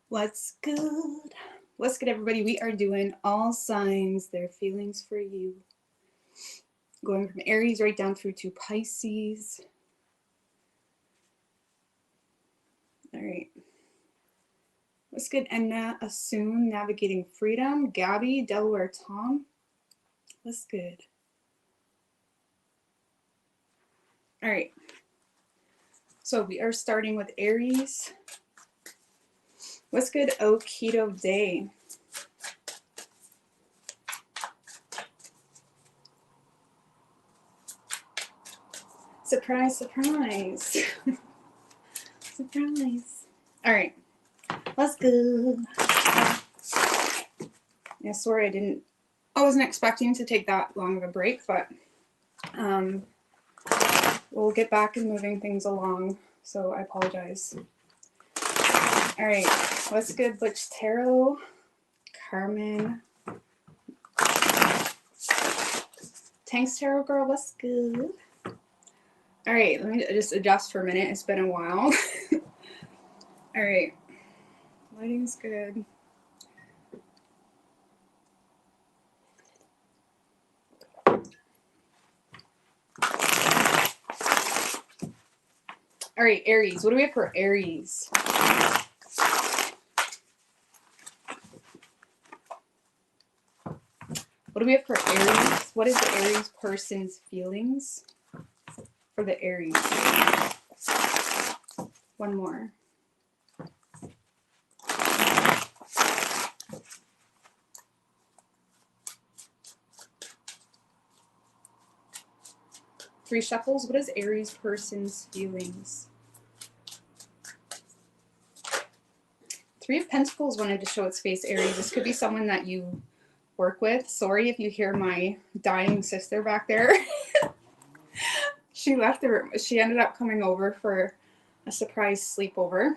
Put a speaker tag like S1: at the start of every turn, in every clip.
S1: What's good? What's good, everybody? We are doing all signs, their feelings for you. Going from Aries right down through to Pisces. All right. What's good, Enna, Assume, Navigating Freedom, Gabby, Delaware Tom. What's good? All right. So we are starting with Aries. What's good, Okido Day? Surprise, surprise. Surprise. All right. What's good? Yeah, sorry, I wasn't expecting to take that long of a break, but we'll get back and moving things along, so I apologize. All right, what's good, Butch Tarot, Carmen, Tanks Tarot Girl, what's good? All right, let me just adjust for a minute. It's been a while. All right, lighting's good. All right, Aries, what do we have for Aries? What do we have for Aries? What is the Aries person's feelings for the Aries? One more. Three shuffles. What is Aries person's feelings? Three of Pentacles wanted to show its face, Aries. This could be someone that you work with. Sorry if you hear my dying sister back there. She left the room. She ended up coming over for a surprise sleepover.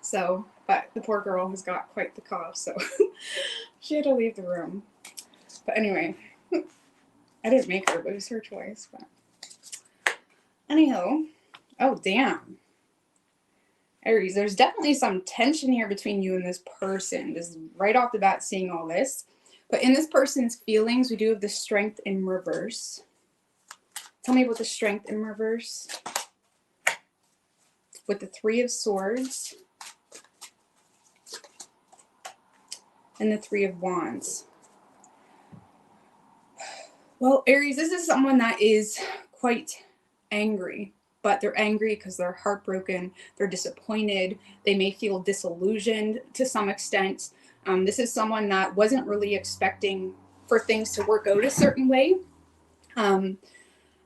S1: So, but the poor girl has got quite the cough, so she had to leave the room. But anyway, I didn't make her, but it was her choice. But anyhow, oh damn. Aries, there's definitely some tension here between you and this person. Just right off the bat seeing all this. But in this person's feelings, we do have the Strength in reverse. Tell me about the Strength in reverse. With the Three of Swords. And the Three of Wands. Well, Aries, this is someone that is quite angry. But they're angry because they're heartbroken, they're disappointed, they may feel disillusioned to some extent. This is someone that wasn't really expecting for things to work out a certain way.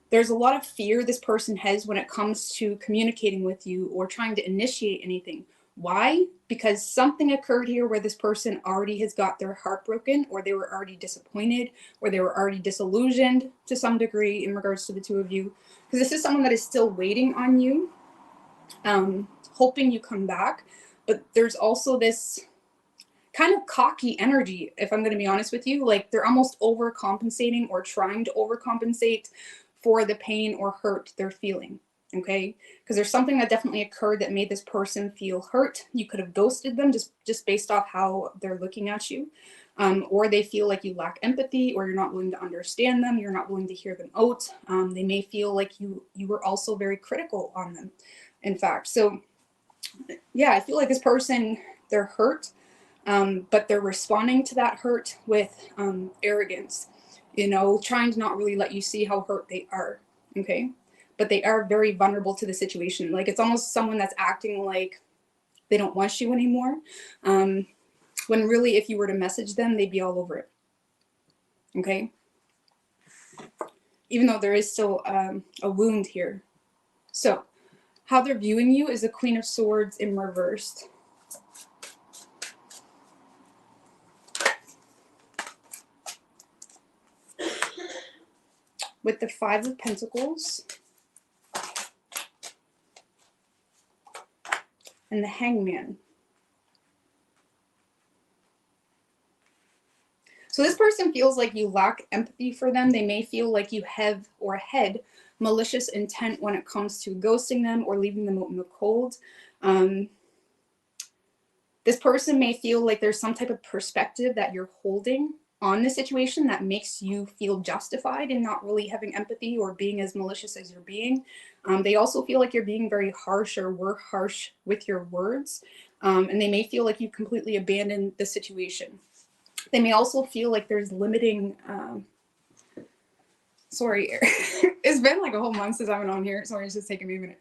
S1: There's a lot of fear this person has when it comes to communicating with you or trying to initiate anything. Why? Because something occurred here where this person already has got their heart broken, or they were already disappointed, or they were already disillusioned to some degree in regards to the two of you. Because this is someone that is still waiting on you, hoping you come back. But there's also this kind of cocky energy, if I'm going to be honest with you. Like they're almost overcompensating or trying to overcompensate for the pain or hurt they're feeling. Okay, because there's something that definitely occurred that made this person feel hurt. You could have ghosted them just based off how they're looking at you, or they feel like you lack empathy, or you're not willing to understand them, you're not willing to hear them out. They may feel like you were also very critical on them, in fact. So yeah, I feel like this person, they're hurt, but they're responding to that hurt with arrogance, trying to not really let you see how hurt they are. Okay, but they are very vulnerable to the situation. Like it's almost someone that's acting like they don't want you anymore, when really if you were to message them, they'd be all over it. Okay, even though there is still a wound here. So how they're viewing you is the Queen of Swords in reversed. With the Five of Pentacles and the Hangman. So this person feels like you lack empathy for them. They may feel like you have or had malicious intent when it comes to ghosting them or leaving them out in the cold. This person may feel like there's some type of perspective that you're holding on the situation that makes you feel justified in not really having empathy or being as malicious as you're being. They also feel like you're being very harsh or were harsh with your words. And they may feel like you completely abandoned the situation. They may also feel like there's limiting, sorry, it's been like a whole month since I've been on here. Sorry, it's just taking me a minute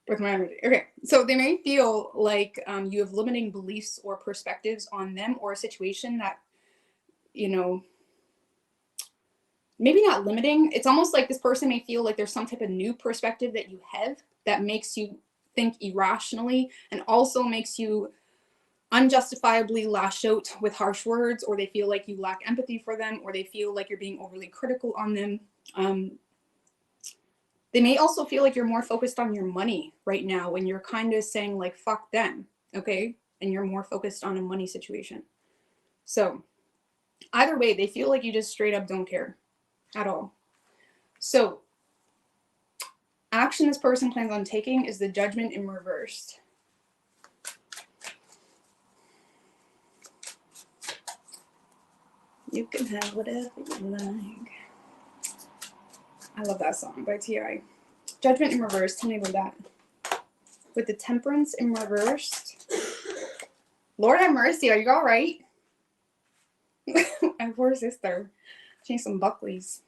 S1: with my energy. Okay, so they may feel like you have limiting beliefs or perspectives on them or a situation that, you know, maybe not limiting. It's almost like this person may feel like there's some type of new perspective that you have that makes you think irrationally and also makes you unjustifiably lash out with harsh words, or they feel like you lack empathy for them, or they feel like you're being overly critical on them. They may also feel like you're more focused on your money right now when you're kind of saying like, fuck them, okay? And you're more focused on a money situation. So either way, they feel like you just straight up don't care at all. So action this person plans on taking is the Judgment in reverse. You can have whatever you like. I love that song by T.I. Judgment in reverse. Tell me about that. With the Temperance in reverse. Lord have mercy. Are you all right? My poor sister. She needs some Buckleys.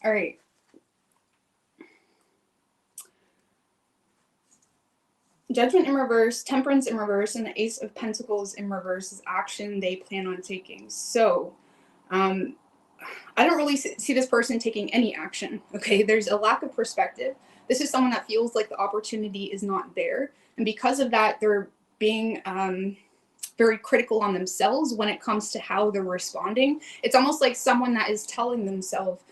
S1: All right. Judgment in reverse, Temperance in reverse, and the Ace of Pentacles in reverse is action they plan on taking. So, I don't really see this person taking any action, okay? There's a lack of perspective. This is someone that feels like the opportunity is not there. And because of that, they're being very critical on themselves when it comes to how they're responding. It's almost like someone that is telling themselves,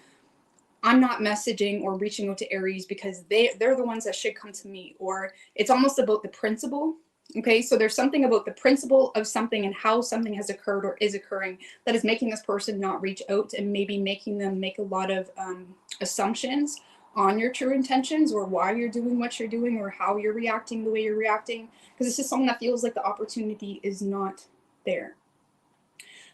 S1: I'm not messaging or reaching out to Aries because they're the ones that should come to me. Or it's almost about the principle. Okay, so there's something about the principle of something and how something has occurred or is occurring that is making this person not reach out and maybe making them make a lot of assumptions on your true intentions or why you're doing what you're doing or how you're reacting the way you're reacting. Because it's just someone that feels like the opportunity is not there.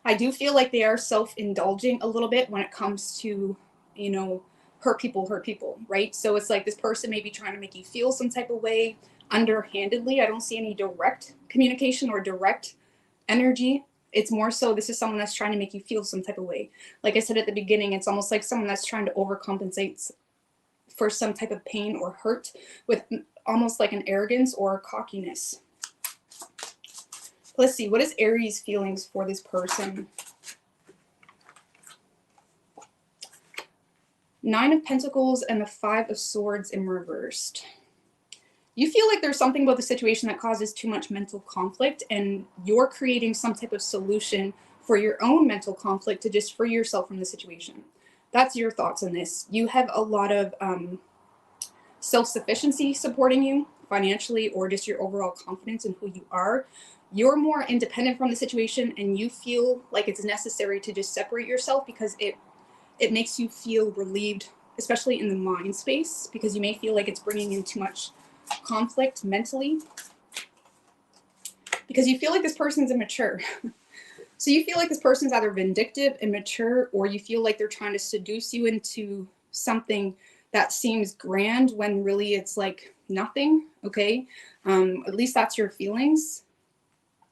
S1: I do feel like they are self-indulging a little bit when it comes to, you know, hurt people, right? So it's like this person may be trying to make you feel some type of way underhandedly. I don't see any direct communication or direct energy. It's more so this is someone that's trying to make you feel some type of way. Like I said at the beginning, it's almost like someone that's trying to overcompensate for some type of pain or hurt with almost like an arrogance or cockiness. Let's see, what is Aries' feelings for this person? Nine of Pentacles and the Five of Swords in reversed. You feel like there's something about the situation that causes too much mental conflict and you're creating some type of solution for your own mental conflict to just free yourself from the situation. That's your thoughts on this. You have a lot of self-sufficiency supporting you financially or just your overall confidence in who you are. You're more independent from the situation and you feel like it's necessary to just separate yourself because it makes you feel relieved, especially in the mind space, because you may feel like it's bringing in too much conflict mentally because you feel like this person's immature. So you feel like this person's either vindictive, immature, or you feel like they're trying to seduce you into something that seems grand when really it's like nothing, okay? At least that's your feelings.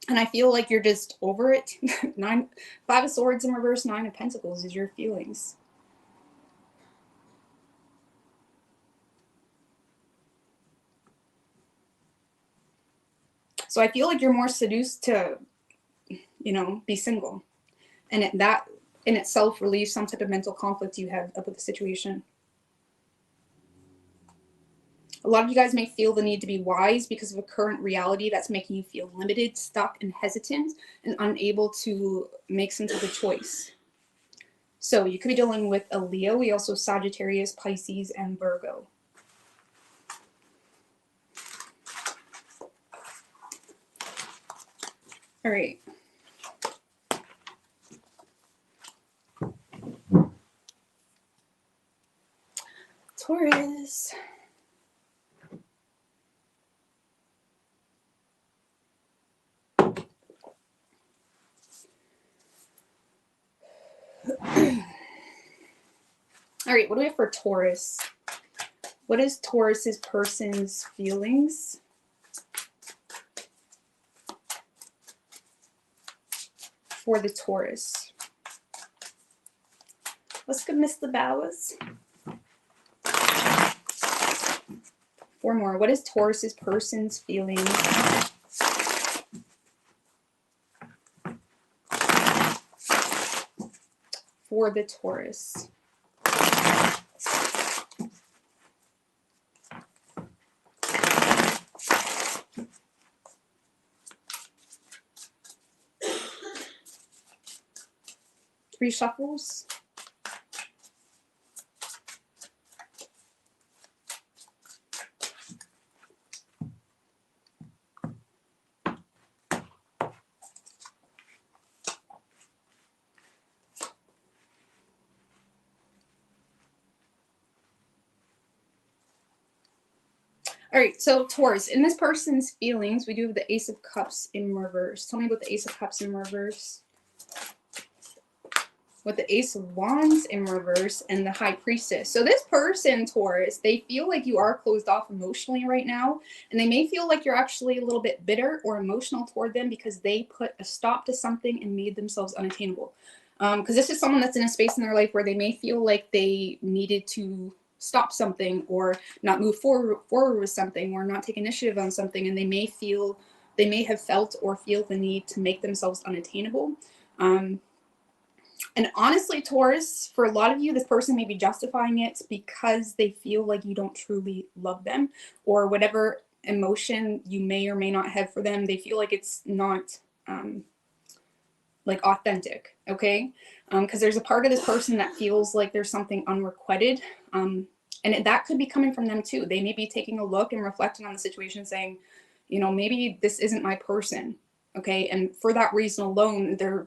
S1: And I feel like you're just over it. Five of Swords in reverse, Nine of Pentacles is your feelings. So I feel like you're more seduced to, you know, be single. And that in itself relieves some type of mental conflict you have up with the situation. A lot of you guys may feel the need to be wise because of a current reality that's making you feel limited, stuck, and hesitant, and unable to make some type of choice. So you could be dealing with a Leo. We also have Sagittarius, Pisces, and Virgo. All right. Taurus. All right, what do we have for Taurus? What is Taurus's person's feelings for the Taurus? Let's go, Mr. Bowers. 4 more. What is Taurus's person's feelings for the Taurus? Three shuffles. All right, so Taurus, in this person's feelings, we do have the Ace of Cups in reverse. Tell me about the Ace of Cups in reverse. With the Ace of Wands in reverse and the High Priestess. So this person, Taurus, they feel like you are closed off emotionally right now, and they may feel like you're actually a little bit bitter or emotional toward them because they put a stop to something and made themselves unattainable. Because this is someone that's in a space in their life where they may feel like they needed to stop something or not move forward with something or not take initiative on something, and they may have felt or feel the need to make themselves unattainable. And honestly, Taurus, for a lot of you, this person may be justifying it because they feel like you don't truly love them, or whatever emotion you may or may not have for them, they feel like it's not like authentic, okay? Because there's a part of this person that feels like there's something unrequited, and that could be coming from them too. They may be taking a look and reflecting on the situation saying, you know, maybe this isn't my person, okay? And for that reason alone, they're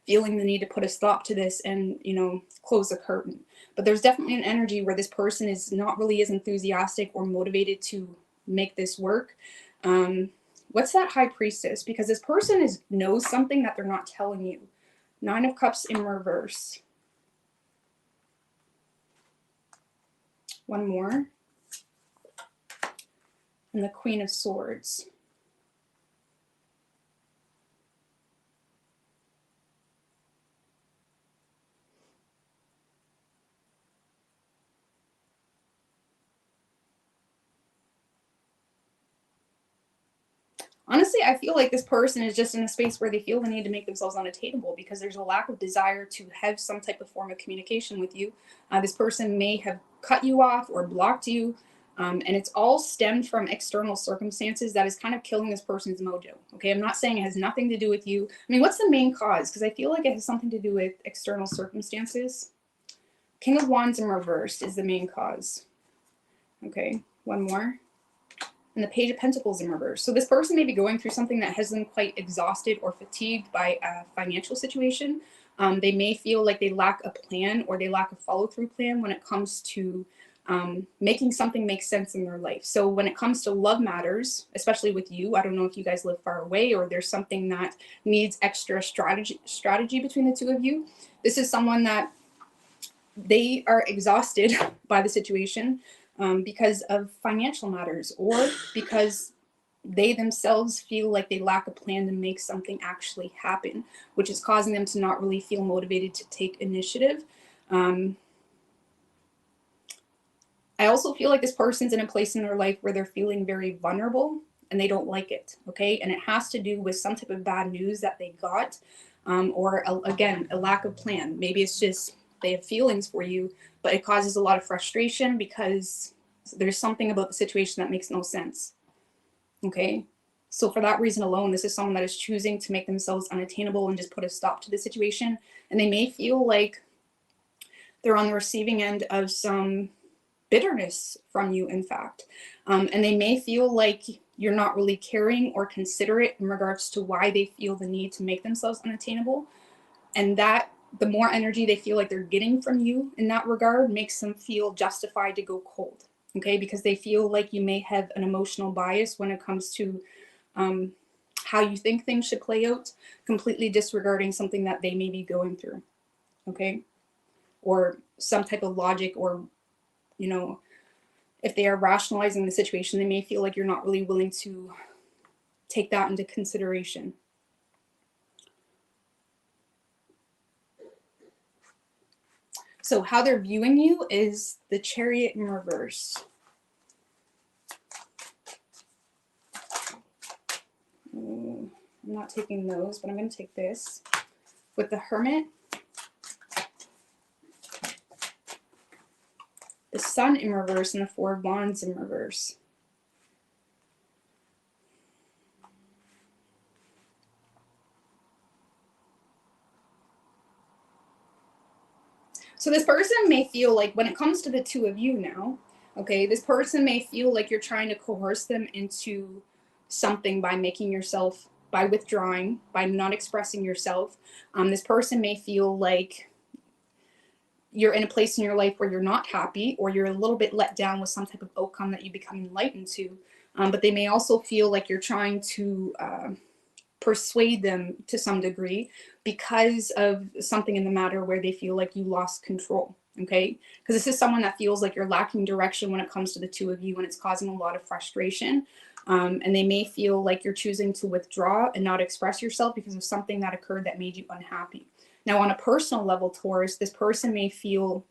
S1: feeling the need to put a stop to this and, you know, close the curtain. But there's definitely an energy where this person is not really as enthusiastic or motivated to make this work. What's that High Priestess? Because this person knows something that they're not telling you. 9 of Cups in reverse. One more. And the Queen of Swords. Honestly, I feel like this person is just in a space where they feel the need to make themselves unattainable because there's a lack of desire to have some type of form of communication with you. This person may have cut you off or blocked you, and it's all stemmed from external circumstances that is kind of killing this person's mojo. Okay, I'm not saying it has nothing to do with you. I mean, what's the main cause? Because I feel like it has something to do with external circumstances. King of Wands in reverse is the main cause. Okay, one more. And the Page of Pentacles in reverse. So this person may be going through something that has them quite exhausted or fatigued by a financial situation. They may feel like they lack a plan or they lack a follow-through plan when it comes to making something make sense in their life. So when it comes to love matters, especially with you, I don't know if you guys live far away or there's something that needs extra strategy between the two of you. This is someone that they are exhausted by the situation. Because of financial matters or because they themselves feel like they lack a plan to make something actually happen, which is causing them to not really feel motivated to take initiative. I also feel like this person's in a place in their life where they're feeling very vulnerable and they don't like it, okay? And it has to do with some type of bad news that they got, or again, a lack of plan. Maybe it's just they have feelings for you, but it causes a lot of frustration because there's something about the situation that makes no sense. Okay. So for that reason alone, this is someone that is choosing to make themselves unattainable and just put a stop to the situation. And they may feel like they're on the receiving end of some bitterness from you, in fact. And they may feel like you're not really caring or considerate in regards to why they feel the need to make themselves unattainable. And that the more energy they feel like they're getting from you in that regard makes them feel justified to go cold, okay? Because they feel like you may have an emotional bias when it comes to how you think things should play out, completely disregarding something that they may be going through, okay? or some type of logic, or, you know, if they are rationalizing the situation, they may feel like you're not really willing to take that into consideration. So how they're viewing you is the Chariot in reverse. I'm not taking those, but I'm going to take this. With the Hermit, the Sun in reverse, and the Four of Wands in reverse. So this person may feel like, when it comes to the two of you now, okay, this person may feel like you're trying to coerce them into something by making yourself, by withdrawing, by not expressing yourself. This person may feel like you're in a place in your life where you're not happy, or you're a little bit let down with some type of outcome that you become enlightened to. But they may also feel like you're trying to persuade them to some degree because of something in the matter where they feel like you lost control. Okay, because this is someone that feels like you're lacking direction when it comes to the two of you, and it's causing a lot of frustration. And they may feel like you're choosing to withdraw and not express yourself because of something that occurred that made you unhappy. Now, on a personal level, Taurus, this person may feel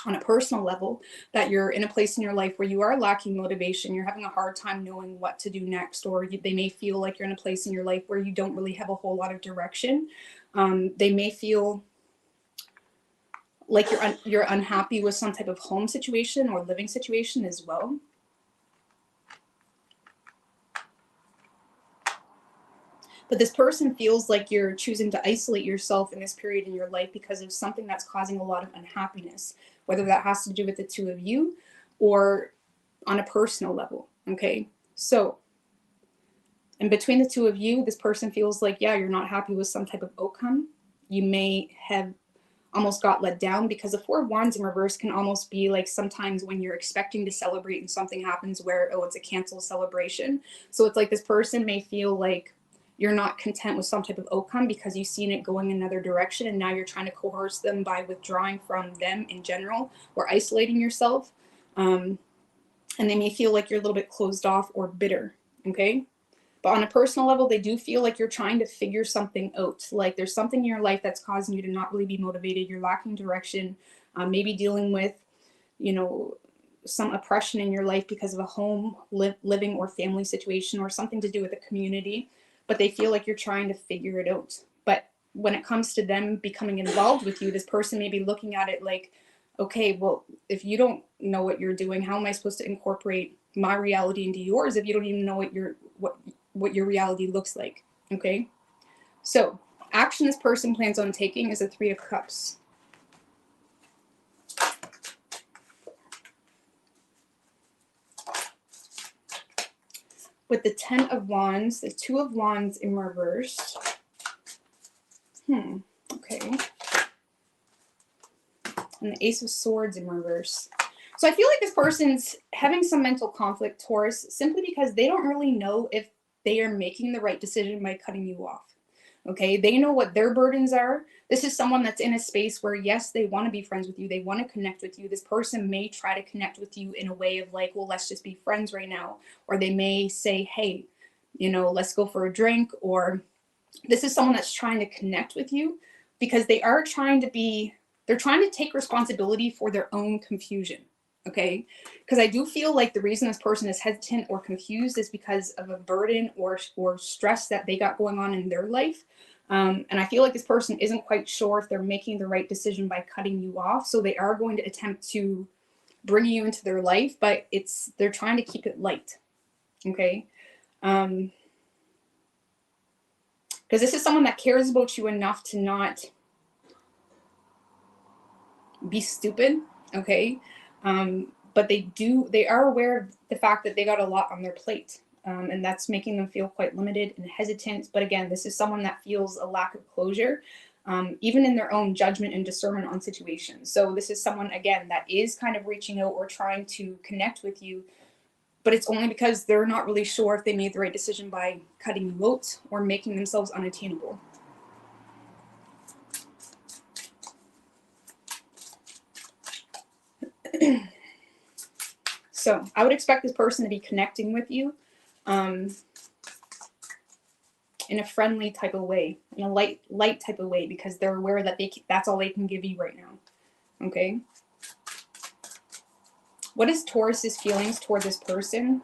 S1: on a personal level that you're in a place in your life where you are lacking motivation, you're having a hard time knowing what to do next, or they may feel like you're in a place in your life where you don't really have a whole lot of direction. They may feel like you're unhappy with some type of home situation or living situation as well. But this person feels like you're choosing to isolate yourself in this period in your life because of something that's causing a lot of unhappiness, whether that has to do with the two of you or on a personal level. Okay, so in between the two of you, this person feels like, yeah, you're not happy with some type of outcome. You may have almost got let down, because the Four of Wands in reverse can almost be like sometimes when you're expecting to celebrate and something happens where, oh, it's a canceled celebration. So it's like this person may feel like you're not content with some type of outcome because you've seen it going another direction, and now you're trying to coerce them by withdrawing from them in general or isolating yourself. And they may feel like you're a little bit closed off or bitter. Okay. But on a personal level, they do feel like you're trying to figure something out. Like there's something in your life that's causing you to not really be motivated. You're lacking direction, maybe dealing with, you know, some oppression in your life because of a home, living or family situation, or something to do with the community. But they feel like you're trying to figure it out. But when it comes to them becoming involved with you, this person may be looking at it like, okay, well, if you don't know what you're doing, how am I supposed to incorporate my reality into yours if you don't even know what your reality looks like? Okay, so action this person plans on taking is a Three of Cups. With the Ten of Wands, the Two of Wands in reverse. Okay. And the Ace of Swords in reverse. So I feel like this person's having some mental conflict, Taurus, simply because they don't really know if they are making the right decision by cutting you off. Okay, they know what their burdens are. This is someone that's in a space where, yes, they want to be friends with you. They want to connect with you. This person may try to connect with you in a way of like, well, let's just be friends right now. Or they may say, hey, you know, let's go for a drink. Or this is someone that's trying to connect with you because they are trying to be, they're trying to take responsibility for their own confusion. Okay, because I do feel like the reason this person is hesitant or confused is because of a burden or stress that they got going on in their life. And I feel like this person isn't quite sure if they're making the right decision by cutting you off. So they are going to attempt to bring you into their life, but they're trying to keep it light. Okay. Because this is someone that cares about you enough to not be stupid. Okay. But they are aware of the fact that they got a lot on their plate. And that's making them feel quite limited and hesitant. But again, this is someone that feels a lack of closure, even in their own judgment and discernment on situations. So this is someone, again, that is kind of reaching out or trying to connect with you, but it's only because they're not really sure if they made the right decision by cutting you out or making themselves unattainable. So I would expect this person to be connecting with you in a friendly type of way, in a light type of way, because they're aware that that's all they can give you right now. Okay. What is Taurus's feelings toward this person?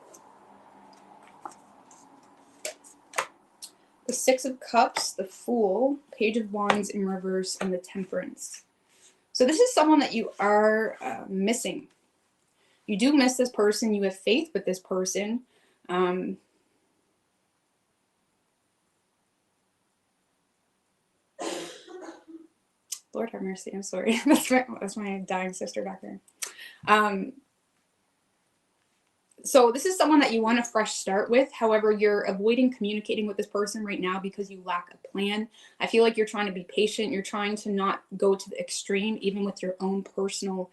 S1: The Six of Cups, the Fool, Page of Wands in reverse, and the Temperance. So this is someone that you are missing. You do miss this person. You have faith with this person. Lord have mercy. I'm sorry. that's my dying sister back there. So this is someone that you want a fresh start with. However, you're avoiding communicating with this person right now because you lack a plan. I feel like you're trying to be patient. You're trying to not go to the extreme, even with your own personal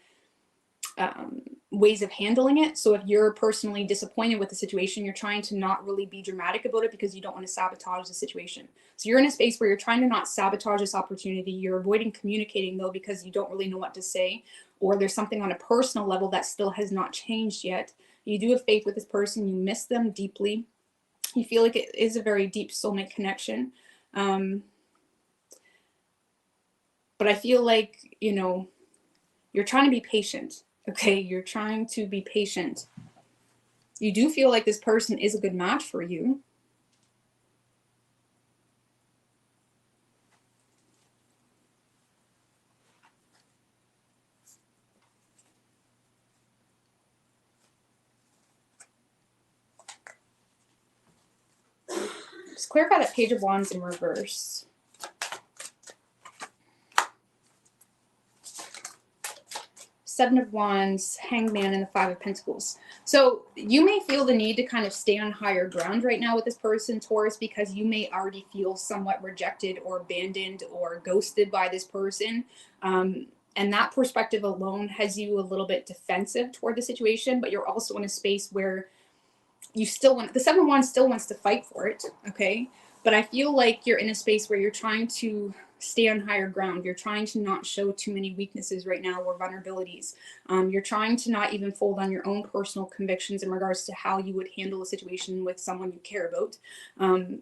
S1: ways of handling it. So if you're personally disappointed with the situation, you're trying to not really be dramatic about it because you don't want to sabotage the situation. So you're in a space where you're trying to not sabotage this opportunity. You're avoiding communicating though because you don't really know what to say, or there's something on a personal level that still has not changed yet. You do have faith with this person. You miss them deeply. You feel like it is a very deep soulmate connection. But I feel like, you know, you're trying to be patient. Okay, you're trying to be patient. You do feel like this person is a good match for you. Just clarify that Page of Wands in reverse. Seven of Wands, Hangman, and the Five of Pentacles. So you may feel the need to kind of stay on higher ground right now with this person, Taurus, because you may already feel somewhat rejected or abandoned or ghosted by this person. And that perspective alone has you a little bit defensive toward the situation, but you're also in a space where you still want, the Seven of Wands still wants to fight for it, okay? But I feel like you're in a space where you're trying to stay on higher ground. You're trying to not show too many weaknesses right now or vulnerabilities. You're trying to not even fold on your own personal convictions in regards to how you would handle a situation with someone you care about. And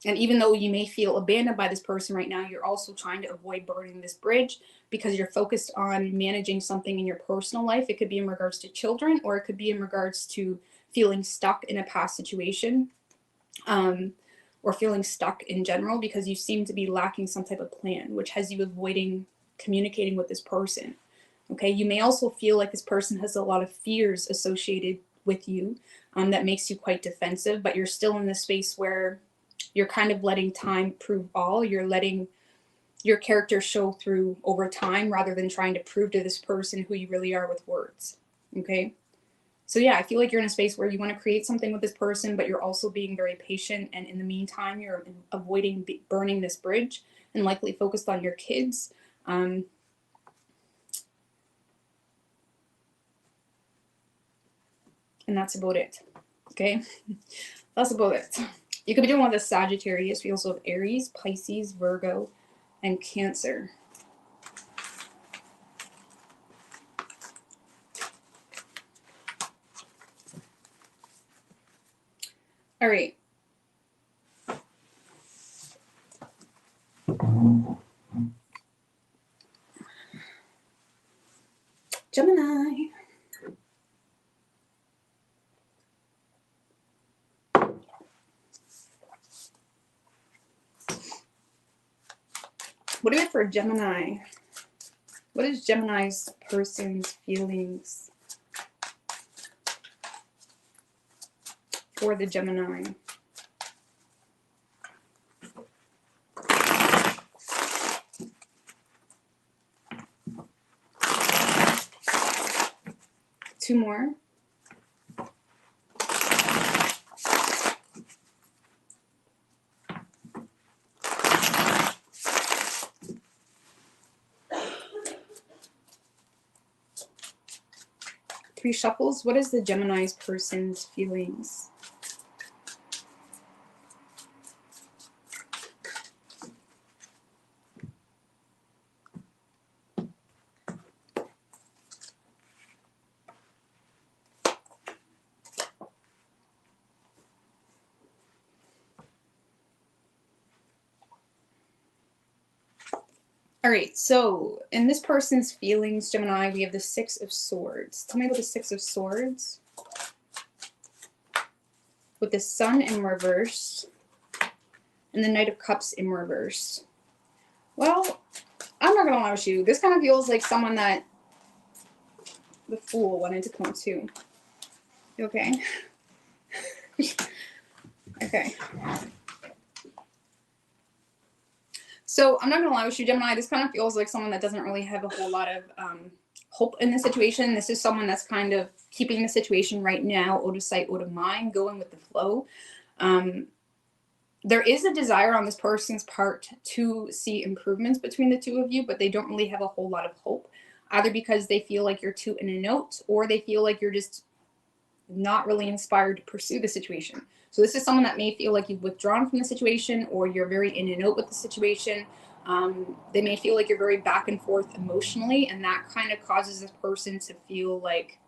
S1: even though you may feel abandoned by this person right now, you're also trying to avoid burning this bridge because you're focused on managing something in your personal life. It could be in regards to children, or it could be in regards to feeling stuck in a past situation, or feeling stuck in general because you seem to be lacking some type of plan, which has you avoiding communicating with this person. Okay, you may also feel like this person has a lot of fears associated with you, that makes you quite defensive, but you're still in the space where you're kind of letting time prove all. You're letting your character show through over time rather than trying to prove to this person who you really are with words. Okay. So yeah, I feel like you're in a space where you want to create something with this person, but you're also being very patient. And in the meantime, you're avoiding burning this bridge and likely focused on your kids. And that's about it. Okay. That's about it. You could be doing one of the Sagittarius. We also have Aries, Pisces, Virgo, and Cancer. All right. Gemini. What do we have for Gemini? What is Gemini's person's feelings for the Gemini? Two more. Three shuffles. What is the Gemini's person's feelings? All right, so in this person's feelings, Gemini, we have the Six of Swords. Tell me about the Six of Swords. With the Sun in reverse and the Knight of Cups in reverse. Well, I'm not gonna lie with you. This kind of feels like someone that the Fool wanted to come to. You okay? Okay. So I'm not gonna lie with you, Gemini. This kind of feels like someone that doesn't really have a whole lot of hope in the situation. This is someone that's kind of keeping the situation right now, out of sight, out of mind, going with the flow. There is a desire on this person's part to see improvements between the two of you, but they don't really have a whole lot of hope, either because they feel like you're too in a note, or they feel like you're just not really inspired to pursue the situation. So this is someone that may feel like you've withdrawn from the situation, or you're very in and out with the situation. They may feel like you're very back and forth emotionally, and that kind of causes this person to feel like,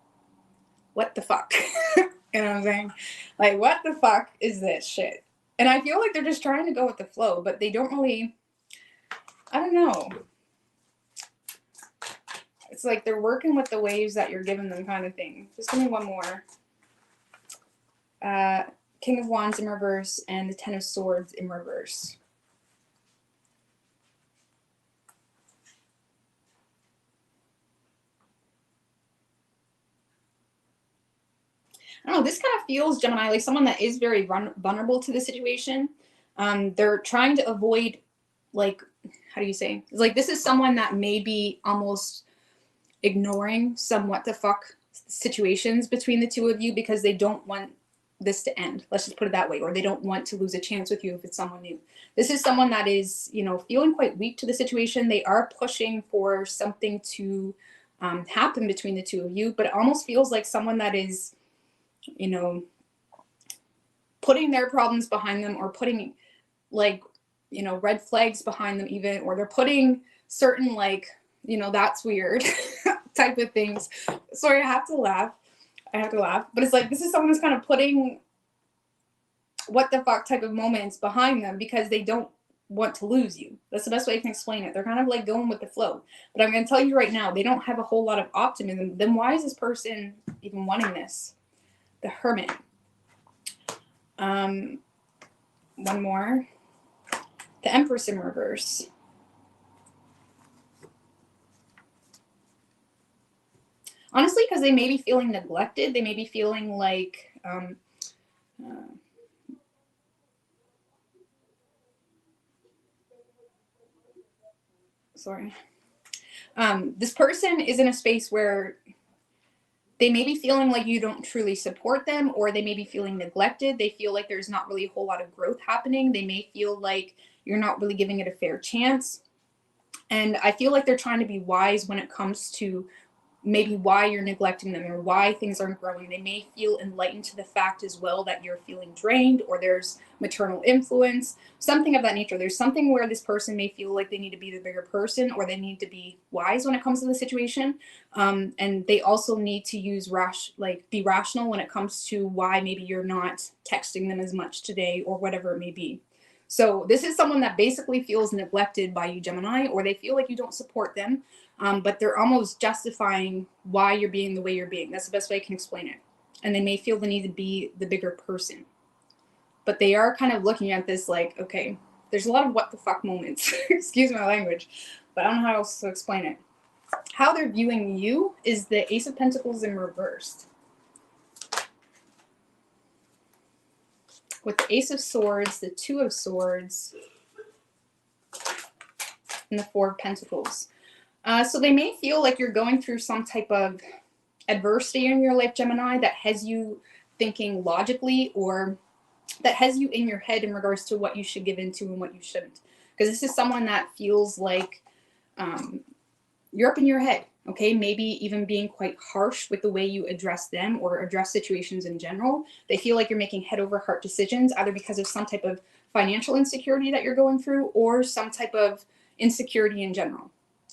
S1: what the fuck? You know what I'm saying? Like, what the fuck is this shit? And I feel like they're just trying to go with the flow, but they don't really, I don't know. It's like they're working with the waves that you're giving them, kind of thing. Just give me one more. King of Wands in reverse and the Ten of Swords in reverse. I don't know, this kind of feels, Gemini, like someone that is very vulnerable to the situation. They're trying to avoid, like, how do you say? It's like this is someone that may be almost ignoring some what the fuck situations between the two of you because they don't want this to end. Let's just put it that way. Or they don't want to lose a chance with you if it's someone new. This is someone that is, you know, feeling quite weak to the situation. They are pushing for something to happen between the two of you, but it almost feels like someone that is, you know, putting their problems behind them, or putting, like, you know, red flags behind them even, or they're putting certain, like, you know, that's weird type of things. Sorry, I have to laugh. But it's like, this is someone who's kind of putting what the fuck type of moments behind them because they don't want to lose you. That's the best way I can explain it. They're kind of like going with the flow. But I'm going to tell you right now, they don't have a whole lot of optimism. Then why is this person even wanting this? The Hermit. One more. The Empress in reverse. Honestly, because they may be feeling neglected. They may be feeling like this person is in a space where they may be feeling like you don't truly support them, or they may be feeling neglected. They feel like there's not really a whole lot of growth happening. They may feel like you're not really giving it a fair chance. And I feel like they're trying to be wise when it comes to maybe why you're neglecting them or why things aren't growing. They may feel enlightened to the fact as well that you're feeling drained, or there's maternal influence, something of that nature. There's something where this person may feel like they need to be the bigger person, or they need to be wise when it comes to the situation. And they also need to use be rational when it comes to why maybe you're not texting them as much today, or whatever it may be. So this is someone that basically feels neglected by you, Gemini, or they feel like you don't support them. But they're almost justifying why you're being the way you're being. That's the best way I can explain it. And they may feel the need to be the bigger person. But they are kind of looking at this like, okay, there's a lot of what the fuck moments. Excuse my language. But I don't know how else to explain it. How they're viewing you is the Ace of Pentacles in reverse. With the Ace of Swords, the Two of Swords, and the Four of Pentacles. So they may feel like you're going through some type of adversity in your life, Gemini, that has you thinking logically, or that has you in your head in regards to what you should give into and what you shouldn't. Because this is someone that feels like you're up in your head, okay? Maybe even being quite harsh with the way you address them or address situations in general. They feel like you're making head over heart decisions, either because of some type of financial insecurity that you're going through, or some type of insecurity in general.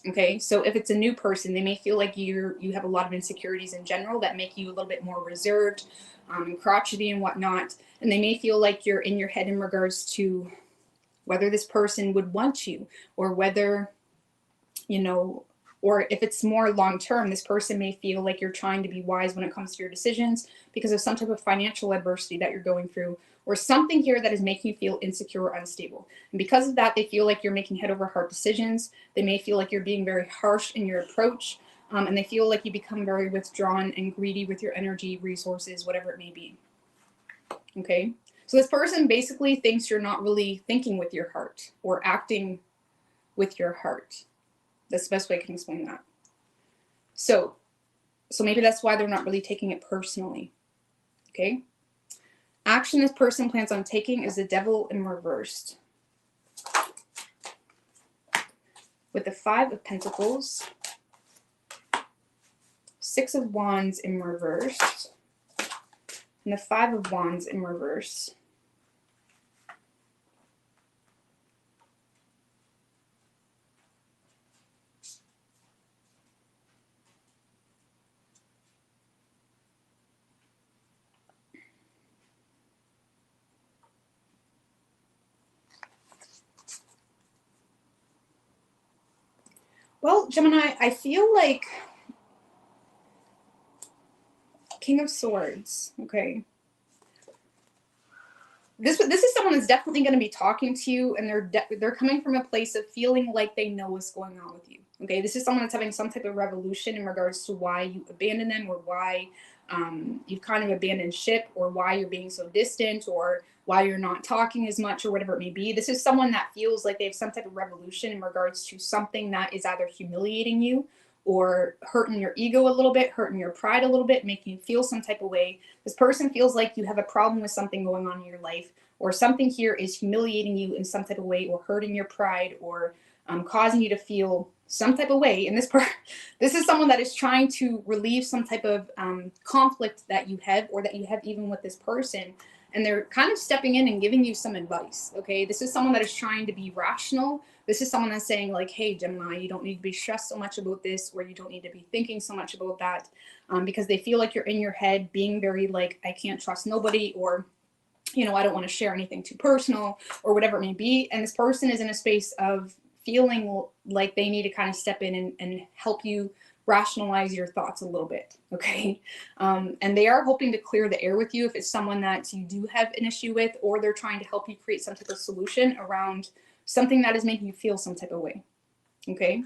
S1: Okay, so if it's a new person, they may feel like you have a lot of insecurities in general that make you a little bit more reserved, and crotchety and whatnot. And they may feel like you're in your head in regards to whether this person would want you, or whether you know, or if it's more long term, this person may feel like you're trying to be wise when it comes to your decisions because of some type of financial adversity that you're going through, or something here that is making you feel insecure or unstable. And because of that, they feel like you're making head over heart decisions. They may feel like you're being very harsh in your approach, and they feel like you become very withdrawn and greedy with your energy, resources, whatever it may be. Okay? So this person basically thinks you're not really thinking with your heart or acting with your heart. That's the best way I can explain that. So maybe that's why they're not really taking it personally. Okay? Action this person plans on taking is the Devil in reversed. With the 5 of Pentacles, 6 of Wands in reverse, and the 5 of Wands in reverse. Well, Gemini, I feel like King of Swords, okay? This is someone that's definitely going to be talking to you, and they're coming from a place of feeling like they know what's going on with you. Okay, this is someone that's having some type of revolution in regards to why you abandoned them, or why you've kind of abandoned ship, or why you're being so distant, or why you're not talking as much, or whatever it may be. This is someone that feels like they have some type of revolution in regards to something that is either humiliating you or hurting your ego a little bit, hurting your pride a little bit, making you feel some type of way. This person feels like you have a problem with something going on in your life, or something here is humiliating you in some type of way, or hurting your pride, or causing you to feel some type of way. And this is someone that is trying to relieve some type of conflict that you have, or that you have even with this person. And they're kind of stepping in and giving you some advice. Okay, this is someone that is trying to be rational. This is someone that's saying like, hey, Gemini, you don't need to be stressed so much about this, or you don't need to be thinking so much about that, because they feel like you're in your head being very like, I can't trust nobody, or, you know, I don't want to share anything too personal, or whatever it may be. And this person is in a space of feeling like they need to kind of step in and help you rationalize your thoughts a little bit. Okay. And they are hoping to clear the air with you if it's someone that you do have an issue with, or they're trying to help you create some type of solution around something that is making you feel some type of way. Okay.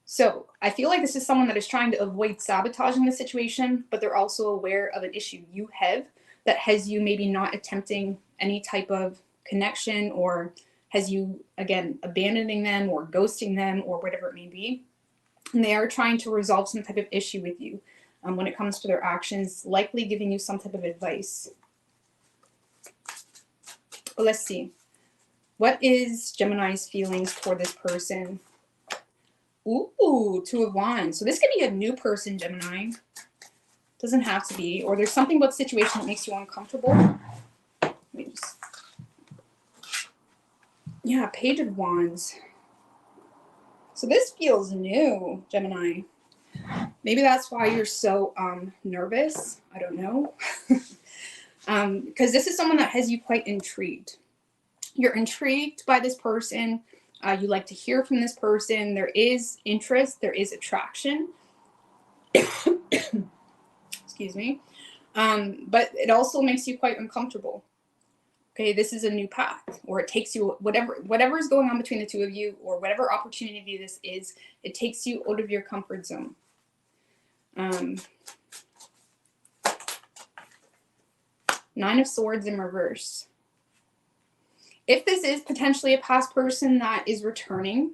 S1: So I feel like this is someone that is trying to avoid sabotaging the situation, but they're also aware of an issue you have that has you maybe not attempting any type of connection, or has you, again, abandoning them or ghosting them, or whatever it may be. And they are trying to resolve some type of issue with you when it comes to their actions, likely giving you some type of advice. But let's see. What is Gemini's feelings for this person? Ooh, 2 of Wands. So this could be a new person, Gemini. Doesn't have to be. Or there's something about the situation that makes you uncomfortable. Let me just... Yeah, Page of Wands. So this feels new, Gemini. Maybe that's why you're so nervous. I don't know. Because this is someone that has you quite intrigued. You're intrigued by this person. You like to hear from this person. There is interest. There is attraction. Excuse me. But it also makes you quite uncomfortable. Okay, this is a new path, or it takes you, whatever is going on between the two of you, or whatever opportunity this is, it takes you out of your comfort zone. 9 of Swords in reverse. If this is potentially a past person that is returning,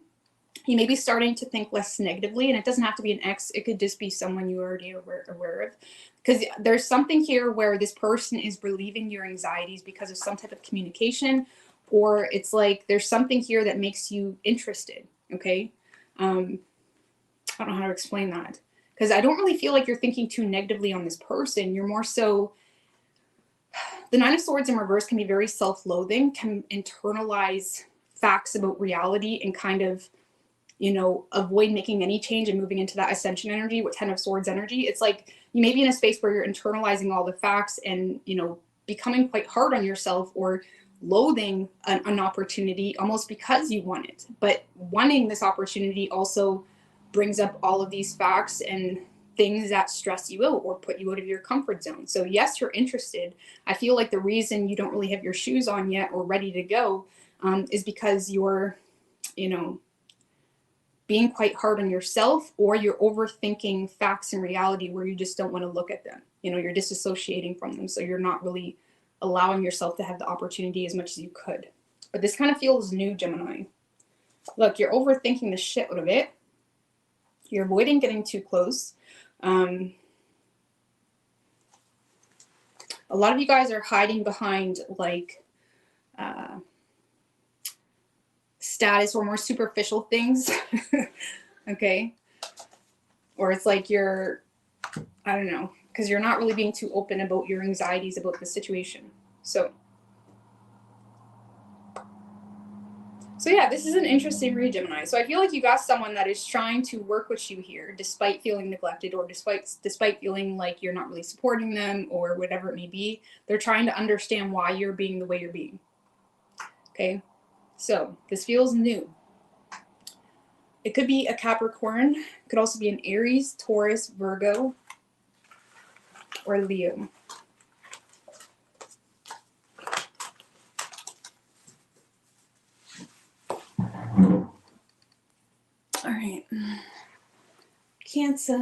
S1: you may be starting to think less negatively, and it doesn't have to be an ex. It could just be someone you already are aware of. Because there's something here where this person is relieving your anxieties because of some type of communication, or it's like there's something here that makes you interested, okay? I don't know how to explain that. Because I don't really feel like you're thinking too negatively on this person. You're more so... The 9 of Swords in reverse can be very self-loathing, can internalize facts about reality and kind of, you know, avoid making any change and moving into that ascension energy with 10 of Swords energy. It's like you may be in a space where you're internalizing all the facts and, you know, becoming quite hard on yourself, or loathing an opportunity almost because you want it. But wanting this opportunity also brings up all of these facts and things that stress you out or put you out of your comfort zone. So yes, you're interested. I feel like the reason you don't really have your shoes on yet or ready to go is because you're, being quite hard on yourself, or you're overthinking facts and reality where you just don't want to look at them. You're disassociating from them. So you're not really allowing yourself to have the opportunity as much as you could. But this kind of feels new, Gemini. Look, you're overthinking the shit out of it. You're avoiding getting too close. A lot of you guys are hiding behind like status or more superficial things. Okay. Or it's like I don't know, because you're not really being too open about your anxieties about the situation. So yeah, this is an interesting read, Gemini. So I feel like you got someone that is trying to work with you here, despite feeling neglected, or despite feeling like you're not really supporting them, or whatever it may be. They're trying to understand why you're being the way you're being. Okay, so this feels new. It could be a Capricorn. It could also be an Aries, Taurus, Virgo, or Leo. All right, Cancer.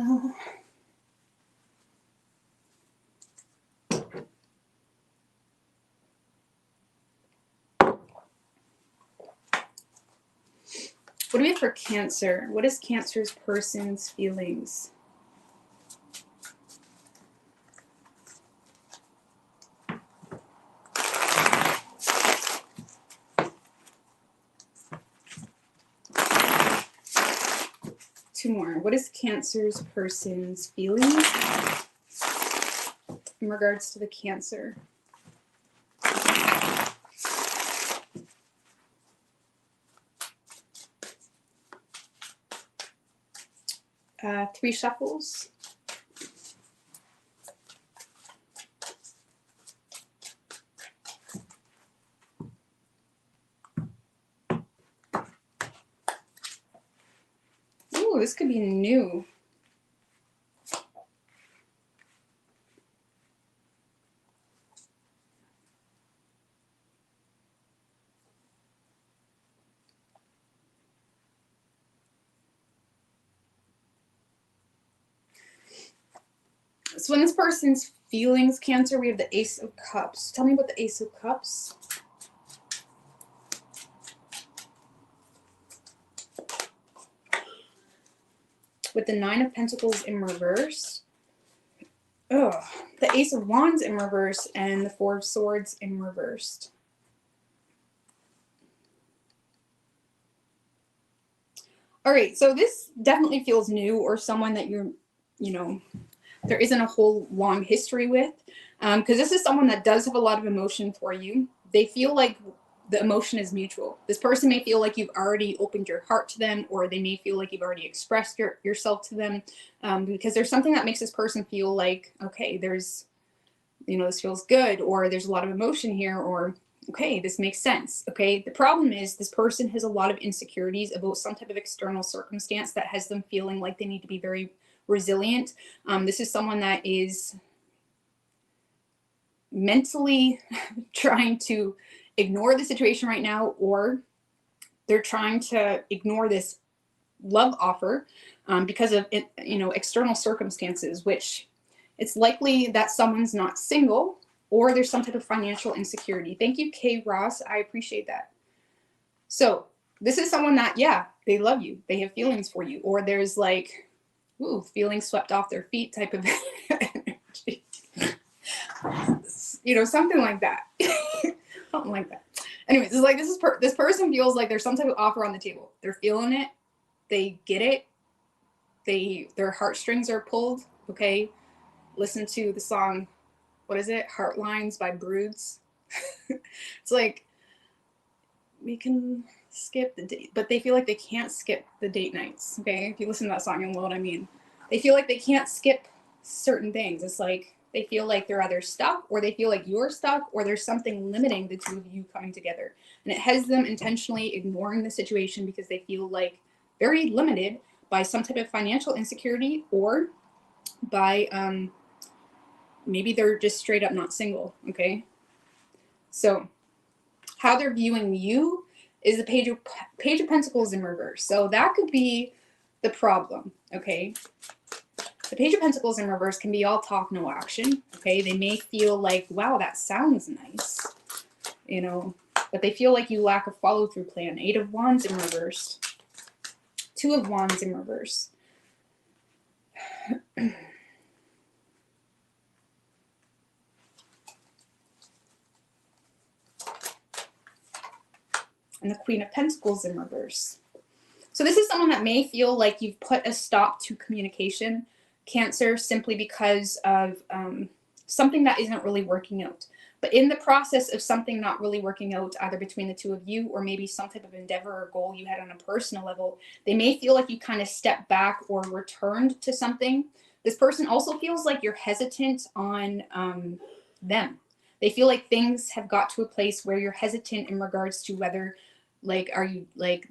S1: What do we have for Cancer? What is Cancer's person's feelings? Two more. What is Cancer's person's feelings in regards to the Cancer? Three shuffles. Ooh, this could be new. So in this person's feelings, Cancer, we have the Ace of Cups. Tell me about the Ace of Cups. With the Nine of Pentacles in reverse. Oh, the Ace of Wands in reverse and the Four of Swords in reversed. All right, so this definitely feels new, or someone that there isn't a whole long history with, because this is someone that does have a lot of emotion for you. They feel like the emotion is mutual. This person may feel like you've already opened your heart to them, or they may feel like you've already expressed yourself to them, because there's something that makes this person feel like, okay, there's, this feels good, or there's a lot of emotion here, or okay, this makes sense. Okay, the problem is this person has a lot of insecurities about some type of external circumstance that has them feeling like they need to be very resilient. This is someone that is mentally trying to ignore the situation right now, or they're trying to ignore this love offer because of external circumstances, which it's likely that someone's not single, or there's some type of financial insecurity. Thank you, Kay Ross. I appreciate that. So this is someone that, yeah, they love you. They have feelings for you, or there's like, ooh, feeling swept off their feet type of energy. Something like that. Something like that. Anyways, it's like this person feels like there's some type of offer on the table. They're feeling it. They get it. Their heartstrings are pulled. Okay. Listen to the song, what is it? Heartlines by Broods. It's like, we can skip the date, but they feel like they can't skip the date nights. Okay. If you listen to that song, you'll know what I mean. They feel like they can't skip certain things. It's like, They feel like they're either stuck, or they feel like you're stuck, or there's something limiting the two of you coming together. And it has them intentionally ignoring the situation because they feel like very limited by some type of financial insecurity, or by maybe they're just straight up not single. Okay. So how they're viewing you is the Page of Pentacles in reverse. So that could be the problem. Okay. The Page of Pentacles in reverse can be all talk, no action. Okay. They may feel like, wow, that sounds nice, you know, but they feel like you lack a follow through plan. 8 of Wands in reverse. 2 of Wands in reverse. And the Queen of Pentacles in reverse. So this is someone that may feel like you've put a stop to communication, Cancer, simply because of something that isn't really working out. But in the process of something not really working out, either between the two of you or maybe some type of endeavor or goal you had on a personal level, they may feel like you kind of stepped back or returned to something. This person also feels like you're hesitant on them. They feel like things have got to a place where you're hesitant in regards to whether, like, are you, like,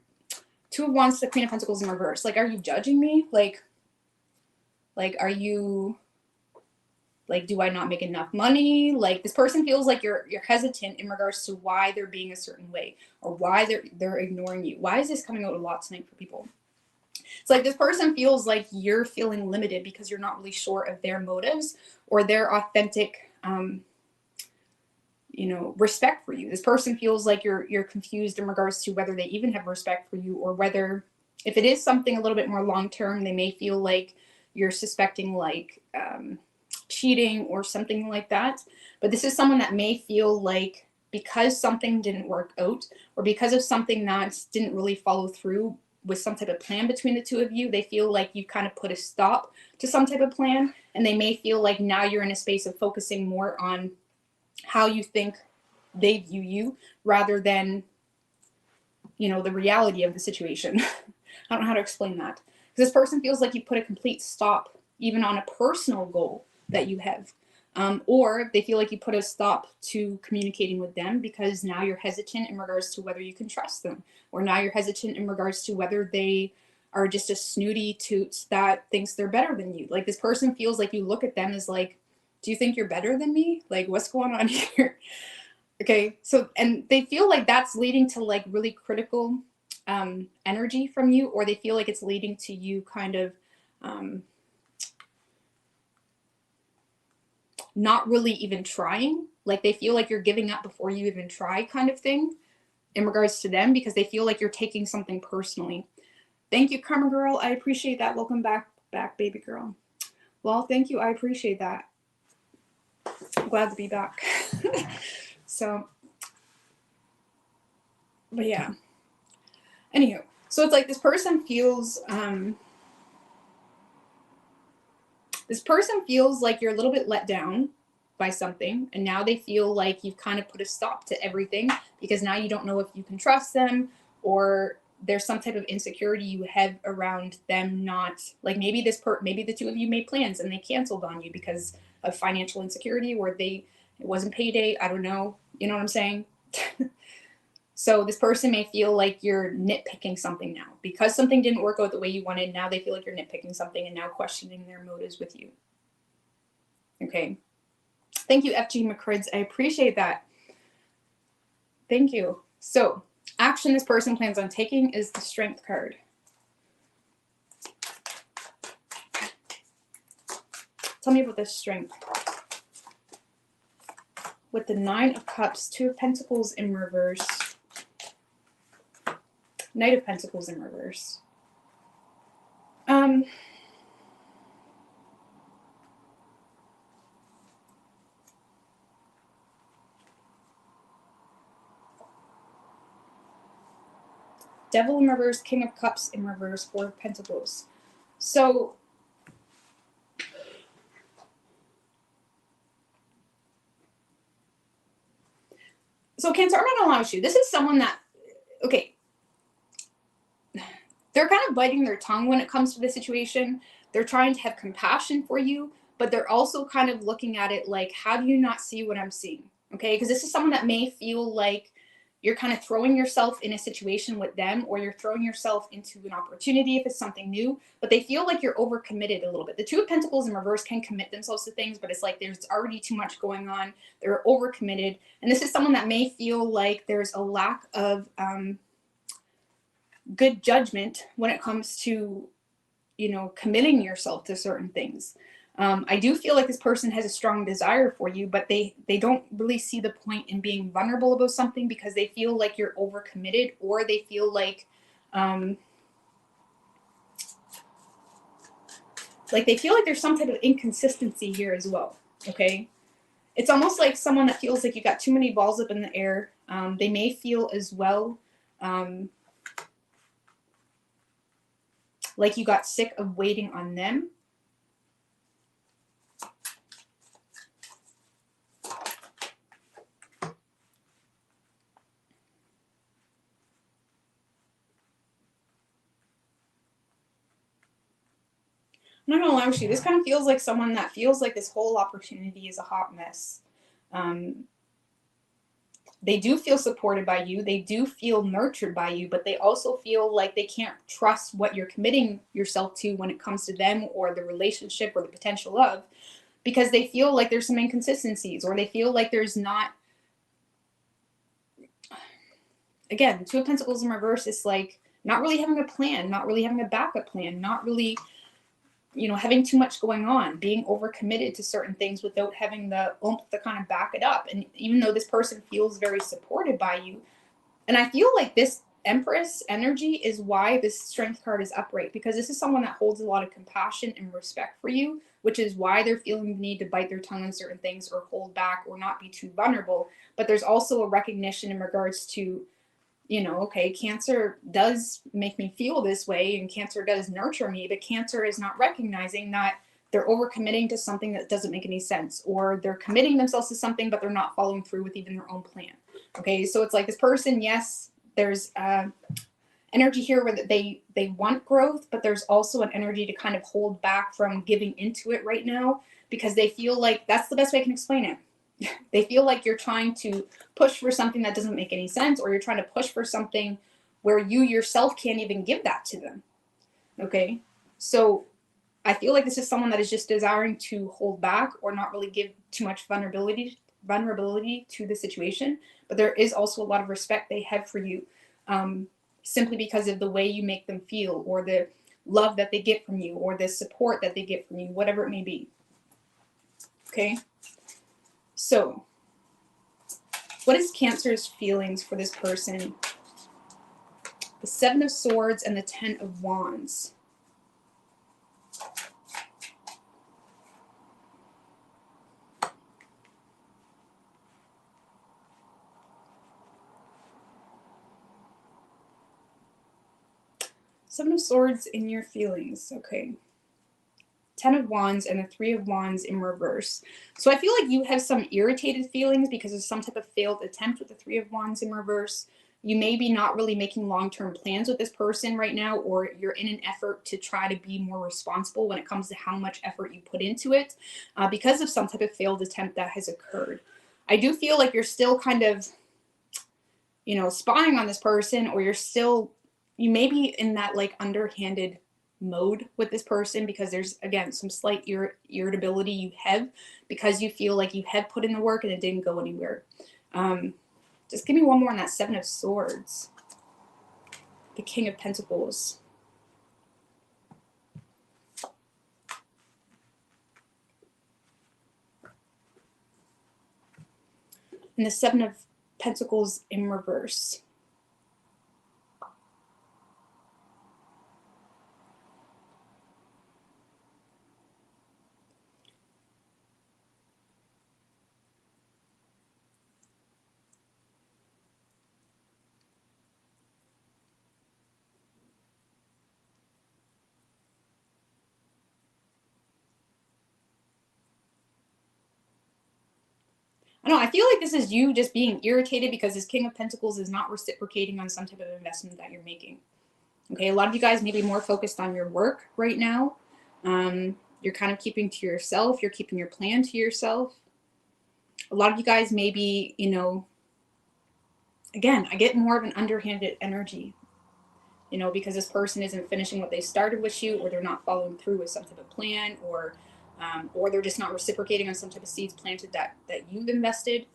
S1: 2 of Wands, the Queen of Pentacles in reverse. Like, are you judging me? Like, are you, like, do I not make enough money? Like, this person feels like you're hesitant in regards to why they're being a certain way, or why they're ignoring you. Why is this coming out a lot tonight for people? It's like this person feels like you're feeling limited because you're not really sure of their motives or their authentic you know, respect for you. This person feels like you're confused in regards to whether they even have respect for you, or whether, if it is something a little bit more long term, they may feel like you're suspecting like cheating or something like that. But this is someone that may feel like because something didn't work out, or because of something that didn't really follow through with some type of plan between the two of you, they feel like you kind of put a stop to some type of plan, and they may feel like now you're in a space of focusing more on how you think they view you rather than, you know, the reality of the situation. I don't know how to explain that. Because this person feels like you put a complete stop even on a personal goal that you have. Or they feel like you put a stop to communicating with them because now you're hesitant in regards to whether you can trust them. Or now you're hesitant in regards to whether they are just a snooty toots that thinks they're better than you. Like, this person feels like you look at them as like, do you think you're better than me? Like, what's going on here? Okay, so, and they feel like that's leading to like really critical energy from you, or they feel like it's leading to you kind of not really even trying. Like, they feel like you're giving up before you even try, kind of thing, in regards to them, because they feel like you're taking something personally. Thank you, Karma Girl. I appreciate that. Welcome back, baby girl. Well, thank you. I appreciate that. I'm glad to be back. So, but yeah. Anywho, so it's like this person feels like you're a little bit let down by something, and now they feel like you've kind of put a stop to everything because now you don't know if you can trust them, or there's some type of insecurity you have around them not, like, maybe maybe the two of you made plans and they canceled on you because of financial insecurity, or it wasn't payday. I don't know. You know what I'm saying? So this person may feel like you're nitpicking something now because something didn't work out the way you wanted. Now they feel like you're nitpicking something and now questioning their motives with you. Okay. Thank you, FG McCrids. I appreciate that. Thank you. So, action this person plans on taking is the Strength card. Tell me about this Strength. With the 9 of Cups, 2 of Pentacles in reverse, Knight of Pentacles in reverse. Devil in reverse, King of Cups in reverse, 4 of Pentacles. So, Cancer, I'm not gonna lie with you. This is someone that, okay, they're kind of biting their tongue when it comes to the situation. They're trying to have compassion for you, but they're also kind of looking at it like, how do you not see what I'm seeing? Okay, because this is someone that may feel like you're kind of throwing yourself in a situation with them, or you're throwing yourself into an opportunity if it's something new, but they feel like you're overcommitted a little bit. The Two of Pentacles in reverse can commit themselves to things, but it's like there's already too much going on. They're overcommitted. And this is someone that may feel like there's a lack of good judgment when it comes to, you know, committing yourself to certain things. I do feel like this person has a strong desire for you, but they don't really see the point in being vulnerable about something because they feel like you're overcommitted, or they feel like they feel like there's some type of inconsistency here as well. Okay, it's almost like someone that feels like you got too many balls up in the air. They may feel as well like you got sick of waiting on them. I'm not gonna lie with you, this kind of feels like someone that feels like this whole opportunity is a hot mess. They do feel supported by you. They do feel nurtured by you, but they also feel like they can't trust what you're committing yourself to when it comes to them or the relationship or the potential of, because they feel like there's some inconsistencies, or they feel like there's not, again, Two of Pentacles in reverse is like not really having a plan, not really having a backup plan, not really, you know, having too much going on, being overcommitted to certain things without having the oomph to kind of back it up. And even though this person feels very supported by you, and I feel like this Empress energy is why this Strength card is upright, because this is someone that holds a lot of compassion and respect for you, which is why they're feeling the need to bite their tongue on certain things or hold back or not be too vulnerable. But there's also a recognition in regards to, you know, okay, Cancer does make me feel this way and Cancer does nurture me, but Cancer is not recognizing that they're overcommitting to something that doesn't make any sense, or they're committing themselves to something, but they're not following through with even their own plan. Okay, so it's like this person, yes, there's energy here where they want growth, but there's also an energy to kind of hold back from giving into it right now, because they feel like, that's the best way I can explain it. They feel like you're trying to push for something that doesn't make any sense, or you're trying to push for something where you yourself can't even give that to them. Okay, so I feel like this is someone that is just desiring to hold back or not really give too much vulnerability to the situation, but there is also a lot of respect they have for you, simply because of the way you make them feel, or the love that they get from you, or the support that they get from you, whatever it may be. Okay, so what is Cancer's feelings for this person? The Seven of Swords and the Ten of Wands. Seven of Swords in your feelings. Okay. Ten of Wands and the Three of Wands in reverse. So I feel like you have some irritated feelings because of some type of failed attempt with the Three of Wands in reverse. You may be not really making long-term plans with this person right now, or you're in an effort to try to be more responsible when it comes to how much effort you put into it, because of some type of failed attempt that has occurred. I do feel like you're still kind of, you know, spying on this person, or you may be in that like underhanded mode with this person, because there's, again, some slight irritability you have because you feel like you have put in the work and it didn't go anywhere. Just give me one more on that Seven of Swords. The King of Pentacles. And the Seven of Pentacles in reverse. I don't know, I feel like this is you just being irritated because this King of Pentacles is not reciprocating on some type of investment that you're making. Okay, a lot of you guys may be more focused on your work right now. You're kind of keeping to yourself. You're keeping your plan to yourself. A lot of you guys may be, you know, again, I get more of an underhanded energy, you know, because this person isn't finishing what they started with you, or they're not following through with some type of plan, or they're just not reciprocating on some type of seeds planted that you've invested.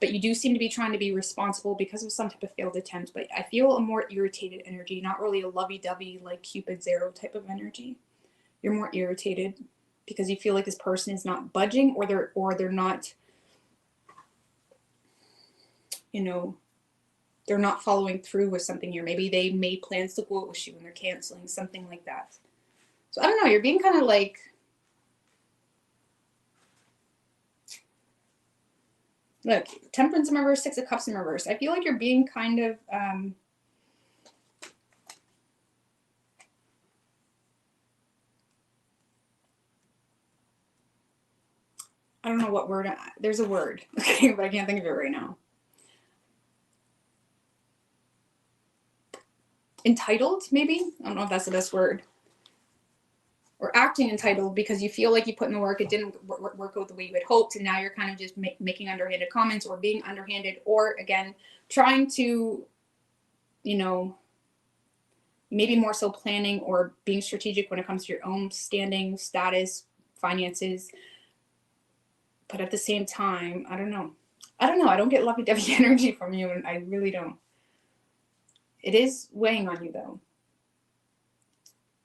S1: But you do seem to be trying to be responsible because of some type of failed attempt. But I feel a more irritated energy, not really a lovey-dovey like Cupid's arrow type of energy. You're more irritated because you feel like this person is not budging, or they're not, you know, they're not following through with something here. Maybe they made plans to go out with you and they're canceling, something like that. So I don't know, you're being kind of like, look, Temperance in reverse, Six of Cups in reverse. I feel like you're being kind of, I don't know what word, there's a word, okay, but I can't think of it right now. Entitled, maybe? I don't know if that's the best word. Or acting entitled because you feel like you put in the work, it didn't work out the way you had hoped, and now you're kind of just making underhanded comments, or being underhanded, or again, trying to, you know, maybe more so planning or being strategic when it comes to your own standing, status, finances. But at the same time, I don't know. I don't get lovey-dovey energy from you, and I really don't. It is weighing on you, though.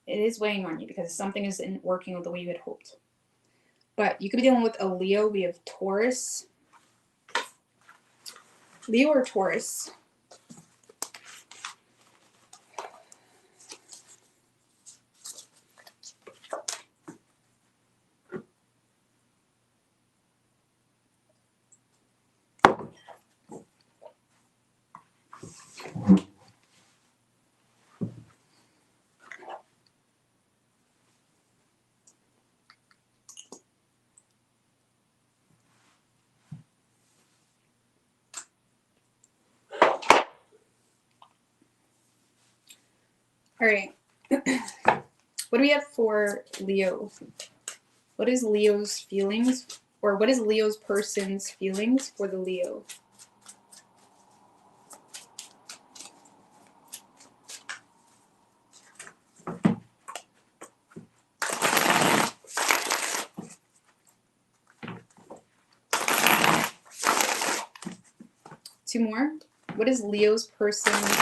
S1: It is weighing on you because something isn't working out the way you had hoped. But you could be dealing with a Leo. We have Taurus. Leo or Taurus. All right. What do we have for Leo? What is Leo's feelings, or what is Leo's person's feelings for the Leo? Two more. What is Leo's person's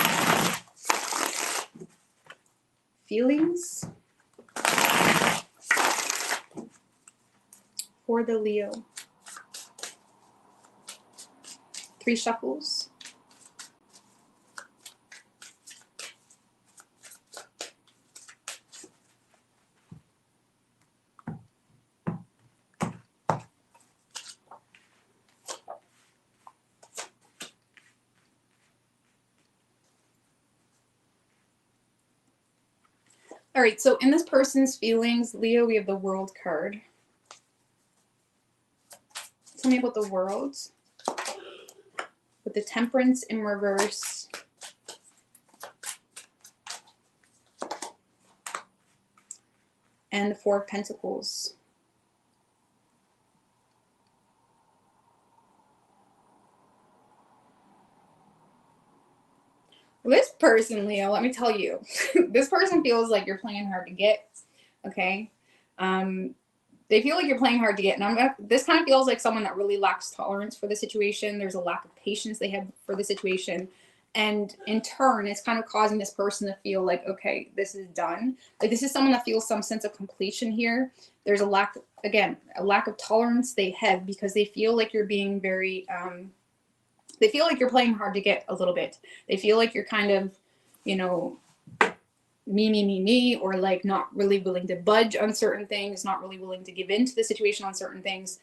S1: feelings for the Leo? Three shuffles. All right, so in this person's feelings, Leo, we have the World card. Tell me about the World. With the Temperance in reverse. And the Four of Pentacles. This person, Leo, let me tell you, this person feels like you're playing hard to get, okay? They feel like you're playing hard to get, and this kind of feels like someone that really lacks tolerance for the situation. There's a lack of patience they have for the situation, and in turn, it's kind of causing this person to feel like, okay, this is done. Like, this is someone that feels some sense of completion here. There's a lack, again, a lack of tolerance they have because they feel like you're being very, they feel like you're playing hard to get a little bit. They feel like you're kind of, you know, me, or like not really willing to budge on certain things, not really willing to give in to the situation on certain things.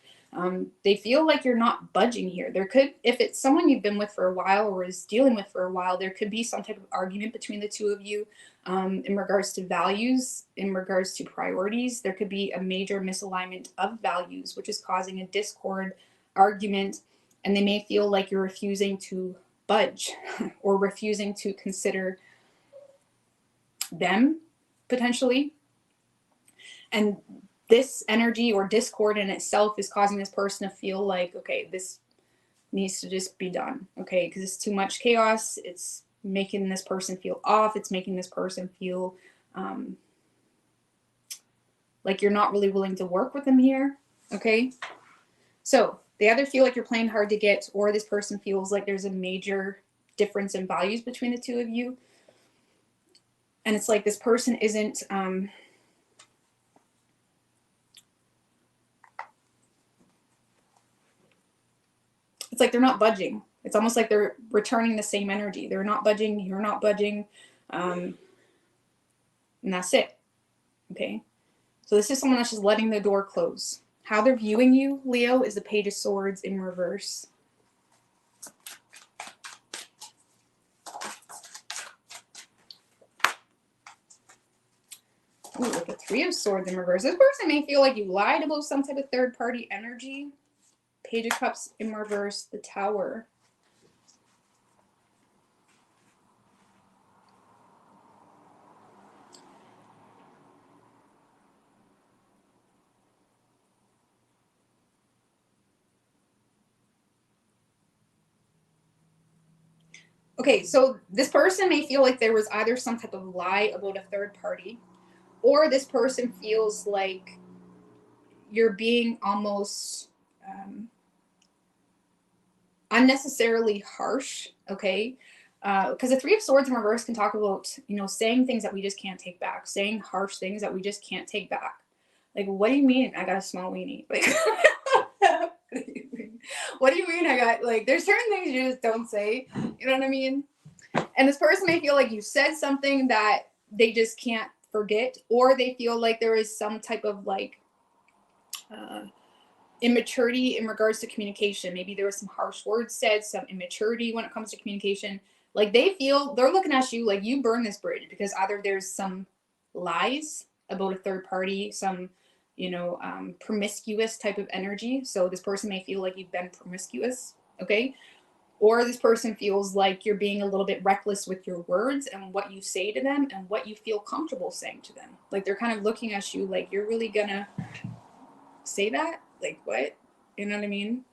S1: They feel like you're not budging here. There could, if it's someone you've been with for a while or is dealing with for a while, there could be some type of argument between the two of you in regards to values, in regards to priorities. There could be a major misalignment of values, which is causing a discord, argument, and they may feel like you're refusing to budge or refusing to consider them potentially. And this energy or discord in itself is causing this person to feel like, okay, this needs to just be done, okay? Because it's too much chaos. It's making this person feel off. It's making this person feel like you're not really willing to work with them here, okay? So they either feel like you're playing hard to get, or this person feels like there's a major difference in values between the two of you. And it's like this person isn't it's like they're not budging. It's almost like they're returning the same energy. They're not budging, you're not budging, and that's it, okay? So this is someone that's just letting the door close. How they're viewing you, Leo, is the Page of Swords in reverse. Ooh, with the Three of Swords in reverse. This person may feel like you lied about some type of third-party energy. Page of Cups in reverse, the Tower. Okay, so this person may feel like there was either some type of lie about a third party, or this person feels like you're being almost unnecessarily harsh, okay? Because the Three of Swords in reverse can talk about, you know, saying things that we just can't take back, saying harsh things that we just can't take back. Like, what do you mean I got a small weenie? Like, what do you mean? What do you mean I got, like, there's certain things you just don't say, you know what I mean? And this person may feel like you said something that they just can't forget, or they feel like there is some type of like immaturity in regards to communication. Maybe there was some harsh words said, some immaturity when it comes to communication. Like they feel, they're looking at you like you burn this bridge because either there's some lies about a third party, some, you know, promiscuous type of energy. So this person may feel like you've been promiscuous, okay? Or this person feels like you're being a little bit reckless with your words and what you say to them and what you feel comfortable saying to them. Like they're kind of looking at you like, you're really gonna say that? Like what? You know what I mean?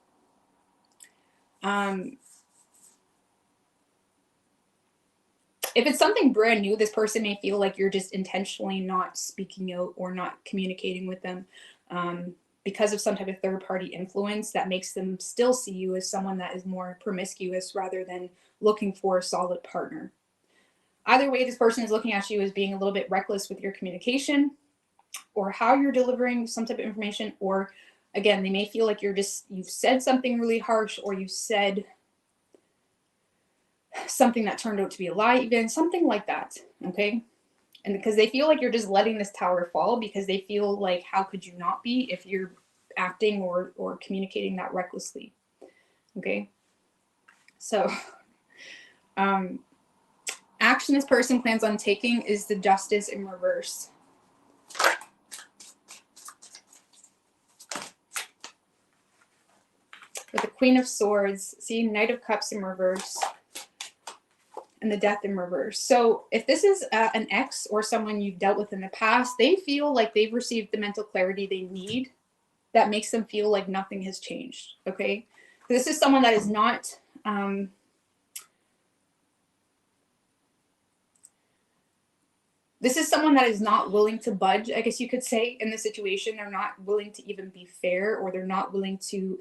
S1: If it's something brand new, this person may feel like you're just intentionally not speaking out or not communicating with them because of some type of third party influence that makes them still see you as someone that is more promiscuous rather than looking for a solid partner. Either way, this person is looking at you as being a little bit reckless with your communication or how you're delivering some type of information, or again, they may feel like you've said something really harsh, or you said something that turned out to be a lie, even something like that, okay? And because they feel like you're just letting this tower fall, because they feel like, how could you not be if you're acting or communicating that recklessly, okay? So action this person plans on taking is the Justice in reverse. With the Queen of Swords, see Knight of Cups in reverse, and the Death in reverse. So if this is an ex or someone you've dealt with in the past, they feel like they've received the mental clarity they need that makes them feel like nothing has changed, okay? This is someone that is not this is someone that is not willing to budge, I guess you could say, in the situation. They're not willing to even be fair, or they're not willing to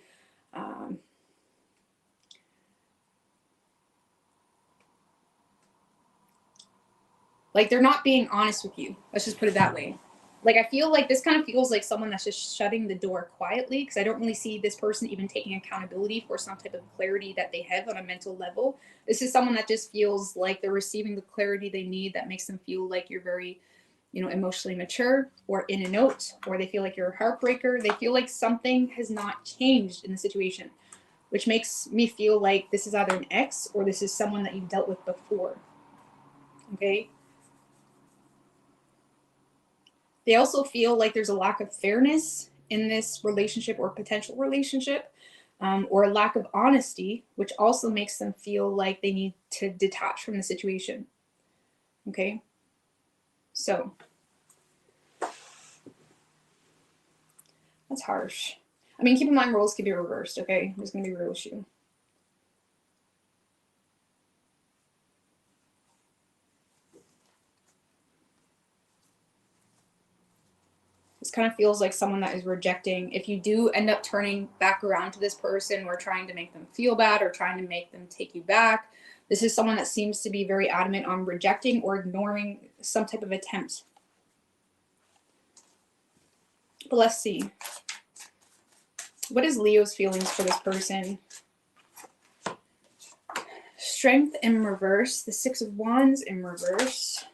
S1: like they're not being honest with you. Let's just put it that way. Like I feel like this kind of feels like someone that's just shutting the door quietly, because I don't really see this person even taking accountability for some type of clarity that they have on a mental level. This is someone that just feels like they're receiving the clarity they need that makes them feel like you're very, you know, emotionally mature or in and out, or they feel like you're a heartbreaker. They feel like something has not changed in the situation, which makes me feel like this is either an ex or this is someone that you've dealt with before, okay? They also feel like there's a lack of fairness in this relationship or potential relationship, or a lack of honesty, which also makes them feel like they need to detach from the situation. Okay, so That's harsh. I mean, keep in mind roles can be reversed, okay? I'm just going to be real with you. This kind of feels like someone that is rejecting. If you do end up turning back around to this person or trying to make them feel bad or trying to make them take you back, this is someone that seems to be very adamant on rejecting or ignoring some type of attempt. But let's see. What is Leo's feelings for this person? Strength in reverse. The Six of Wands in reverse.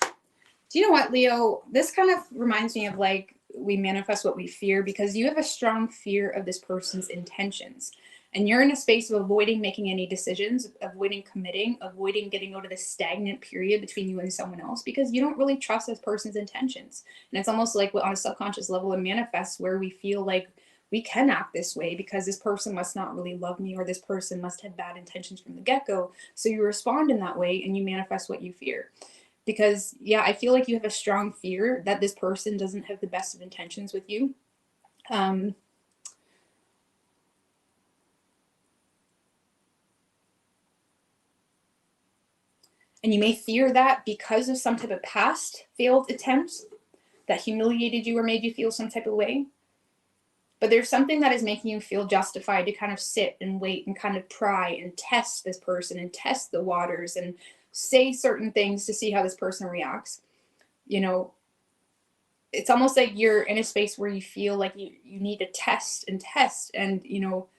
S1: Do you know what, Leo? This kind of reminds me of like we manifest what we fear, because you have a strong fear of this person's intentions. And you're in a space of avoiding making any decisions, avoiding committing, avoiding getting out of this stagnant period between you and someone else, because you don't really trust this person's intentions. And it's almost like on a subconscious level it manifests where we feel like we can act this way because this person must not really love me, or this person must have bad intentions from the get-go. So you respond in that way and you manifest what you fear. Because, yeah, I feel like you have a strong fear that this person doesn't have the best of intentions with you. And you may fear that because of some type of past failed attempt that humiliated you or made you feel some type of way. But there's something that is making you feel justified to kind of sit and wait and kind of pry and test this person and test the waters and say certain things to see how this person reacts. You know, it's almost like you're in a space where you feel like you need to test and, you know,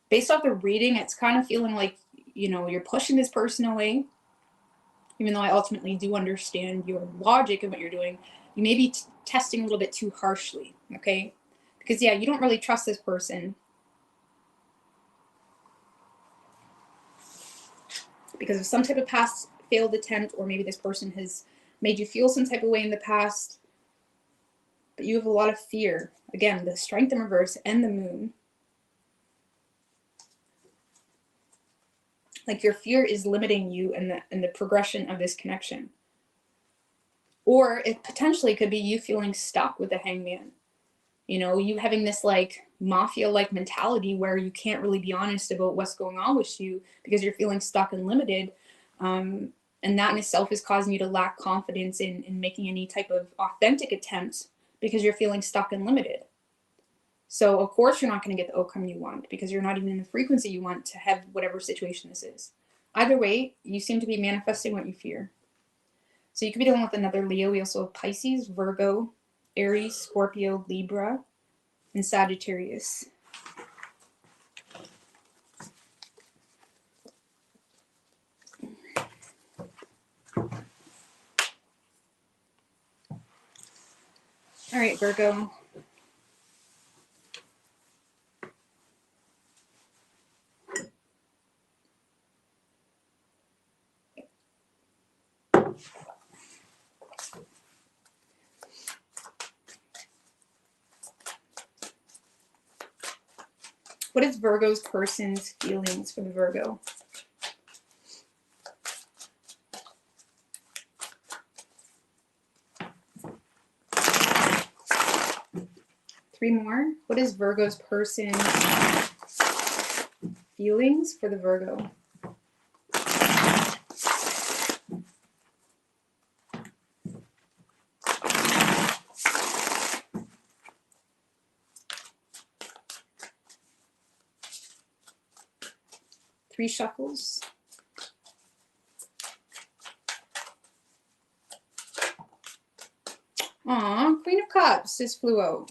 S1: based off the reading, it's kind of feeling like, you know, you're pushing this person away, even though I ultimately do understand your logic and what you're doing. You may be testing a little bit too harshly, okay? Because, yeah, you don't really trust this person because of some type of past failed attempt, or maybe this person has made you feel some type of way in the past, but you have a lot of fear. Again, the Strength in reverse and the Moon. Like your fear is limiting you in the progression of this connection. Or it potentially could be you feeling stuck with the Hangman. You know, you having this like mafia-like mentality where you can't really be honest about what's going on with you because you're feeling stuck and limited. And that in itself is causing you to lack confidence in making any type of authentic attempt because you're feeling stuck and limited. So of course you're not going to get the outcome you want because you're not even in the frequency you want to have whatever situation this is. Either way, you seem to be manifesting what you fear. So you could be dealing with another Leo. We also have Pisces, Virgo, Aries, Scorpio, Libra, and Sagittarius. All right, Virgo. What is Virgo's person's feelings for the Virgo? Three more. What is Virgo's person's feelings for the Virgo? Three shuffles. Aw, Queen of Cups just flew out.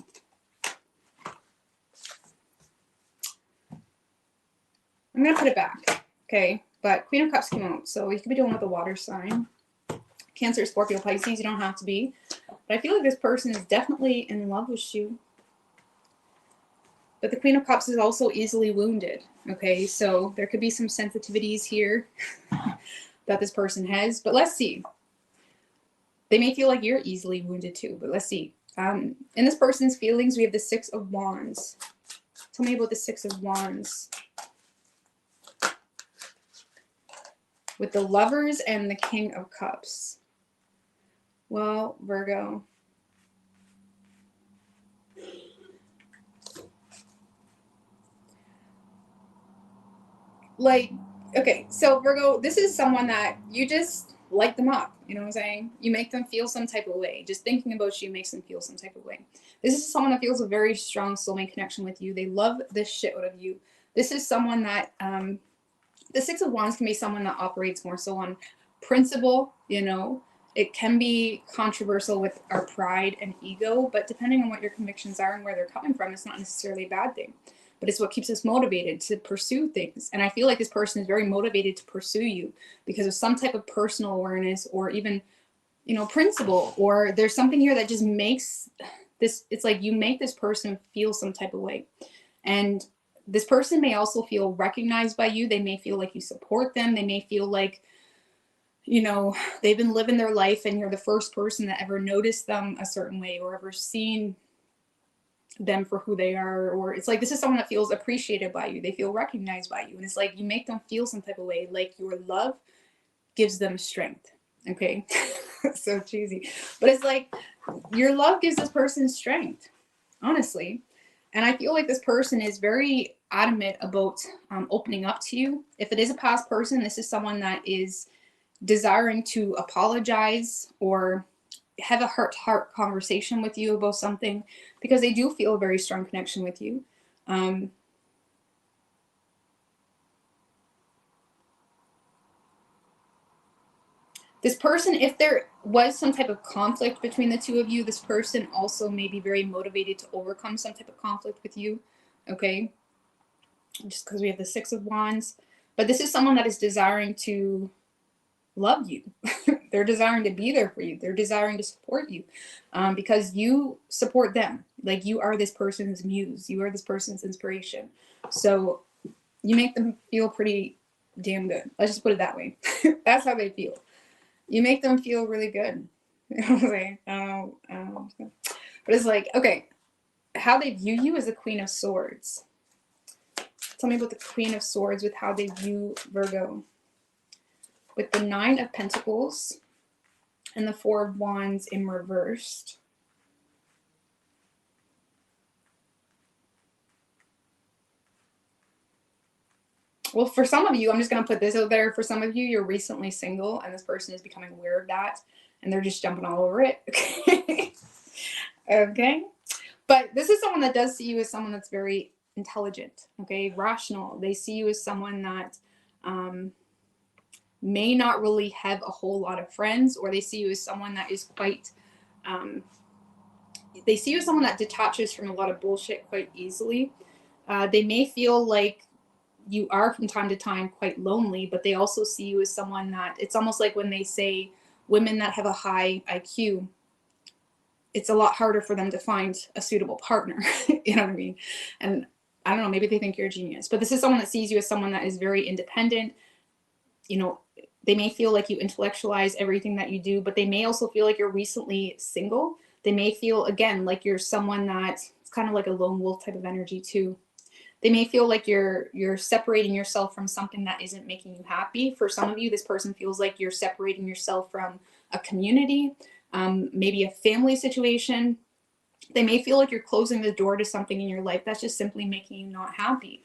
S1: I'm going to put it back, okay? But Queen of Cups came out, so you could be dealing with a water sign. Cancer, Scorpio, Pisces, you don't have to be. But I feel like this person is definitely in love with you. But the Queen of Cups is also easily wounded, okay? So there could be some sensitivities here that this person has. But let's see. They may feel like you're easily wounded too, but let's see. In this person's feelings, we have the Six of Wands. Tell me about the Six of Wands. With the Lovers and the King of Cups. Well, Virgo. Like, okay, so Virgo, this is someone that you just light them up. You know what I'm saying? You make them feel some type of way. Just thinking about you makes them feel some type of way. This is someone that feels a very strong soulmate connection with you. They love the shit out of you. This is someone that, the Six of Wands can be someone that operates more so on principle, you know. It can be controversial with our pride and ego, but depending on what your convictions are and where they're coming from, it's not necessarily a bad thing. But it's what keeps us motivated to pursue things. And I feel like this person is very motivated to pursue you because of some type of personal awareness or even, you know, principle, or there's something here that just makes this, it's like you make this person feel some type of way. And this person may also feel recognized by you. They may feel like you support them. They may feel like, you know, they've been living their life and you're the first person that ever noticed them a certain way or ever seen them for who they are. Or it's like this is someone that feels appreciated by you. They feel recognized by you. And it's like you make them feel some type of way, like your love gives them strength. Okay. So cheesy. But it's like your love gives this person strength, honestly. And I feel like this person is very adamant about opening up to you. If it is a past person, this is someone that is desiring to apologize or have a heart-to-heart conversation with you about something because they do feel a very strong connection with you. This person, if there was some type of conflict between the two of you, this person also may be very motivated to overcome some type of conflict with you, okay? Just because we have the Six of Wands. But this is someone that is desiring to love you. They're desiring to be there for you. They're desiring to support you because you support them. Like you are this person's muse. You are this person's inspiration. So you make them feel pretty damn good. Let's just put it that way. That's how they feel. You make them feel really good. You know what I'm saying? But it's like, okay, how they view you as the Queen of Swords. Tell me about the Queen of Swords with how they view Virgo. With the Nine of Pentacles and the Four of Wands in reversed. Well, for some of you, I'm just going to put this out there. For some of you, you're recently single and this person is becoming aware of that and they're just jumping all over it. Okay. Okay. But this is someone that does see you as someone that's very intelligent, okay, rational. They see you as someone that may not really have a whole lot of friends, or they see you as someone that is quite, they see you as someone that detaches from a lot of bullshit quite easily. They may feel like you are from time to time quite lonely, but they also see you as someone that, it's almost like when they say women that have a high IQ, it's a lot harder for them to find a suitable partner. You know what I mean? And I don't know, maybe they think you're a genius, but this is someone that sees you as someone that is very independent. You know, they may feel like you intellectualize everything that you do, but they may also feel like you're recently single. They may feel, again, like you're someone that, it's kind of like a lone wolf type of energy too. They may feel like you're separating yourself from something that isn't making you happy. For some of you, this person feels like you're separating yourself from a community, maybe a family situation. They may feel like you're closing the door to something in your life that's just simply making you not happy.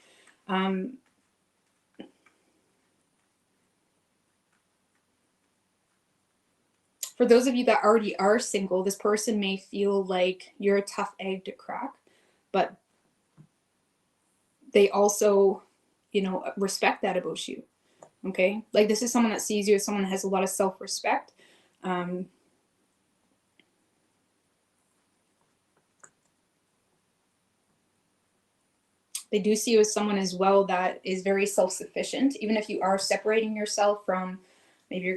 S1: For those of you that already are single, this person may feel like you're a tough egg to crack, but they also, you know, respect that about you. Okay. Like this is someone that sees you as someone that has a lot of self-respect. They do see you as someone as well that is very self-sufficient. Even if you are separating yourself from, maybe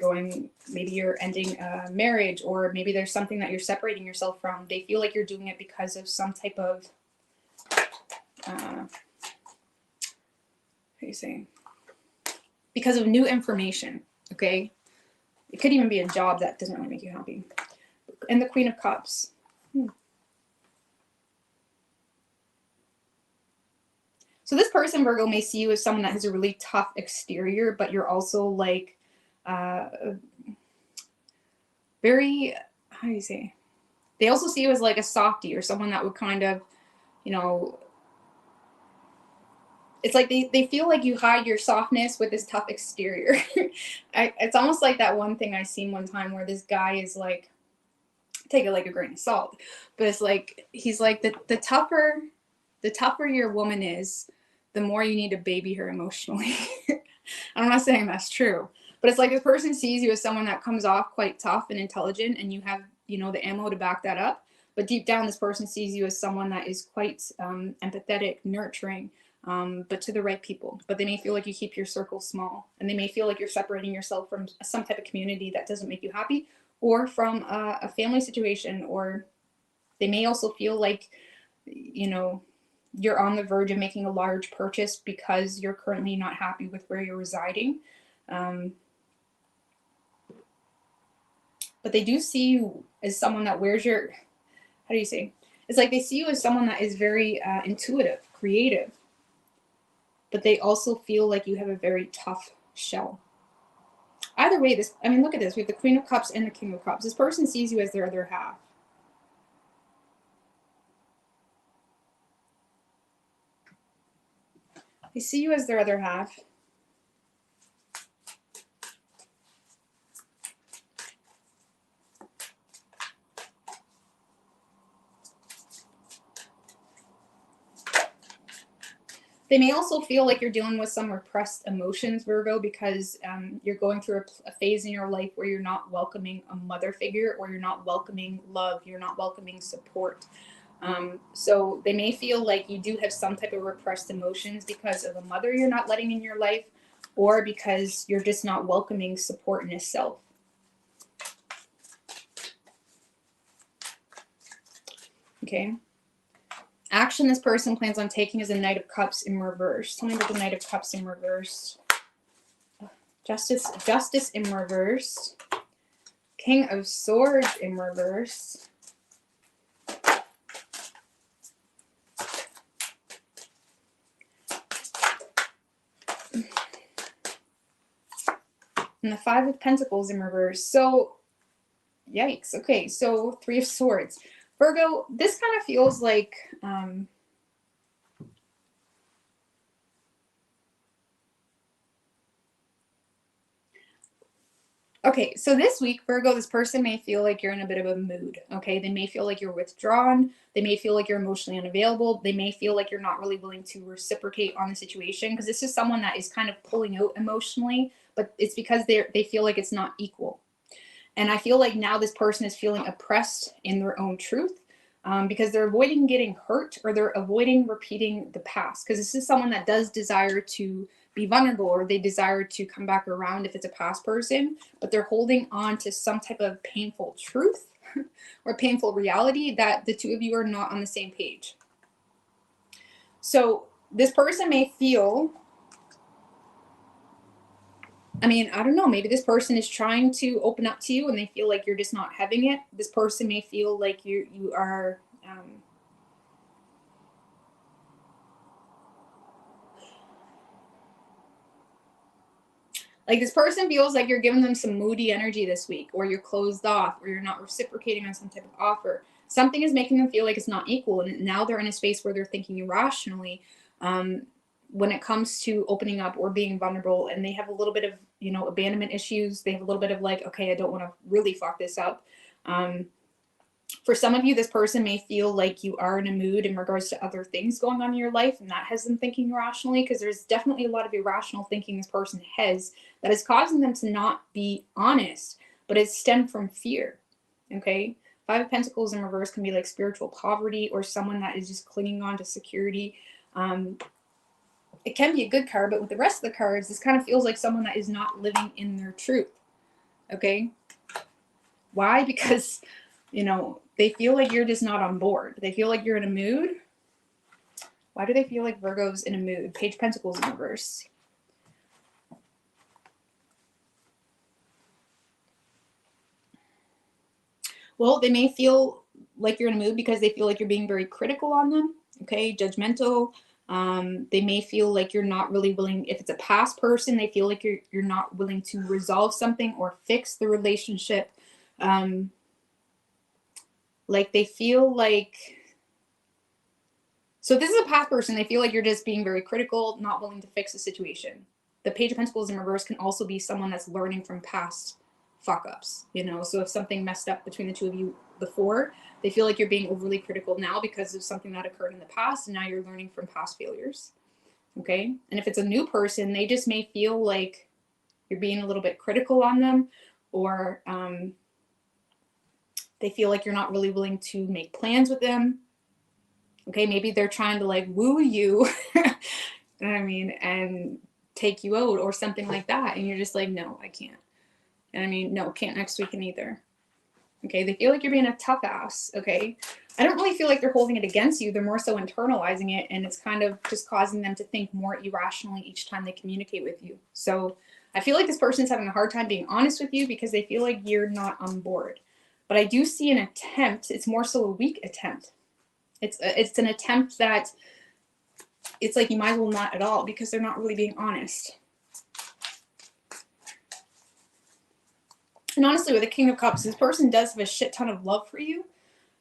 S1: you're ending a marriage, or maybe there's something that you're separating yourself from. They feel like you're doing it because of some type of, how do you say? Because of new information, okay? It could even be a job that doesn't really make you happy. And the Queen of Cups. So this person, Virgo, may see you as someone that has a really tough exterior, but you're also like very, how do you say? They also see you as like a softie or someone that would kind of, you know, it's like they feel like you hide your softness with this tough exterior. It's almost like that one thing I seen one time where this guy is like, take it like a grain of salt, but it's like, he's like, the tougher your woman is, the more you need to baby her emotionally. I'm not saying that's true, but it's like this person sees you as someone that comes off quite tough and intelligent, and you have, you know, the ammo to back that up. But deep down, this person sees you as someone that is quite empathetic, nurturing, but to the right people. But they may feel like you keep your circle small, and they may feel like you're separating yourself from some type of community that doesn't make you happy, or from a family situation, or they may also feel like, you know, you're on the verge of making a large purchase because you're currently not happy with where you're residing. But they do see you as someone that wears your, how do you say? It's like they see you as someone that is very intuitive, creative, but they also feel like you have a very tough shell. Either way, this, I mean, look at this. We have the Queen of Cups and the King of Cups. This person sees you as their other half. They see you as their other half. They may also feel like you're dealing with some repressed emotions, Virgo, because you're going through a phase in your life where you're not welcoming a mother figure, or you're not welcoming love, you're not welcoming support. So they may feel like you do have some type of repressed emotions because of a mother you're not letting in your life, or because you're just not welcoming support in yourself. Okay. Action this person plans on taking is a Knight of Cups in reverse. Tell me about the Knight of Cups in reverse. Justice in reverse. King of Swords in reverse. And the Five of Pentacles in reverse. So, yikes. Okay, so Three of Swords. Virgo, this kind of feels like okay, so this week, Virgo, this person may feel like you're in a bit of a mood, okay? They may feel like you're withdrawn. They may feel like you're emotionally unavailable. They may feel like you're not really willing to reciprocate on the situation, because this is someone that is kind of pulling out emotionally, but it's because they feel like it's not equal. And I feel like now this person is feeling oppressed in their own truth, because they're avoiding getting hurt, or they're avoiding repeating the past. Because this is someone that does desire to be vulnerable, or they desire to come back around if it's a past person, but they're holding on to some type of painful truth or painful reality that the two of you are not on the same page. So this person may feel, I mean, I don't know, maybe this person is trying to open up to you and they feel like you're just not having it. This person may feel like you are like this person feels like you're giving them some moody energy this week, or you're closed off, or you're not reciprocating on some type of offer. Something is making them feel like it's not equal, and now they're in a space where they're thinking irrationally when it comes to opening up or being vulnerable, and they have a little bit of, you know, abandonment issues. They have a little bit of like, okay, I don't want to really fuck this up. For some of you, this person may feel like you are in a mood in regards to other things going on in your life, and that has them thinking irrationally, because there's definitely a lot of irrational thinking this person has that is causing them to not be honest, but it's stemmed from fear. Okay. Five of Pentacles in reverse can be like spiritual poverty, or someone that is just clinging on to security. It can be a good card, but with the rest of the cards, this kind of feels like someone that is not living in their truth. Okay. Why? Because, you know, they feel like you're just not on board. They feel like you're in a mood. Why do they feel like Virgo's in a mood? Page of Pentacles in reverse. Well, they may feel like you're in a mood because they feel like you're being very critical on them. Okay, judgmental. They may feel like you're not really willing. If it's a past person, they feel like you're not willing to resolve something or fix the relationship. Like they feel like, so if this is a past person, they feel like you're just being very critical, not willing to fix the situation. The Page of Pentacles in reverse can also be someone that's learning from past fuck ups, you know? So if something messed up between the two of you before, they feel like you're being overly critical now because of something that occurred in the past, and now you're learning from past failures. Okay? And if it's a new person, they just may feel like you're being a little bit critical on them, or they feel like you're not really willing to make plans with them. Okay, maybe they're trying to like woo you, you know what I mean, and take you out or something like that. And you're just like, no, I can't. And I mean, no, can't next weekend either. Okay, they feel like you're being a tough ass. Okay, I don't really feel like they're holding it against you. They're more so internalizing it, and it's kind of just causing them to think more irrationally each time they communicate with you. So I feel like this person's having a hard time being honest with you because they feel like you're not on board. But I do see an attempt. It's more so a weak attempt. It's an attempt that it's like you might as well not at all because they're not really being honest. And honestly, with the King of Cups, this person does have a shit ton of love for you.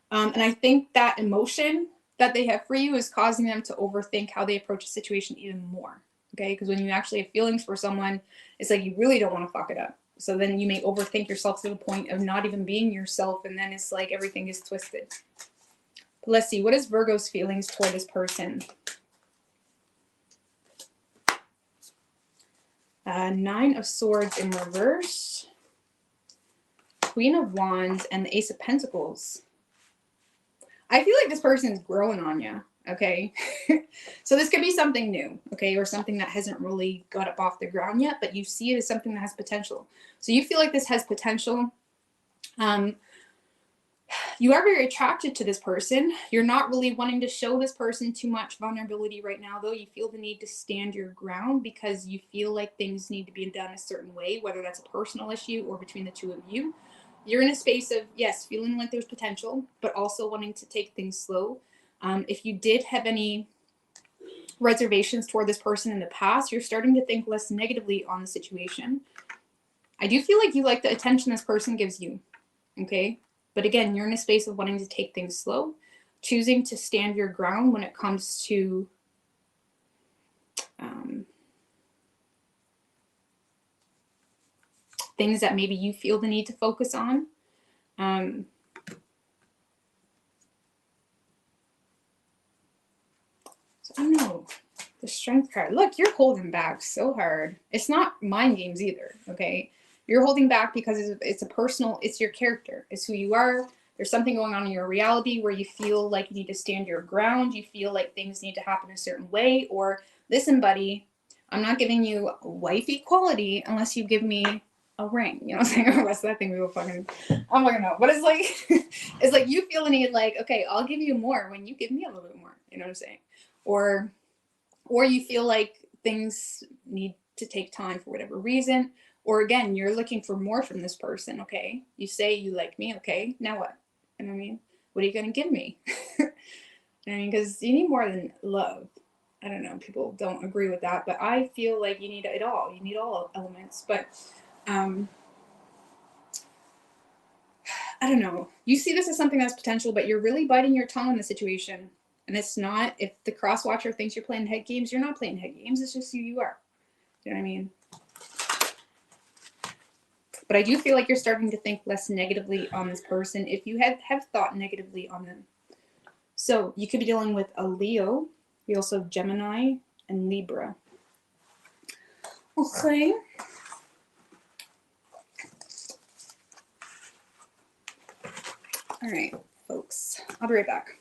S1: And I think that emotion that they have for you is causing them to overthink how they approach a situation even more. Okay, because when you actually have feelings for someone, it's like you really don't want to fuck it up. So then you may overthink yourself to the point of not even being yourself, and then it's like everything is twisted. But let's see, what is Virgo's feelings toward this person? Nine of Swords in reverse, Queen of Wands, and the Ace of Pentacles. I feel like this person is growing on you, okay? So this could be something new, okay? Or something that hasn't really got up off the ground yet, but you see it as something that has potential. So you feel like this has potential. You are very attracted to this person. You're not really wanting to show this person too much vulnerability right now, though. You feel the need to stand your ground because you feel like things need to be done a certain way, whether that's a personal issue or between the two of you. You're in a space of, yes, feeling like there's potential, but also wanting to take things slow. If you did have any reservations toward this person in the past, you're starting to think less negatively on the situation. I do feel like you like the attention this person gives you, okay? But again, you're in a space of wanting to take things slow, choosing to stand your ground when it comes to things that maybe you feel the need to focus on. So I don't know. The Strength card. Look, you're holding back so hard. It's not mind games either, okay? You're holding back because it's a personal, it's your character. It's who you are. There's something going on in your reality where you feel like you need to stand your ground. You feel like things need to happen a certain way. Or, listen, buddy, I'm not giving you wife equality unless you give me a ring. You know what I'm saying? Or what's that thing we were fucking, I'm fucking know. But it's like, it's like you feel the need like, okay, I'll give you more when you give me a little bit more. You know what I'm saying? Or you feel like things need to take time for whatever reason. Or again, you're looking for more from this person, okay? You say you like me, okay? Now what? You know what I mean? What are you going to give me? I mean, because you need more than love. I don't know. People don't agree with that. But I feel like you need it all. You need all elements. But I don't know. You see this as something that's potential, but you're really biting your tongue in the situation. And it's not, if the cross watcher thinks you're playing head games, you're not playing head games. It's just who you are. You know what I mean? But I do feel like you're starting to think less negatively on this person if you have thought negatively on them. So you could be dealing with a Leo. We also have Gemini and Libra. Okay. All right, folks. I'll be right back.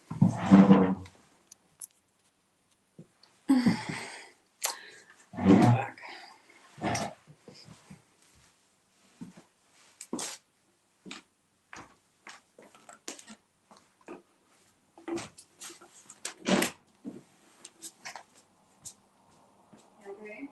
S1: Okay.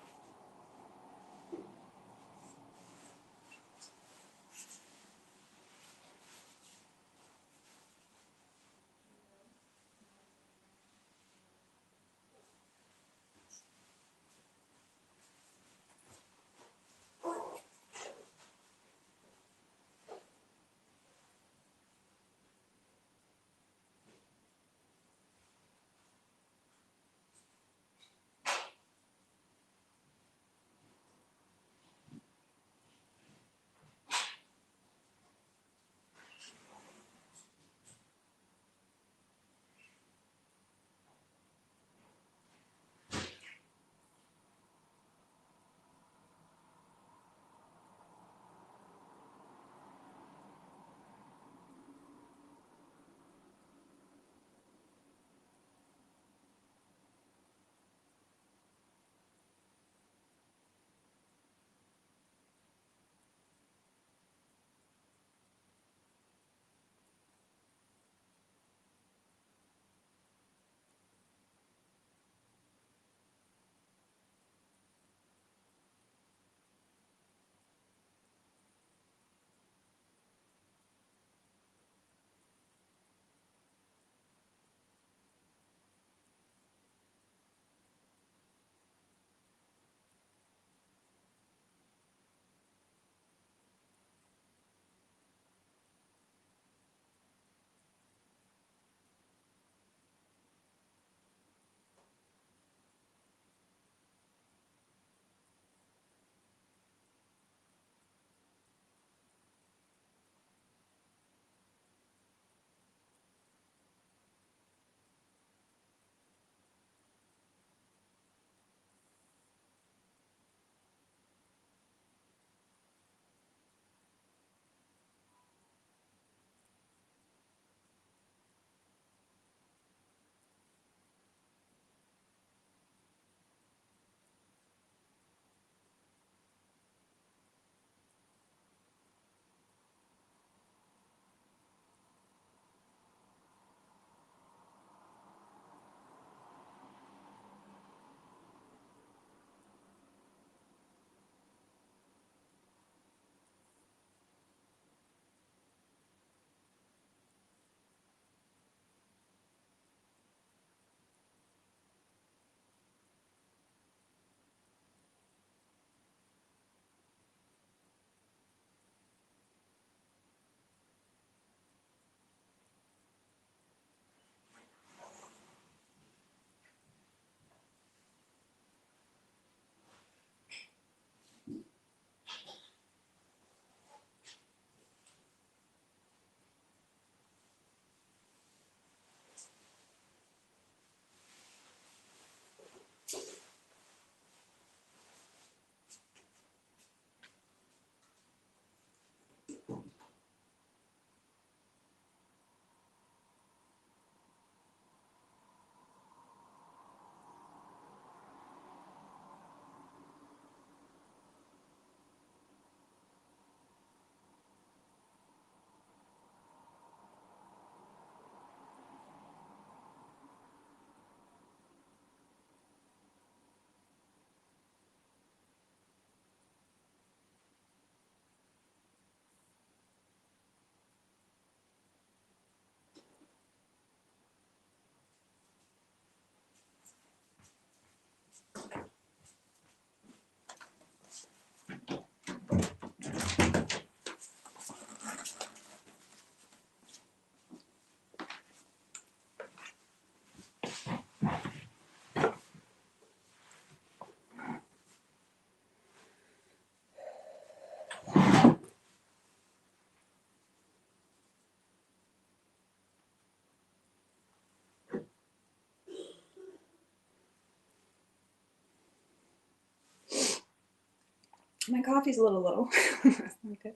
S1: My coffee's a little low. That's not good.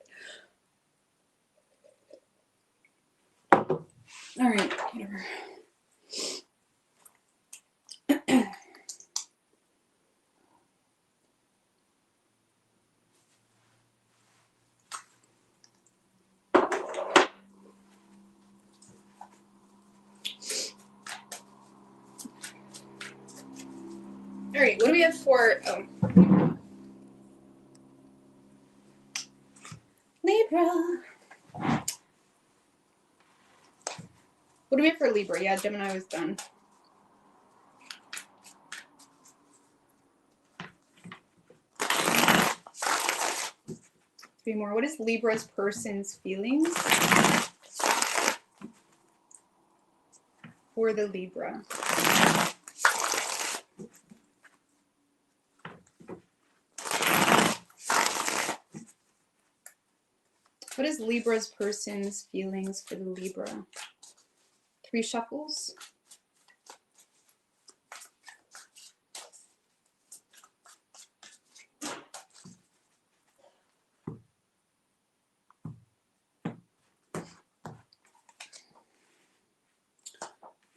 S1: All right, whatever. All right, what do we have for Libra? What do we have for Libra? Yeah, Gemini was done. 3 more. What is Libra's person's feelings for the Libra? What is Libra's person's feelings for the Libra? 3 shuffles.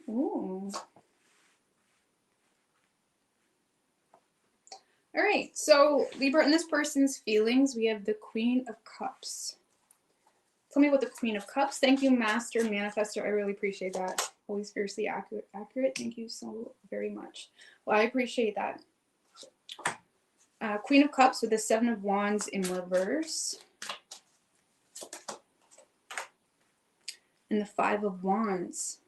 S1: Ooh. All right, so Libra, in this person's feelings, we have the Queen of Cups. Tell me what the Queen of Cups. Thank you, Master Manifestor. I really appreciate that. Always fiercely accurate. Thank you so very much. Well, I appreciate that. Queen of Cups with the 7 of Wands in reverse. And the 5 of Wands.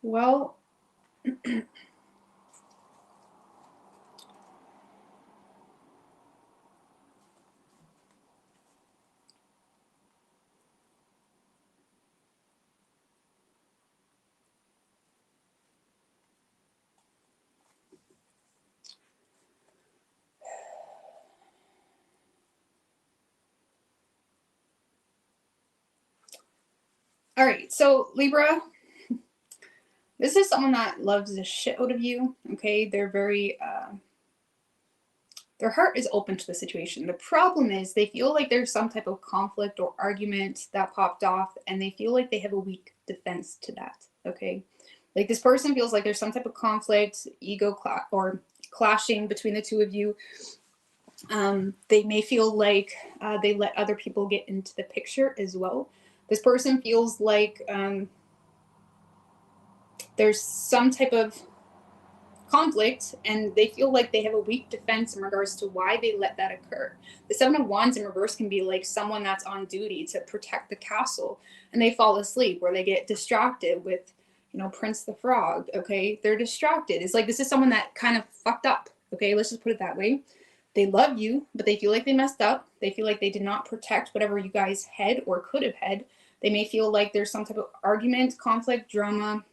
S1: Well, all right, so Libra, this is someone that loves the shit out of you, okay? They're very, their heart is open to the situation. The problem is they feel like there's some type of conflict or argument that popped off, and they feel like they have a weak defense to that, okay? Like this person feels like there's some type of conflict, ego or clashing between the two of you. They may feel like they let other people get into the picture as well. This person feels like there's some type of conflict, and they feel like they have a weak defense in regards to why they let that occur. The 7 of Wands in reverse can be like someone that's on duty to protect the castle, and they fall asleep, or they get distracted with, you know, Prince the Frog, okay? They're distracted. It's like this is someone that kind of fucked up, okay? Let's just put it that way. They love you, but they feel like they messed up. They feel like they did not protect whatever you guys had or could have had. They may feel like there's some type of argument, conflict, drama,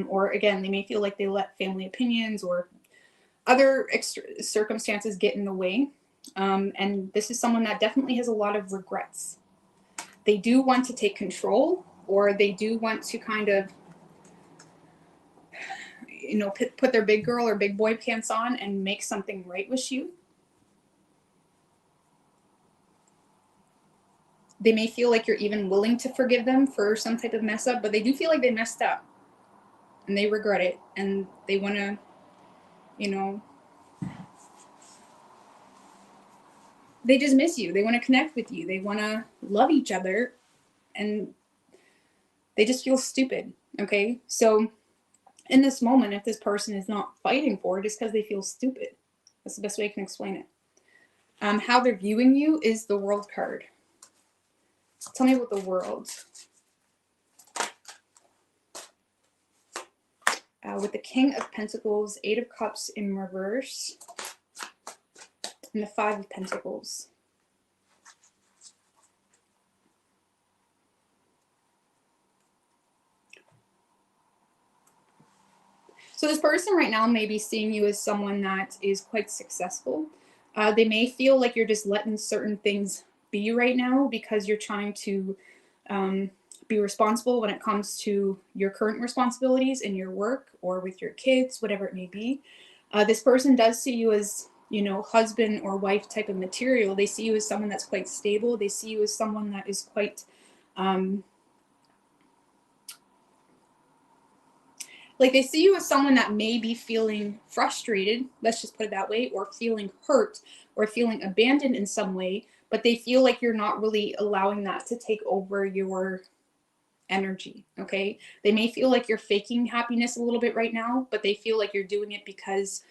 S1: or again, they may feel like they let family opinions or other circumstances get in the way. And this is someone that definitely has a lot of regrets. They do want to take control, or they do want to kind of, you know, put their big girl or big boy pants on and make something right with you. They may feel like you're even willing to forgive them for some type of mess up, but they do feel like they messed up and they regret it, and they want to, you know, they just miss you. They want to connect with you. They want to love each other, and they just feel stupid. Okay. So in this moment, if this person is not fighting for it, it's because they feel stupid. That's the best way I can explain it. How they're viewing you is the World card. Tell me about the World. With the King of Pentacles, 8 of Cups in reverse, and the 5 of Pentacles. So this person right now may be seeing you as someone that is quite successful. They may feel like you're just letting certain things be right now because you're trying to be responsible when it comes to your current responsibilities in your work or with your kids, whatever it may be. This person does see you as, you know, husband or wife type of material. They see you as someone that's quite stable. They see you as someone that is quite, like they see you as someone that may be feeling frustrated, let's just put it that way, or feeling hurt or feeling abandoned in some way, but they feel like you're not really allowing that to take over your energy, okay? They may feel like you're faking happiness a little bit right now, but they feel like you're doing it because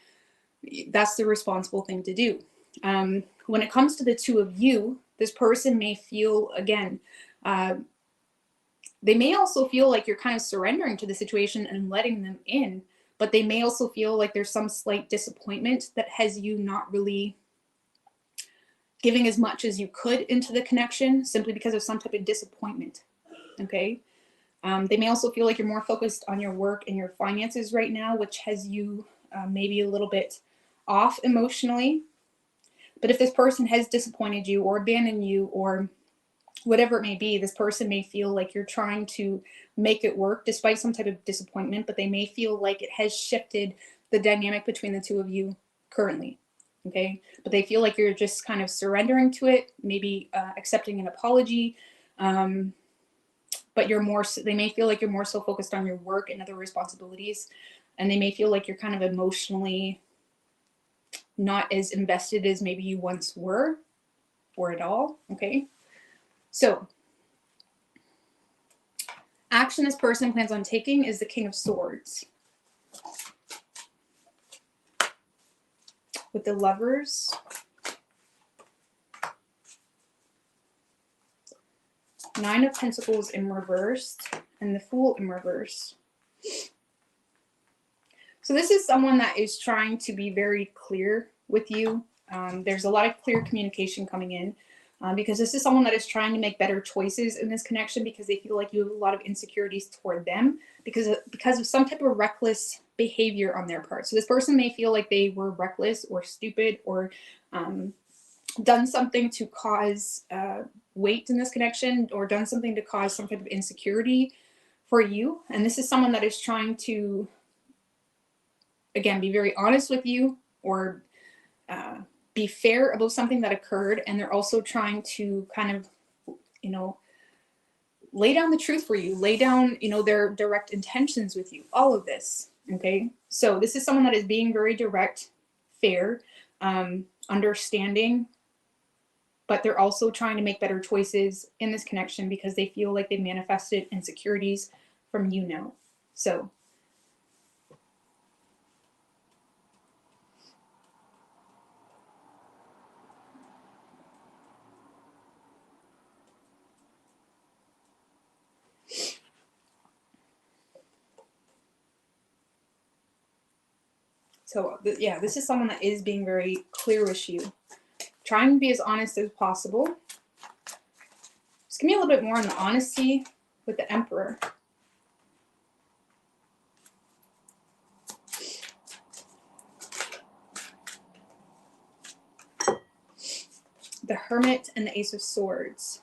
S1: that's the responsible thing to do. When it comes to the two of you, this person may feel, again, they may also feel like you're kind of surrendering to the situation and letting them in, but they may also feel like there's some slight disappointment that has you not really giving as much as you could into the connection simply because of some type of disappointment, okay? They may also feel like you're more focused on your work and your finances right now, which has you maybe a little bit off emotionally. But if this person has disappointed you or abandoned you or whatever it may be, this person may feel like you're trying to make it work despite some type of disappointment, but they may feel like it has shifted the dynamic between the two of you currently, okay? But they feel like you're just kind of surrendering to it, maybe accepting an apology, but they may feel like you're more so focused on your work and other responsibilities, and they may feel like you're kind of emotionally not as invested as maybe you once were, or at all, okay? So, action this person plans on taking is the King of Swords. With the Lovers, Nine of Pentacles in reverse, and the Fool in reverse. So this is someone that is trying to be very clear with you. There's a lot of clear communication coming in. Because this is someone that is trying to make better choices in this connection because they feel like you have a lot of insecurities toward them because of some type of reckless behavior on their part. So this person may feel like they were reckless or stupid or done something to cause weight in this connection or done something to cause some type of insecurity for you. And this is someone that is trying to, again, be very honest with you or be fair about something that occurred, and they're also trying to kind of, you know, lay down the truth for you, lay down, you know, their direct intentions with you, all of this, okay? So this is someone that is being very direct, fair, understanding, but they're also trying to make better choices in this connection because they feel like they've manifested insecurities from you now. So yeah, this is someone that is being very clear with you, trying to be as honest as possible. Just give me a little bit more on the honesty with the Emperor. The Hermit and the Ace of Swords.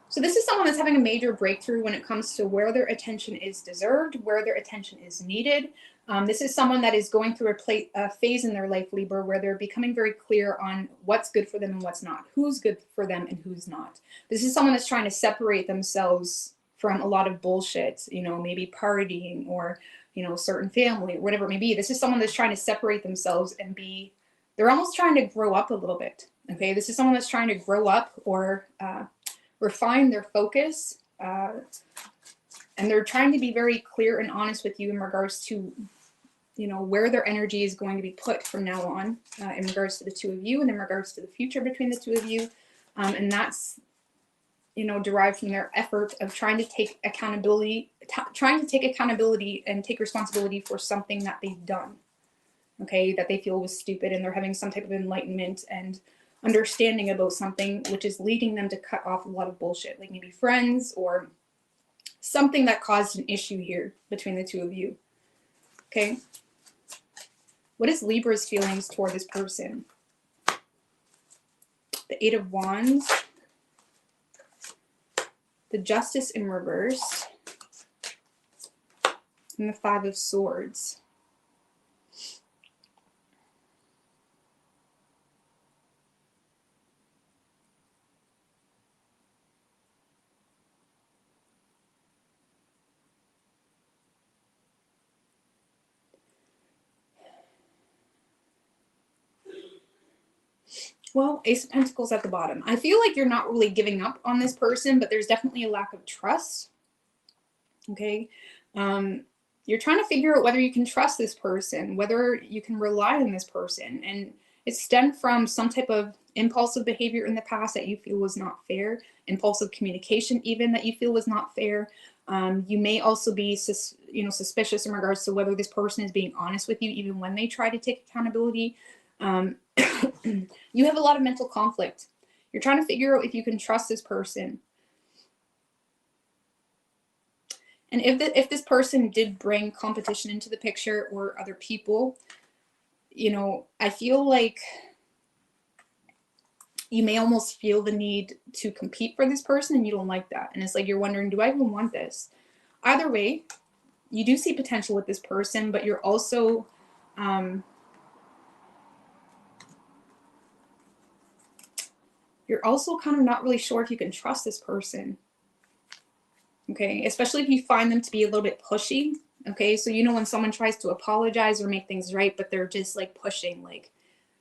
S1: So this is someone that's having a major breakthrough when it comes to where their attention is deserved, where their attention is needed. This is someone that is going through a phase in their life, Libra, where they're becoming very clear on what's good for them and what's not, who's good for them and who's not. This is someone that's trying to separate themselves from a lot of bullshit, you know, maybe partying or, you know, certain family, whatever it may be. This is someone that's trying to separate themselves and they're almost trying to grow up a little bit, okay? This is someone that's trying to grow up or refine their focus, and they're trying to be very clear and honest with you in regards to, you know, where their energy is going to be put from now on, in regards to the two of you and in regards to the future between the two of you. And that's, you know, derived from their effort of trying to take accountability and take responsibility for something that they've done, okay, that they feel was stupid, and they're having some type of enlightenment and understanding about something, which is leading them to cut off a lot of bullshit, like maybe friends or something that caused an issue here between the two of you, okay? What is Libra's feelings toward this person? The Eight of Wands, the Justice in reverse, and the Five of Swords. Well, Ace of Pentacles at the bottom. I feel like you're not really giving up on this person, but there's definitely a lack of trust. Okay. You're trying to figure out whether you can trust this person, whether you can rely on this person. And it stemmed from some type of impulsive behavior in the past that you feel was not fair, impulsive communication even that you feel was not fair. You may also be suspicious in regards to whether this person is being honest with you even when they try to take accountability. You have a lot of mental conflict. You're trying to figure out if you can trust this person. And if this person did bring competition into the picture or other people, I feel like you may almost feel the need to compete for this person, and you don't like that. And it's like you're wondering, do I even want this? Either way, you do see potential with this person, but you're also kind of not really sure if you can trust this person. Okay, especially if you find them to be a little bit pushy. Okay, so when someone tries to apologize or make things right, but they're just like pushing, like,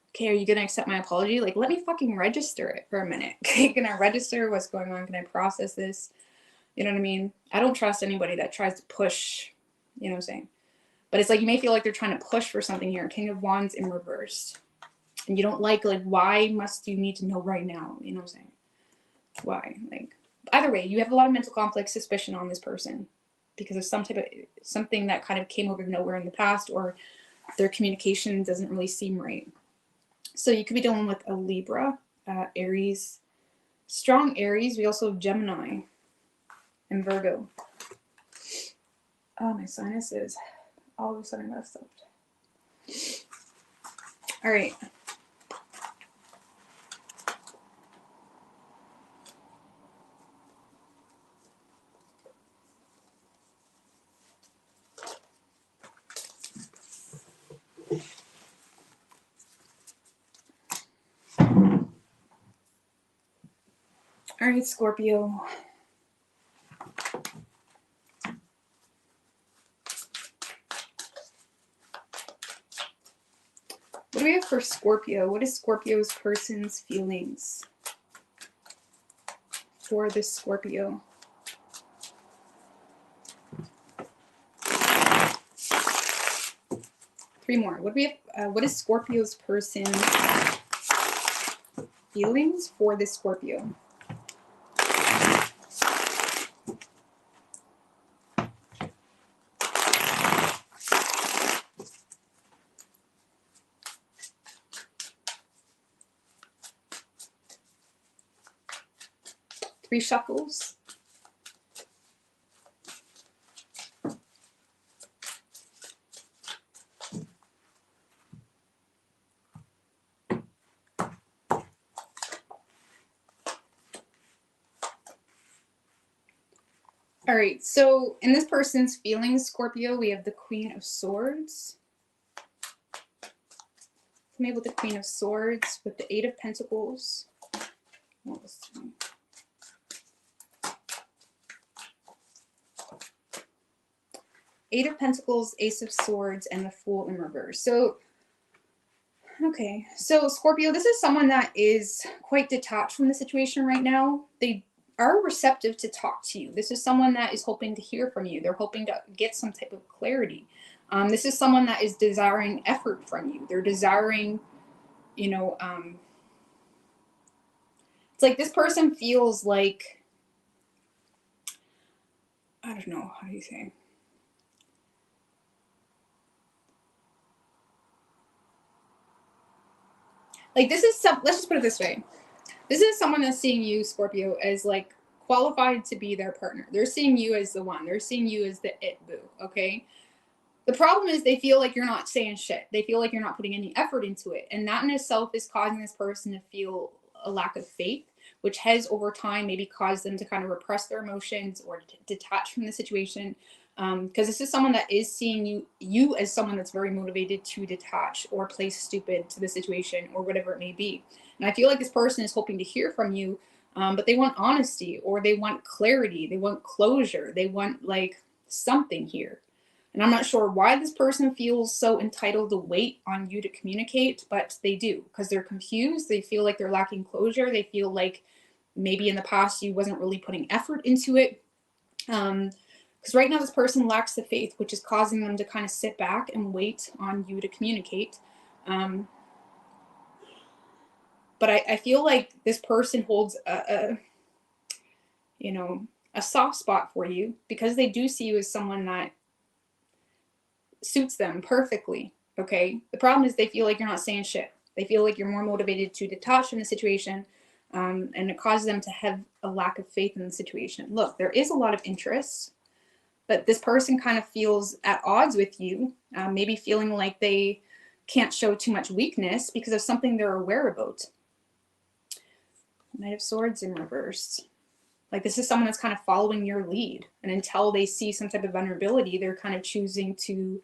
S1: okay, are you gonna accept my apology? Like, let me fucking register it for a minute. Okay, can I register what's going on? Can I process this? You know what I mean? I don't trust anybody that tries to push, you know what I'm saying? But it's like you may feel like they're trying to push for something here. King of Wands in reverse. And you don't like, why must you need to know right now? You know what I'm saying? Why? Like, either way, you have a lot of mental conflict, suspicion on this person because of something that kind of came over nowhere in the past, or their communication doesn't really seem right. So you could be dealing with a Libra, Aries, strong Aries. We also have Gemini and Virgo. Oh, my sinuses. All of a sudden got stopped. All right. All right, Scorpio. What do we have for Scorpio? What is Scorpio's person's feelings for this Scorpio? Three more. What do we have? What is Scorpio's person's feelings for this Scorpio? Three shuffles. All right, so in this person's feelings, Scorpio, we have the Queen of Swords. Maybe with the Queen of Swords, with the Eight of Pentacles. What was tonight? Eight of Pentacles, Ace of Swords, and the Fool in reverse. So, okay. So, Scorpio, this is someone that is quite detached from the situation right now. They are receptive to talk to you. This is someone that is hoping to hear from you. They're hoping to get some type of clarity. This is someone that is desiring effort from you. They're desiring, it's like this person feels like, I don't know, how do you say? Like this is let's just put it this way. This is someone that's seeing you, Scorpio, as like qualified to be their partner. They're seeing you as the one. They're seeing you as the it boo, okay? The problem is they feel like you're not saying shit. They feel like you're not putting any effort into it. And that in itself is causing this person to feel a lack of faith. which has over time maybe caused them to kind of repress their emotions or detach from the situation. Because this is someone that is seeing you as someone that's very motivated to detach or play stupid to the situation or whatever it may be. And I feel like this person is hoping to hear from you, but they want honesty, or they want clarity, they want closure, they want like something here. And I'm not sure why this person feels so entitled to wait on you to communicate, but they do, because they're confused. They feel like they're lacking closure. They feel like maybe in the past you wasn't really putting effort into it. Because right now this person lacks the faith, which is causing them to kind of sit back and wait on you to communicate. But I feel like this person holds a soft spot for you, because they do see you as someone that suits them perfectly. Okay. The problem is they feel like you're not saying shit. They feel like you're more motivated to detach from the situation. And it causes them to have a lack of faith in the situation. Look, there is a lot of interest, but this person kind of feels at odds with you, maybe feeling like they can't show too much weakness because of something they're aware about. Knight of Swords in reverse. Like, this is someone that's kind of following your lead. And until they see some type of vulnerability, they're kind of choosing to,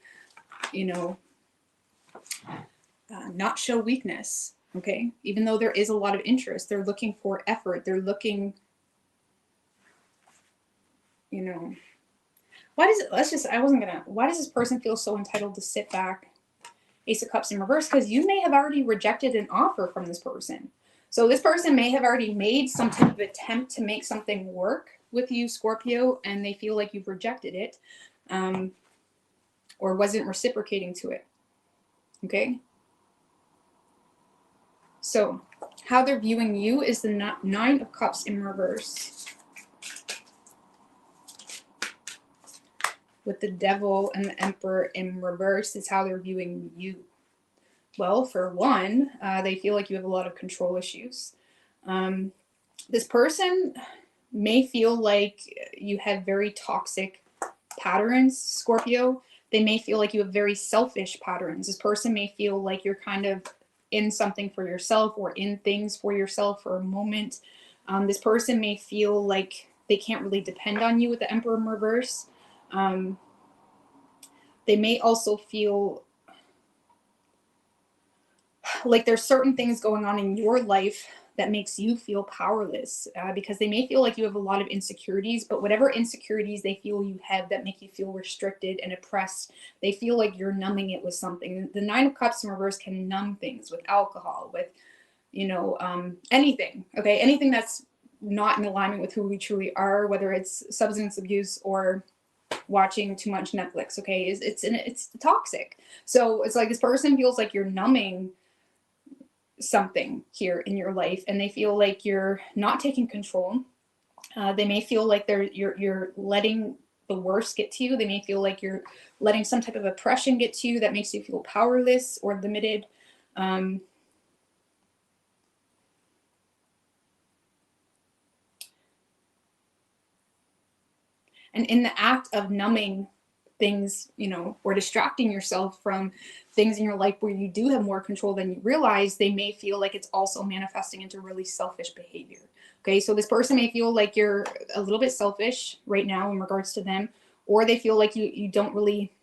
S1: not show weakness. Okay. Even though there is a lot of interest, they're looking for effort. They're looking, why does this person feel so entitled to sit back? Ace of Cups in reverse, because you may have already rejected an offer from this person. So this person may have already made some type of attempt to make something work with you, Scorpio, and they feel like you've rejected it, or wasn't reciprocating to it. Okay. So how they're viewing you is the Nine of Cups in reverse, with the Devil and the Emperor in reverse is how they're viewing you. Well, for one, they feel like you have a lot of control issues. This person may feel like you have very toxic patterns, Scorpio. They may feel like you have very selfish patterns. This person may feel like you're kind of in something for yourself, or in things for yourself for a moment. This person may feel like they can't really depend on you with the Emperor in reverse. They may also feel like there's certain things going on in your life that makes you feel powerless, because they may feel like you have a lot of insecurities, but whatever insecurities they feel you have that make you feel restricted and oppressed, they feel like you're numbing it with something. The Nine of Cups in reverse can numb things with alcohol, with, anything. Okay. Anything that's not in alignment with who we truly are, whether it's substance abuse or watching too much Netflix. Okay. It's toxic. So it's like this person feels like you're numbing something here in your life, and they feel like you're not taking control. They may feel like you're letting the worst get to you. They may feel like you're letting some type of oppression get to you that makes you feel powerless or limited. And in the act of numbing things, or distracting yourself from things in your life where you do have more control than you realize, they may feel like it's also manifesting into really selfish behavior. Okay, so this person may feel like you're a little bit selfish right now in regards to them, or they feel like you don't really,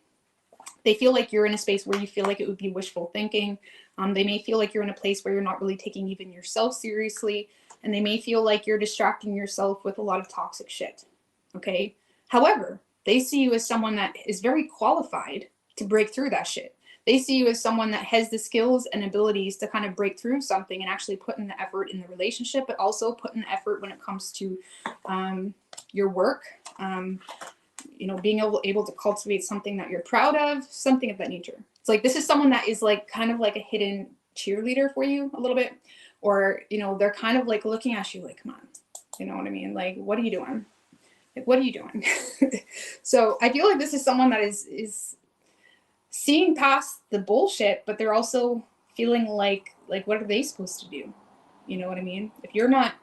S1: they feel like you're in a space where you feel like it would be wishful thinking. They may feel like you're in a place where you're not really taking even yourself seriously, and they may feel like you're distracting yourself with a lot of toxic shit. Okay, however, they see you as someone that is very qualified to break through that shit. They see you as someone that has the skills and abilities to kind of break through something and actually put in the effort in the relationship, but also put in the effort when it comes to your work, being able to cultivate something that you're proud of, something of that nature. It's like, this is someone that is like kind of like a hidden cheerleader for you a little bit, or, they're kind of like looking at you like, come on, you know what I mean? Like, what are you doing? Like, what are you doing? So I feel like this is someone that is seeing past the bullshit, but they're also feeling like what are they supposed to do? You know what I mean? If you're not,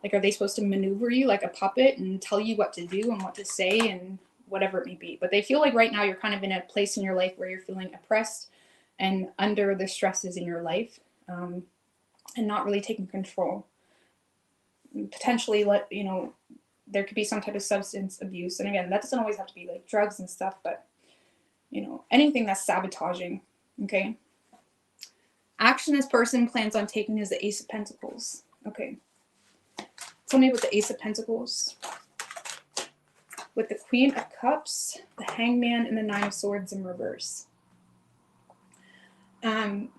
S1: like, are they supposed to maneuver you like a puppet and tell you what to do and what to say and whatever it may be? But they feel like right now you're kind of in a place in your life where you're feeling oppressed and under the stresses in your life, and not really taking control. potentially there could be some type of substance abuse. And again, that doesn't always have to be like drugs and stuff, but anything that's sabotaging. Okay. Action this person plans on taking is the Ace of Pentacles. Okay. Tell me about the Ace of Pentacles. With the Queen of Cups, the Hangman, and the Nine of Swords in reverse. All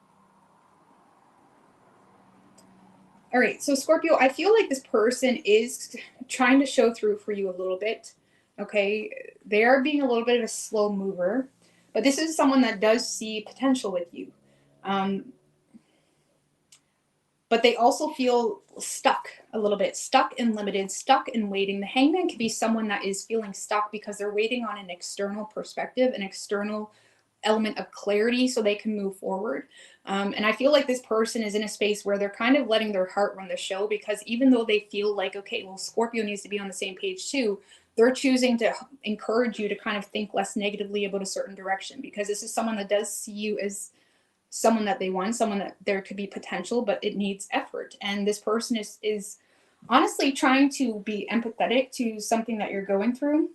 S1: right, so Scorpio, I feel like this person is trying to show through for you a little bit. Okay, they are being a little bit of a slow mover, but this is someone that does see potential with you. But they also feel stuck a little bit, stuck and limited, stuck and waiting. The Hangman could be someone that is feeling stuck because they're waiting on an external perspective, an external element of clarity so they can move forward. And I feel like this person is in a space where they're kind of letting their heart run the show, because even though they feel like, okay, well, Scorpio needs to be on the same page too, they're choosing to encourage you to kind of think less negatively about a certain direction, because this is someone that does see you as someone that they want, someone that there could be potential, but it needs effort. And this person is honestly trying to be empathetic to something that you're going through.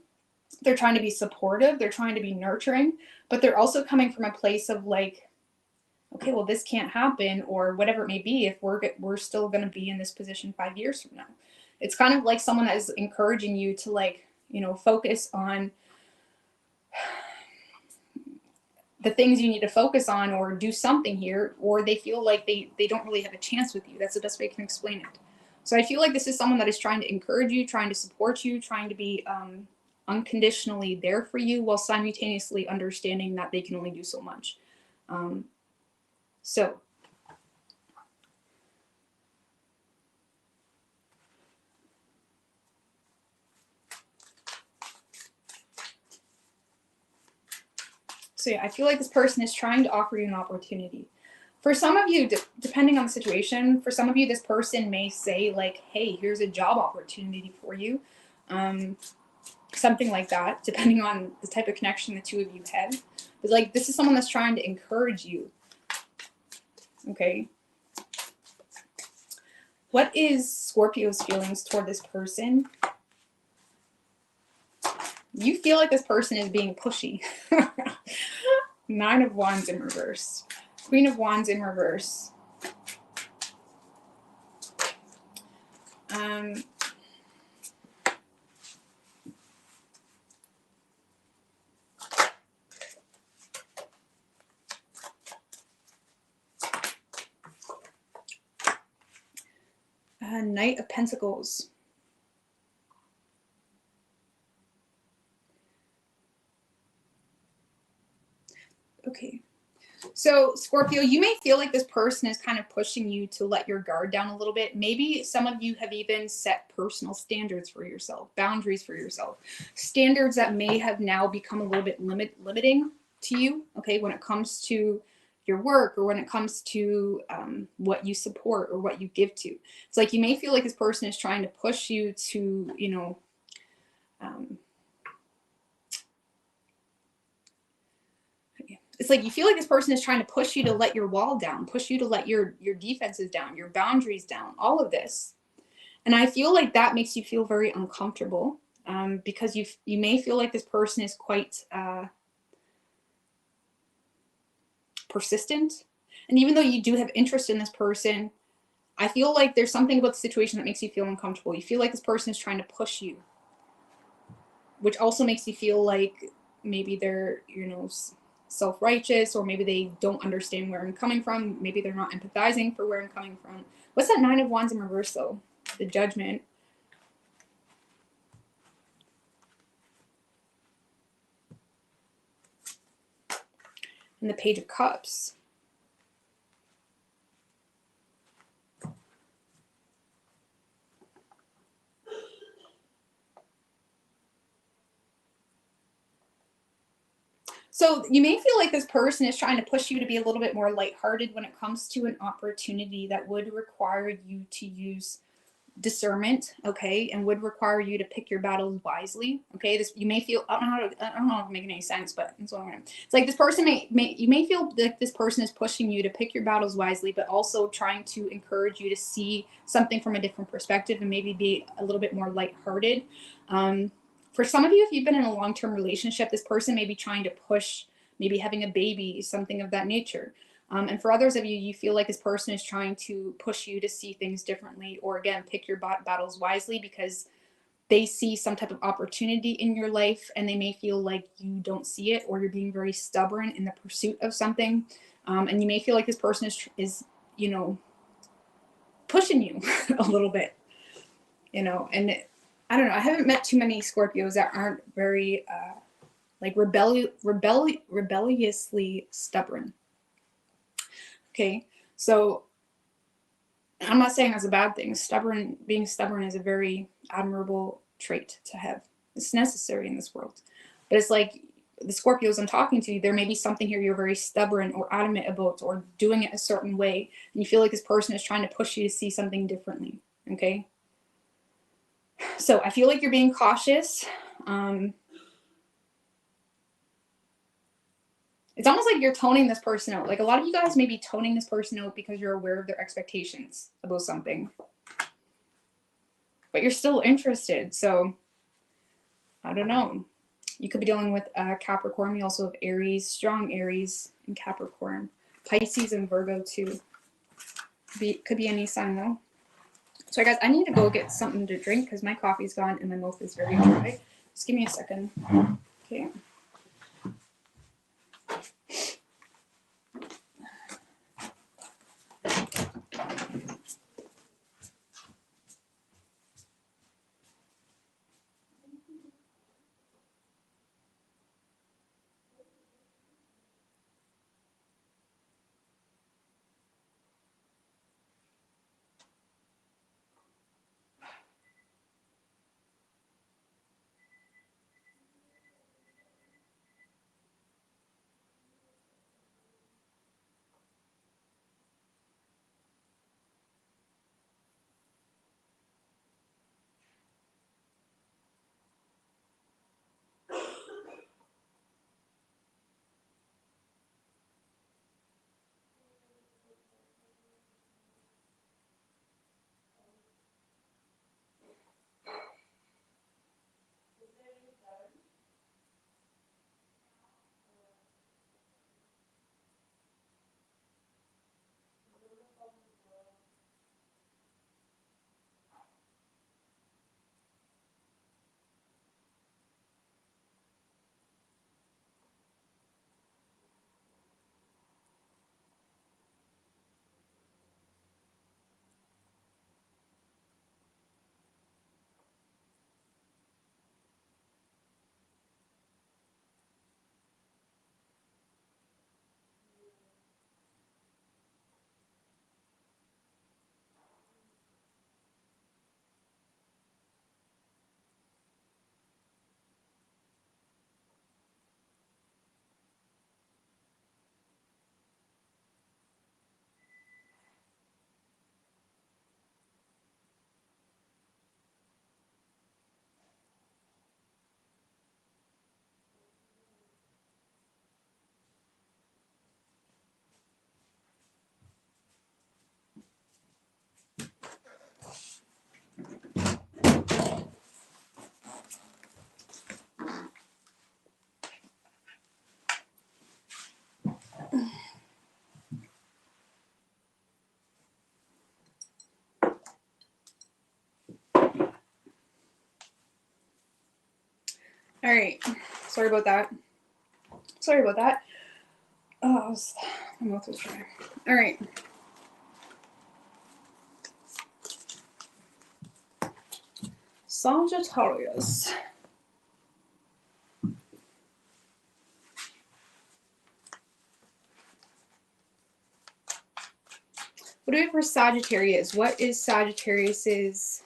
S1: They're trying to be supportive. They're trying to be nurturing, but they're also coming from a place of like, okay, well, this can't happen, or whatever it may be, if we're still going to be in this position 5 years from now. It's kind of like someone that is encouraging you to focus on the things you need to focus on, or do something here, or they feel like they don't really have a chance with you. That's the best way I can explain it. So I feel like this is someone that is trying to encourage you, trying to support you, trying to be unconditionally there for you, while simultaneously understanding that they can only do so much. So yeah, I feel like this person is trying to offer you an opportunity. For some of you, depending on the situation, for some of you, this person may say like, hey, here's a job opportunity for you. Something like that, depending on the type of connection the two of you had. But like, this is someone that's trying to encourage you. Okay. What is Scorpio's feelings toward this person? You feel like this person is being pushy. Nine of Wands in reverse. Queen of Wands in reverse. Knight of Pentacles. Okay. So Scorpio, you may feel like this person is kind of pushing you to let your guard down a little bit. Maybe some of you have even set personal standards for yourself, boundaries for yourself, standards that may have now become a little bit limiting to you. Okay. When it comes to your work, or when it comes to what you support or what you give to. It's like you may feel like this person is trying to push you to, it's like you feel like this person is trying to push you to let your wall down, push you to let your defenses down, your boundaries down, all of this. And I feel like that makes you feel very uncomfortable, because you may feel like this person is quite persistent. And even though you do have interest in this person, I feel like there's something about the situation that makes you feel uncomfortable. You feel like this person is trying to push you, which also makes you feel like maybe they're, self-righteous, or maybe they don't understand where I'm coming from. Maybe they're not empathizing for where I'm coming from. What's that Nine of Wands in reverse though? The Judgment. And the Page of Cups. So you may feel like this person is trying to push you to be a little bit more lighthearted when it comes to an opportunity that would require you to use discernment, okay, and would require you to pick your battles wisely, okay. This, you may feel, I don't know if I'm making any sense, but that's what I'm gonna, it's like this person you may feel like this person is pushing you to pick your battles wisely, but also trying to encourage you to see something from a different perspective and maybe be a little bit more lighthearted. For some of you, if you've been in a long-term relationship, this person may be trying to push maybe having a baby, something of that nature. And for others of you, you feel like this person is trying to push you to see things differently, or again, pick your battles wisely because they see some type of opportunity in your life and they may feel like you don't see it, or you're being very stubborn in the pursuit of something. And you may feel like this person is you know, pushing you a little bit, you know, and I don't know. I haven't met too many Scorpios that aren't very like rebelliously stubborn. Okay, so I'm not saying that's a bad thing. Being stubborn is a very admirable trait to have. It's necessary in this world. But it's like the Scorpios I'm talking to, there may be something here you're very stubborn or adamant about, or doing it a certain way, and you feel like this person is trying to push you to see something differently. Okay, so I feel like you're being cautious. It's almost like you're toning this person out. Like a lot of you guys may be toning this person out because you're aware of their expectations about something. But you're still interested. So I don't know. You could be dealing with Capricorn. We also have Aries, strong Aries and Capricorn. Pisces and Virgo too. Could be any sign though. So guys, I need to go get something to drink because my coffee's gone and my mouth is very dry. Just give me a second. Okay. All right. Sorry about that. Oh, my mouth was dry. All right. Sagittarius. What do we have for Sagittarius? What is Sagittarius's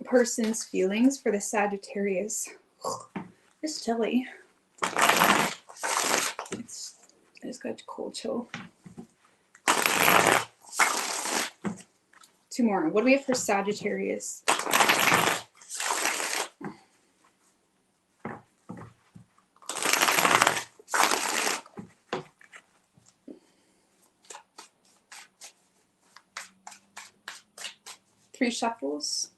S1: person's feelings for the Sagittarius? It's chilly. It's got a cold chill. Two more. What do we have for Sagittarius? Three shuffles.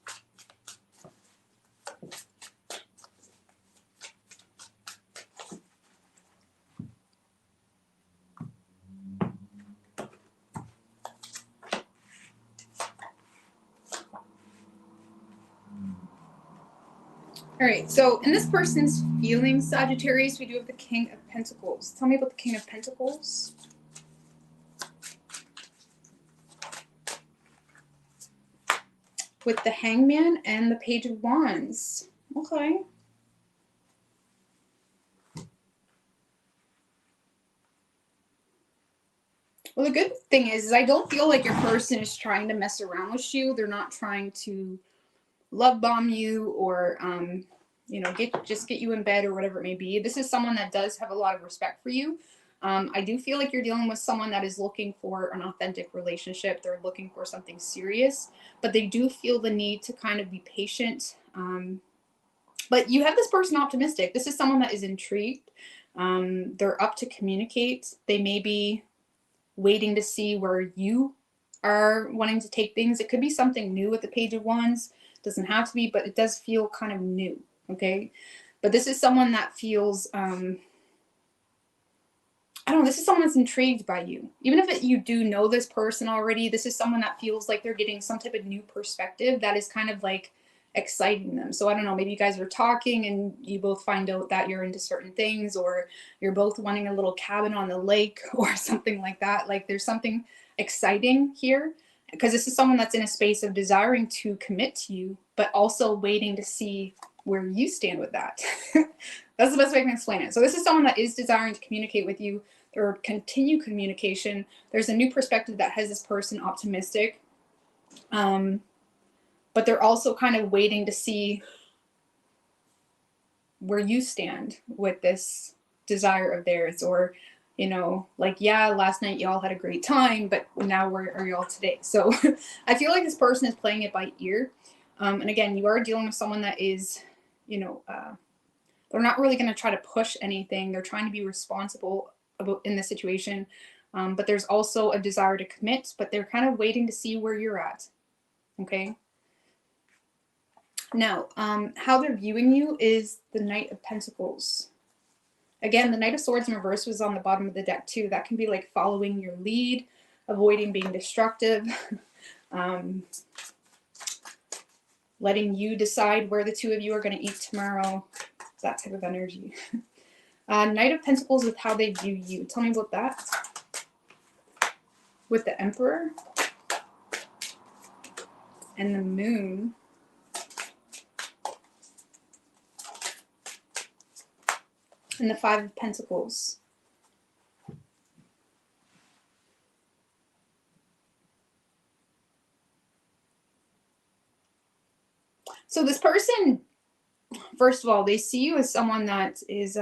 S1: All right, so in this person's feelings, Sagittarius, we do have the King of Pentacles. Tell me about the King of Pentacles. With the Hangman and the Page of Wands. Okay. Well, the good thing is I don't feel like your person is trying to mess around with you. They're not trying to love bomb you or, you know, just get you in bed or whatever it may be. This is someone that does have a lot of respect for you. I do feel like you're dealing with someone that is looking for an authentic relationship. They're looking for something serious, but they do feel the need to kind of be patient. But you have this person optimistic. This is someone that is intrigued. They're up to communicate. They may be waiting to see where you are wanting to take things. It could be something new with the Page of Wands. It doesn't have to be, but it does feel kind of new. Okay. But this is someone that feels, I don't know, this is someone that's intrigued by you. Even if you do know this person already, this is someone that feels like they're getting some type of new perspective that is kind of like exciting them. So I don't know, maybe you guys are talking and you both find out that you're into certain things, or you're both wanting a little cabin on the lake or something like that. Like there's something exciting here, because this is someone that's in a space of desiring to commit to you, but also waiting to see where you stand with that. That's the best way I can explain it. So this is someone that is desiring to communicate with you or continue communication. There's a new perspective that has this person optimistic. But they're also kind of waiting to see where you stand with this desire of theirs. Or, you know, like, yeah, last night y'all had a great time, but now where are y'all today? So I feel like this person is playing it by ear. And again, you are dealing with someone that is, you know, they're not really going to try to push anything. They're trying to be responsible in the situation. But there's also a desire to commit, but they're kind of waiting to see where you're at. Okay. Now, how they're viewing you is the Knight of Pentacles. Again, the Knight of Swords in reverse was on the bottom of the deck too. That can be like following your lead, avoiding being destructive, letting you decide where the two of you are going to eat tomorrow. That type of energy. Knight of Pentacles with how they view you. Tell me about that. With the Emperor and the Moon. And the Five of Pentacles. So this person, first of all, they see you as someone that is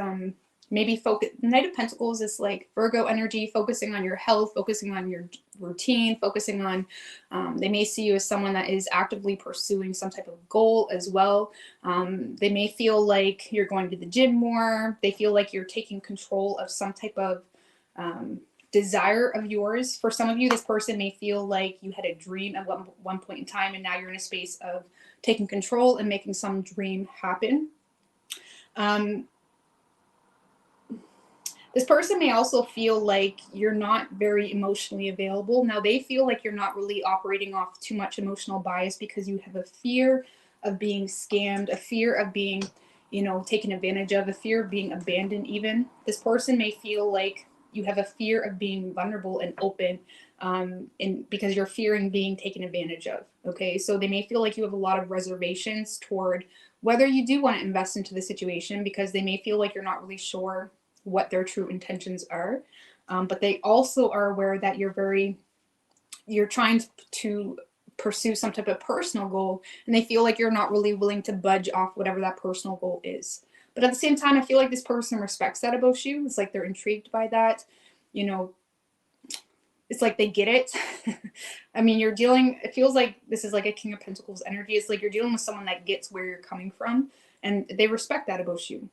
S1: maybe focused. Knight of Pentacles is like Virgo energy, focusing on your health, focusing on your routine, focusing on, they may see you as someone that is actively pursuing some type of goal as well. They may feel like you're going to the gym more. They feel like you're taking control of some type of desire of yours. For some of you, this person may feel like you had a dream at one point in time, and now you're in a space of taking control and making some dream happen. This person may also feel like you're not very emotionally available. Now, they feel like you're not really operating off too much emotional bias because you have a fear of being scammed, a fear of being, you know, taken advantage of, a fear of being abandoned even. This person may feel like you have a fear of being vulnerable and open, and because you're fearing being taken advantage of. Okay, so they may feel like you have a lot of reservations toward whether you do want to invest into the situation, because they may feel like you're not really sure what their true intentions are. But they also are aware that you're trying to pursue some type of personal goal, and they feel like you're not really willing to budge off whatever that personal goal is. But at the same time, I feel like this person respects that about you. It's like they're intrigued by that. You know, it's like they get it. I mean, you're dealing, it feels like this is like a King of Pentacles energy. It's like you're dealing with someone that gets where you're coming from, and they respect that about you.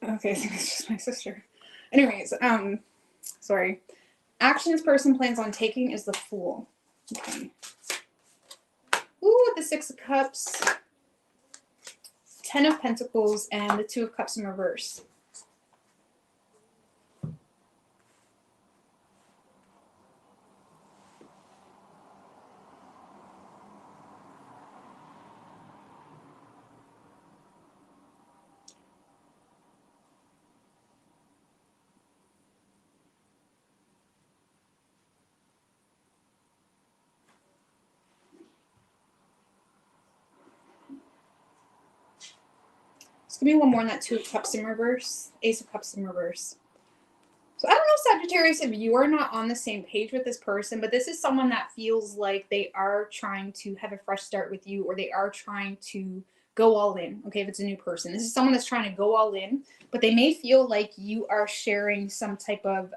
S1: Okay, I think it's just my sister. Anyways, sorry. Action this person plans on taking is the Fool. Okay. Ooh, the Six of Cups, 10 of Pentacles, and the Two of Cups in reverse. Just give me one more on that Two of Cups in reverse, Ace of Cups in reverse. So I don't know, Sagittarius, if you are not on the same page with this person, but this is someone that feels like they are trying to have a fresh start with you, or they are trying to go all in. Okay, if it's a new person, this is someone that's trying to go all in, but they may feel like you are sharing some type of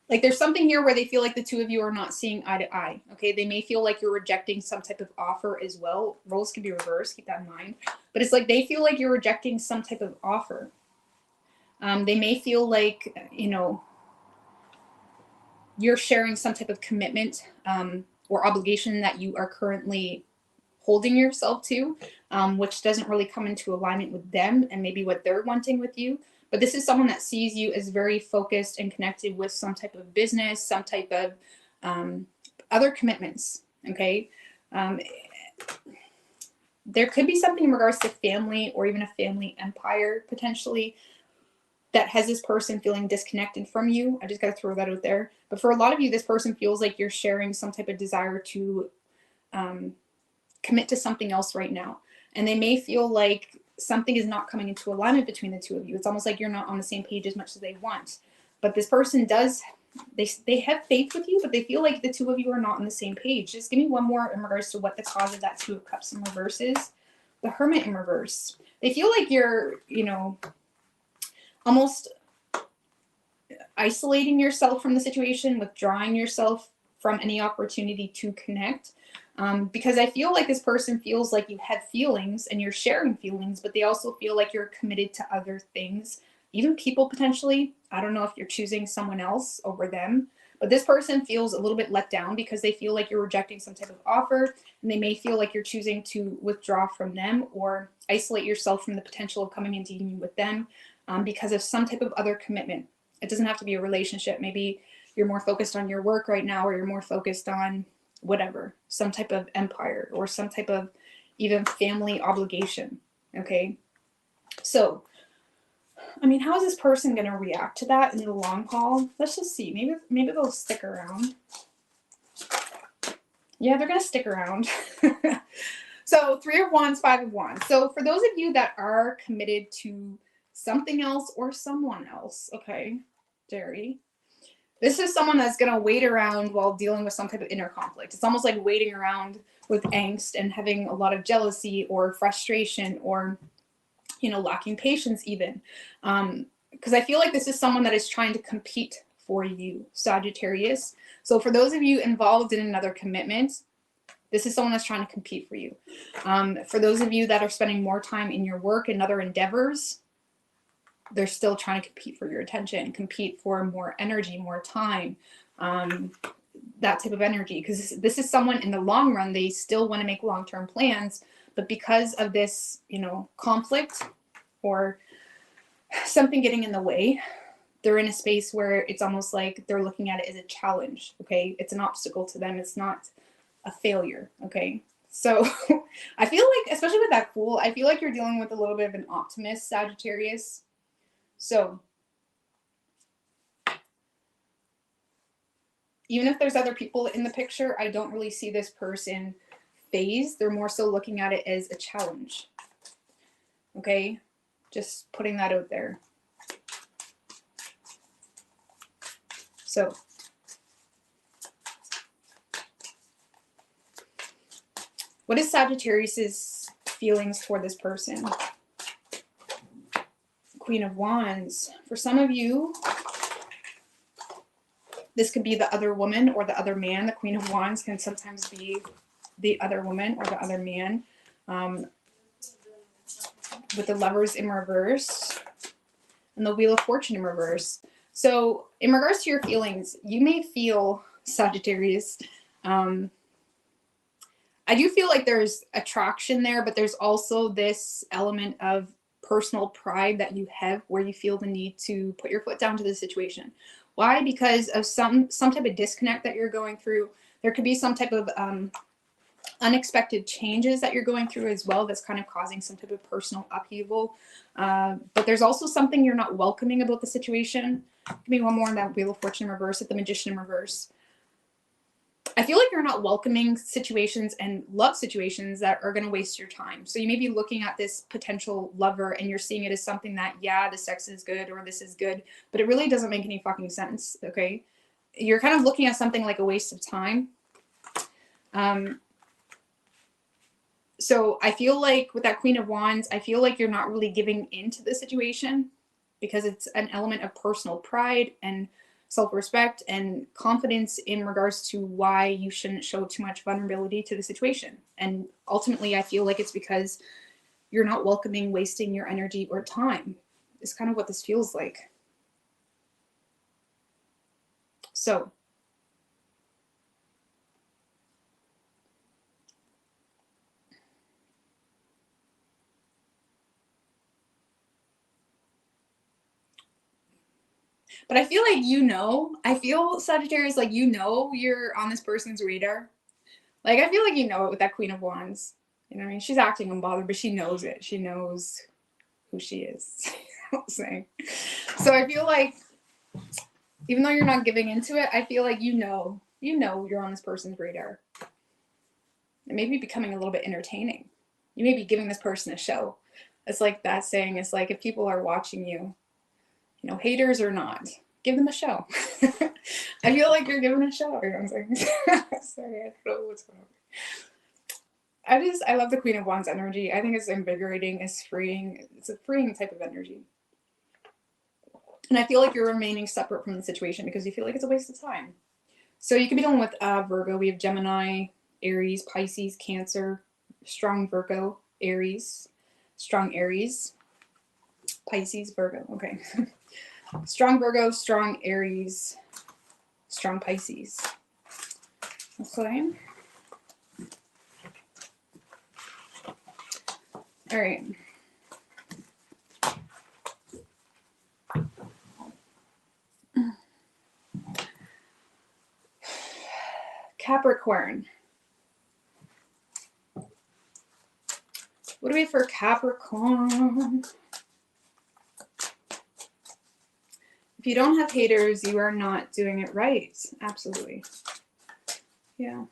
S1: like there's something here where they feel like the two of you are not seeing eye to eye. Okay, they may feel like you're rejecting some type of offer as well. Roles can be reversed, keep that in mind. But it's like they feel like you're rejecting some type of offer. They may feel like, you know, you're sharing some type of commitment or obligation that you are currently holding yourself to, which doesn't really come into alignment with them and maybe what they're wanting with you. But this is someone that sees you as very focused and connected with some type of business, some type of other commitments. Okay. There could be something in regards to family or even a family empire potentially that has this person feeling disconnected from you. I just got to throw that out there. But for a lot of you, this person feels like you're sharing some type of desire to commit to something else right now. And they may feel like something is not coming into alignment between the two of you. It's almost like you're not on the same page as much as they want. But this person does, they have faith with you, but they feel like the two of you are not on the same page. Just give me one more in regards to what the cause of that Two of Cups in reverse is. The Hermit in reverse. They feel like you're, you know, almost isolating yourself from the situation, withdrawing yourself from any opportunity to connect. Because I feel like this person feels like you have feelings and you're sharing feelings, but they also feel like you're committed to other things, even people potentially. I don't know if you're choosing someone else over them, but this person feels a little bit let down because they feel like you're rejecting some type of offer, and they may feel like you're choosing to withdraw from them or isolate yourself from the potential of coming into union with them because of some type of other commitment. It doesn't have to be a relationship. Maybe you're more focused on your work right now, or you're more focused on whatever, some type of empire or some type of even family obligation. Okay. So, I mean, how is this person going to react to that in the long haul? Let's just see. Maybe they'll stick around. Yeah, they're going to stick around. So 3 of Wands, 5 of Wands. So for those of you that are committed to something else or someone else, okay, Jerry, this is someone that's going to wait around while dealing with some type of inner conflict. It's almost like waiting around with angst and having a lot of jealousy or frustration or, you know, lacking patience even. Because I feel like this is someone that is trying to compete for you, Sagittarius. So for those of you involved in another commitment, this is someone that's trying to compete for you. For those of you that are spending more time in your work and other endeavors, they're still trying to compete for your attention, compete for more energy, more time, that type of energy. Because this is someone in the long run, they still want to make long-term plans, but because of this, you know, conflict or something getting in the way, they're in a space where it's almost like they're looking at it as a challenge. Okay. It's an obstacle to them. It's not a failure. Okay. So I feel like, especially with that Fool, I feel like you're dealing with a little bit of an optimist, Sagittarius. So even if there's other people in the picture, I don't really see this person phased. They're more so looking at it as a challenge. Okay. Just putting that out there. So what is Sagittarius's feelings for this person? Queen of Wands. For some of you, this could be the other woman or the other man. The Queen of Wands can sometimes be the other woman or the other man. With the Lovers in reverse and the Wheel of Fortune in reverse. So in regards to your feelings, you may feel, Sagittarius, I do feel like there's attraction there, but there's also this element of personal pride that you have where you feel the need to put your foot down to the situation. Why? Because of some type of disconnect that you're going through. There could be some type of unexpected changes that you're going through as well that's kind of causing some type of personal upheaval. But there's also something you're not welcoming about the situation. Give me one more on that Wheel of Fortune in reverse, at the Magician in reverse. I feel like you're not welcoming situations and love situations that are going to waste your time. So you may be looking at this potential lover and you're seeing it as something that, yeah, the sex is good or this is good, but it really doesn't make any fucking sense, okay? You're kind of looking at something like a waste of time. So I feel like with that Queen of Wands, I feel like you're not really giving into the situation because it's an element of personal pride and self-respect and confidence in regards to why you shouldn't show too much vulnerability to the situation. And ultimately, I feel like it's because you're not welcoming wasting your energy or time. Is kind of what this feels like. So but I feel like, I feel, Sagittarius, like, you're on this person's radar. Like, I feel like you know it with that Queen of Wands. You know what I mean? She's acting unbothered, but she knows it. She knows who she is. You know what I'm saying? So I feel like, even though you're not giving into it, I feel like you're on this person's radar. It may be becoming a little bit entertaining. You may be giving this person a show. It's like that saying, it's like if people are watching you, haters or not, give them a show. I feel like you're giving a show. You know what I'm saying? Sorry, I don't know what's going on. I love the Queen of Wands energy. I think it's invigorating, it's freeing. It's a freeing type of energy. And I feel like you're remaining separate from the situation because you feel like it's a waste of time. So you could be dealing with Virgo. We have Gemini, Aries, Pisces, Cancer, strong Virgo, Aries, strong Aries, Pisces, Virgo. Okay. Strong Virgo, strong Aries, strong Pisces. Okay. All right. Capricorn. What do we have for Capricorn? If you don't have haters, you are not doing it right. Absolutely. Yeah.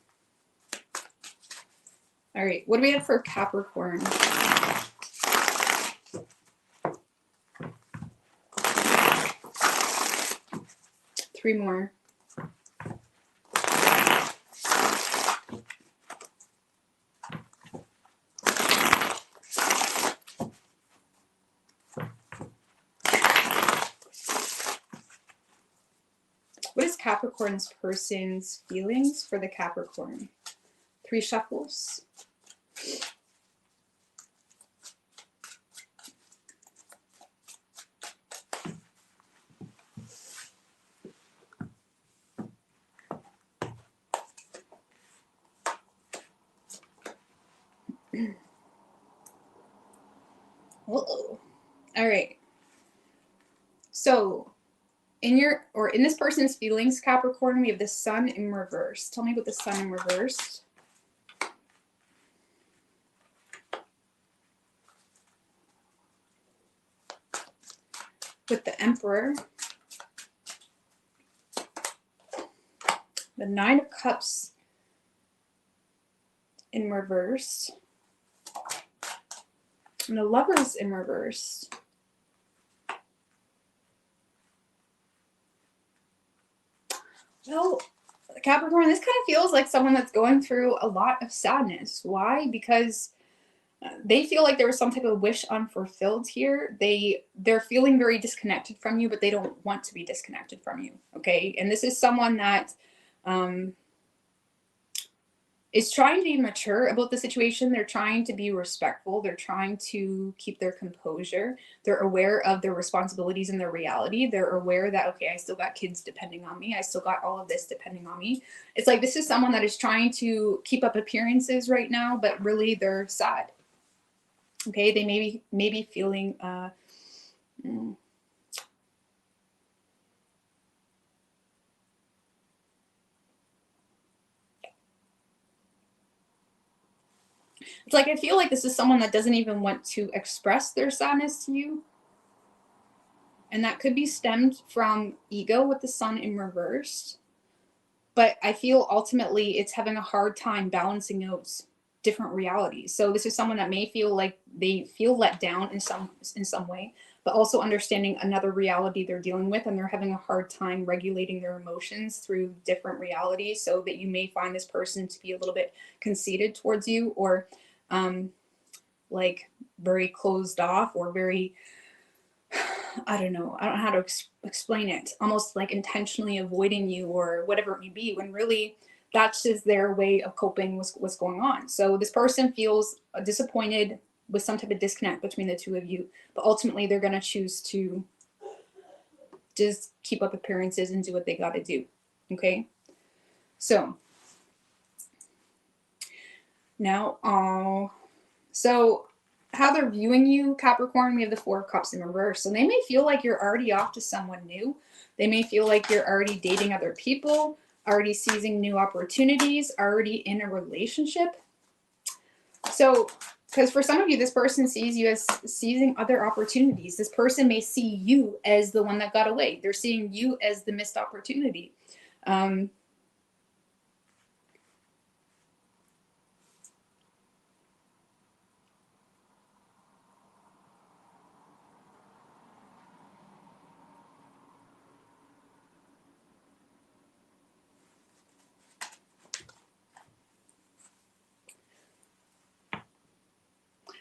S1: All right. What do we have for Capricorn? Three more. What is Capricorn's person's feelings for the Capricorn? Three shuffles. Uh-oh. All right. So in this person's feelings, Capricorn, we have the Sun in reverse. Tell me about the Sun in reverse. With the Emperor, the Nine of Cups in reverse, and the Lovers in reverse. Well, Capricorn, this kind of feels like someone that's going through a lot of sadness. Why? Because they feel like there was some type of wish unfulfilled here. They're feeling very disconnected from you, but they don't want to be disconnected from you. Okay, and this is someone that is trying to be mature about the situation. They're trying to be respectful. They're trying to keep their composure. They're aware of their responsibilities and their reality. They're aware that, okay, I still got kids depending on me. I still got all of this depending on me. It's like this is someone that is trying to keep up appearances right now, but really they're sad. Okay, they may be feeling it's like I feel like this is someone that doesn't even want to express their sadness to you. And that could be stemmed from ego with the sun in reverse. But I feel ultimately it's having a hard time balancing out different realities. So this is someone that may feel like they feel let down in some way, but also understanding another reality they're dealing with, and they're having a hard time regulating their emotions through different realities. So that you may find this person to be a little bit conceited towards you, or like very closed off, or very, I don't know how to explain it, almost like intentionally avoiding you or whatever it may be, when really that's just their way of coping with what's going on. So this person feels disappointed with some type of disconnect between the two of you, but ultimately they're going to choose to just keep up appearances and do what they got to do. Okay. So now, so how they're viewing you, Capricorn, we have the Four of Cups in reverse. So they may feel like you're already off to someone new. They may feel like you're already dating other people, already seizing new opportunities, already in a relationship. So, because for some of you, this person sees you as seizing other opportunities. This person may see you as the one that got away. They're seeing you as the missed opportunity.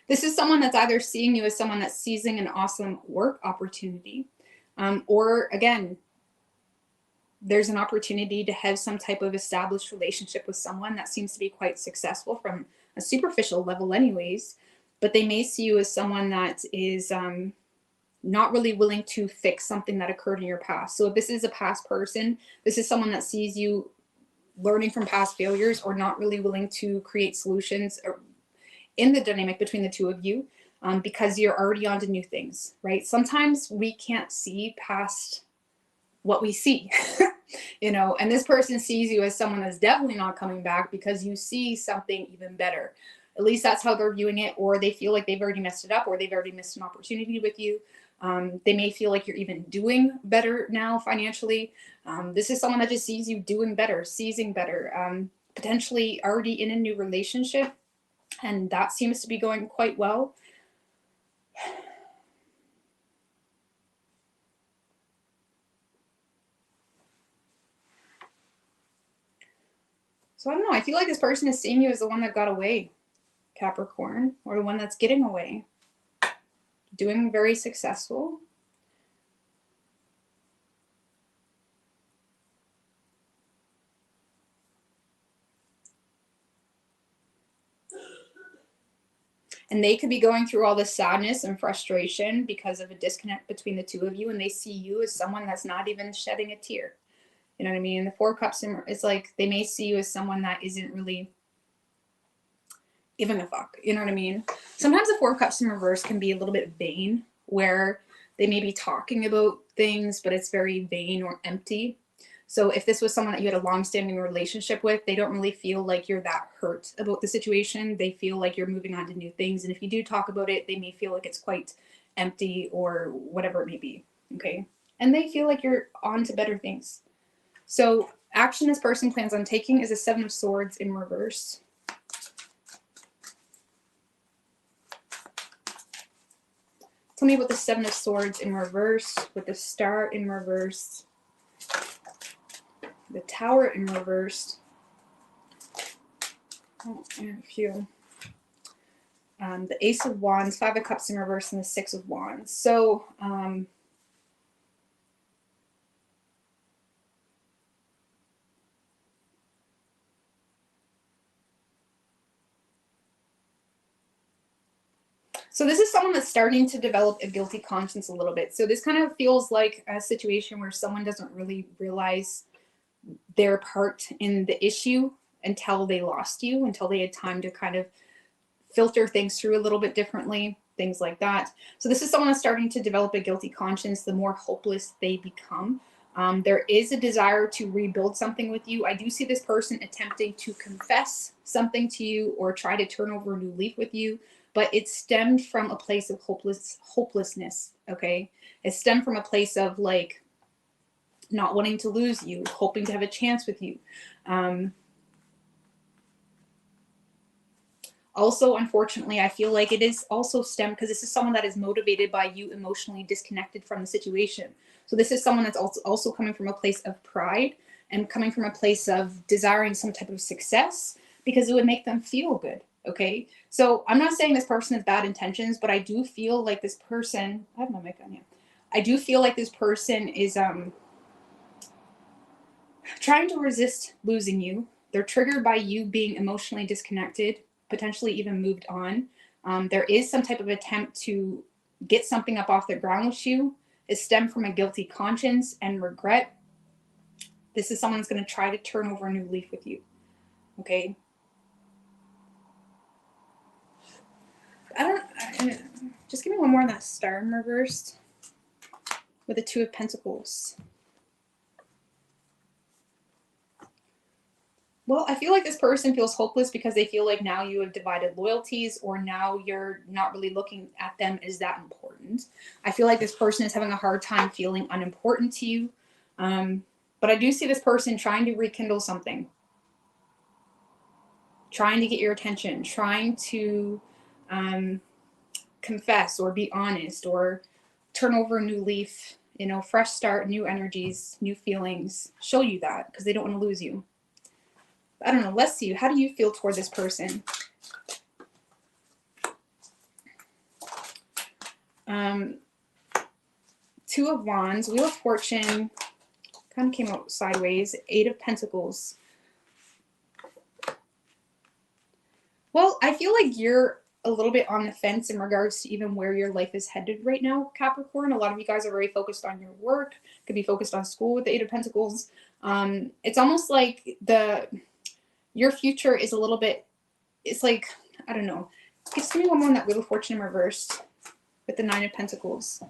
S1: This is someone that's either seeing you as someone that's seizing an awesome work opportunity, or again, there's an opportunity to have some type of established relationship with someone that seems to be quite successful from a superficial level anyways, but they may see you as someone that is not really willing to fix something that occurred in your past. So if this is a past person, this is someone that sees you learning from past failures, or not really willing to create solutions in the dynamic between the two of you, because you're already on to new things, right? Sometimes we can't see past what we see, and this person sees you as someone that's definitely not coming back because you see something even better. At least that's how they're viewing it, or they feel like they've already messed it up, or they've already missed an opportunity with you. They may feel like you're even doing better now financially. This is someone that just sees you doing better, seizing better, potentially already in a new relationship, and that seems to be going quite well. So I don't know. I feel like this person is seeing you as the one that got away, Capricorn, or the one that's getting away, doing very successful. And they could be going through all this sadness and frustration because of a disconnect between the two of you, and they see you as someone that's not even shedding a tear. You know what I mean? The Four Cups, it's like they may see you as someone that isn't really giving a fuck. You know what I mean? Sometimes the Four Cups in reverse can be a little bit vain, where they may be talking about things, but it's very vain or empty. So if this was someone that you had a long-standing relationship with, they don't really feel like you're that hurt about the situation. They feel like you're moving on to new things. And if you do talk about it, they may feel like it's quite empty or whatever it may be. Okay. And they feel like you're on to better things. So action this person plans on taking is a Seven of Swords in reverse. Tell me about the Seven of Swords in reverse with the Star in reverse. the Tower in reverse. Oh, I have a few. The Ace of Wands, Five of Cups in reverse, and the Six of Wands. So, so this is someone that's starting to develop a guilty conscience a little bit. So this kind of feels like a situation where someone doesn't really realize their part in the issue until they lost you, until they had time to kind of filter things through a little bit differently, things like that. So this is someone that's starting to develop a guilty conscience the more hopeless they become. There is a desire to rebuild something with you. I do see this person attempting to confess something to you or try to turn over a new leaf with you, but it stemmed from a place of hopelessness, okay? It stemmed from a place of like not wanting to lose you, hoping to have a chance with you. Also, unfortunately, I feel like it is also stemmed because this is someone that is motivated by you emotionally disconnected from the situation. So this is someone that's also coming from a place of pride and coming from a place of desiring some type of success because it would make them feel good. Okay. So I'm not saying this person has bad intentions, but I do feel like this person, I have my mic on here. I do feel like this person is trying to resist losing you. They're triggered by you being emotionally disconnected, potentially even moved on. There is some type of attempt to get something up off the ground with you. It stemmed from a guilty conscience and regret. This is someone that's going to try to turn over a new leaf with you. Okay. Just give me one more on that Star in reversed with the Two of Pentacles. Well, I feel like this person feels hopeless because they feel like now you have divided loyalties, or now you're not really looking at them as that important. I feel like this person is having a hard time feeling unimportant to you. But I do see this person trying to rekindle something, trying to get your attention, trying to confess or be honest or turn over a new leaf, you know, fresh start, new energies, new feelings, show you that because they don't want to lose you. I don't know. Let's see. How do you feel toward this person? Two of Wands, Wheel of Fortune, kind of came out sideways. Eight of Pentacles. Well, I feel like you're a little bit on the fence in regards to even where your life is headed right now, Capricorn. A lot of you guys are very focused on your work, could be focused on school with the Eight of Pentacles. It's almost like your future is a little bit, it's like, I don't know. Just give me one more on that Wheel of Fortune in reversed with the Nine of Pentacles.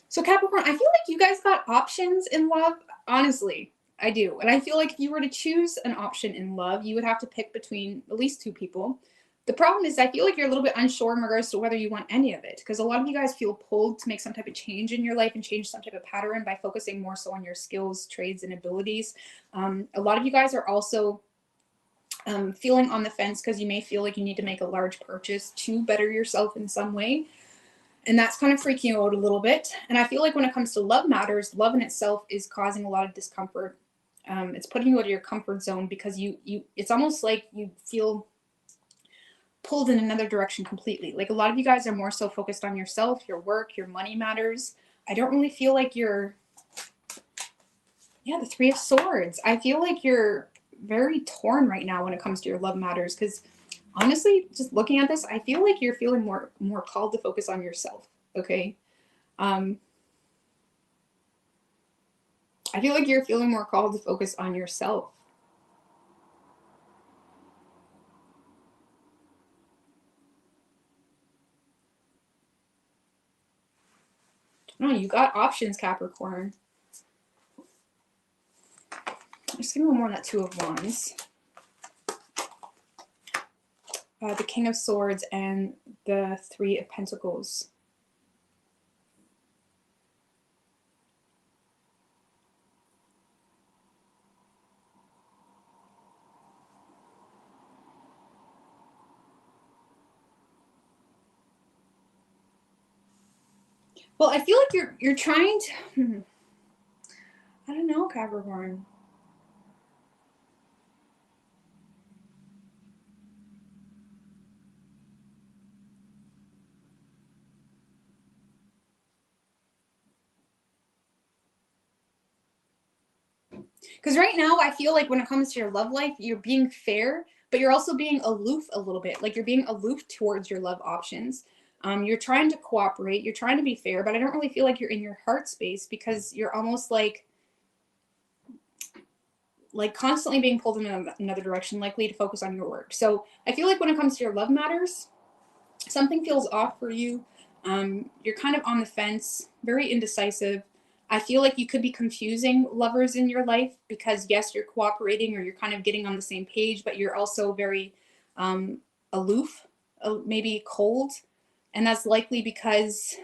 S1: So Capricorn, I feel like you guys got options in love. Honestly, I do. And I feel like if you were to choose an option in love, you would have to pick between at least two people. The problem is I feel like you're a little bit unsure in regards to whether you want any of it, because a lot of you guys feel pulled to make some type of change in your life and change some type of pattern by focusing more so on your skills, trades, and abilities. A lot of you guys are also feeling on the fence because you may feel like you need to make a large purchase to better yourself in some way. And that's kind of freaking you out a little bit. And I feel like when it comes to love matters, love in itself is causing a lot of discomfort. It's putting you out of your comfort zone because it's almost like you feel pulled in another direction completely. Like a lot of you guys are more so focused on yourself, your work, your money matters. I don't really feel like the Three of Swords. I feel like you're very torn right now when it comes to your love matters because honestly, just looking at this, I feel like you're feeling more called to focus on yourself, okay? I feel like you're feeling more called to focus on yourself. No, you got options, Capricorn. Just give me one more on that Two of Wands. The King of Swords and the Three of Pentacles. Well, I feel like you're trying to, I don't know, Capricorn. Because right now, I feel like when it comes to your love life, you're being fair, but you're also being aloof a little bit. Like you're being aloof towards your love options. You're trying to cooperate, you're trying to be fair, but I don't really feel like you're in your heart space because you're almost like constantly being pulled in another direction, likely to focus on your work. So I feel like when it comes to your love matters, something feels off for you. You're kind of on the fence, very indecisive. I feel like you could be confusing lovers in your life because, yes, you're cooperating or you're kind of getting on the same page, but you're also very aloof, maybe cold. And that's likely because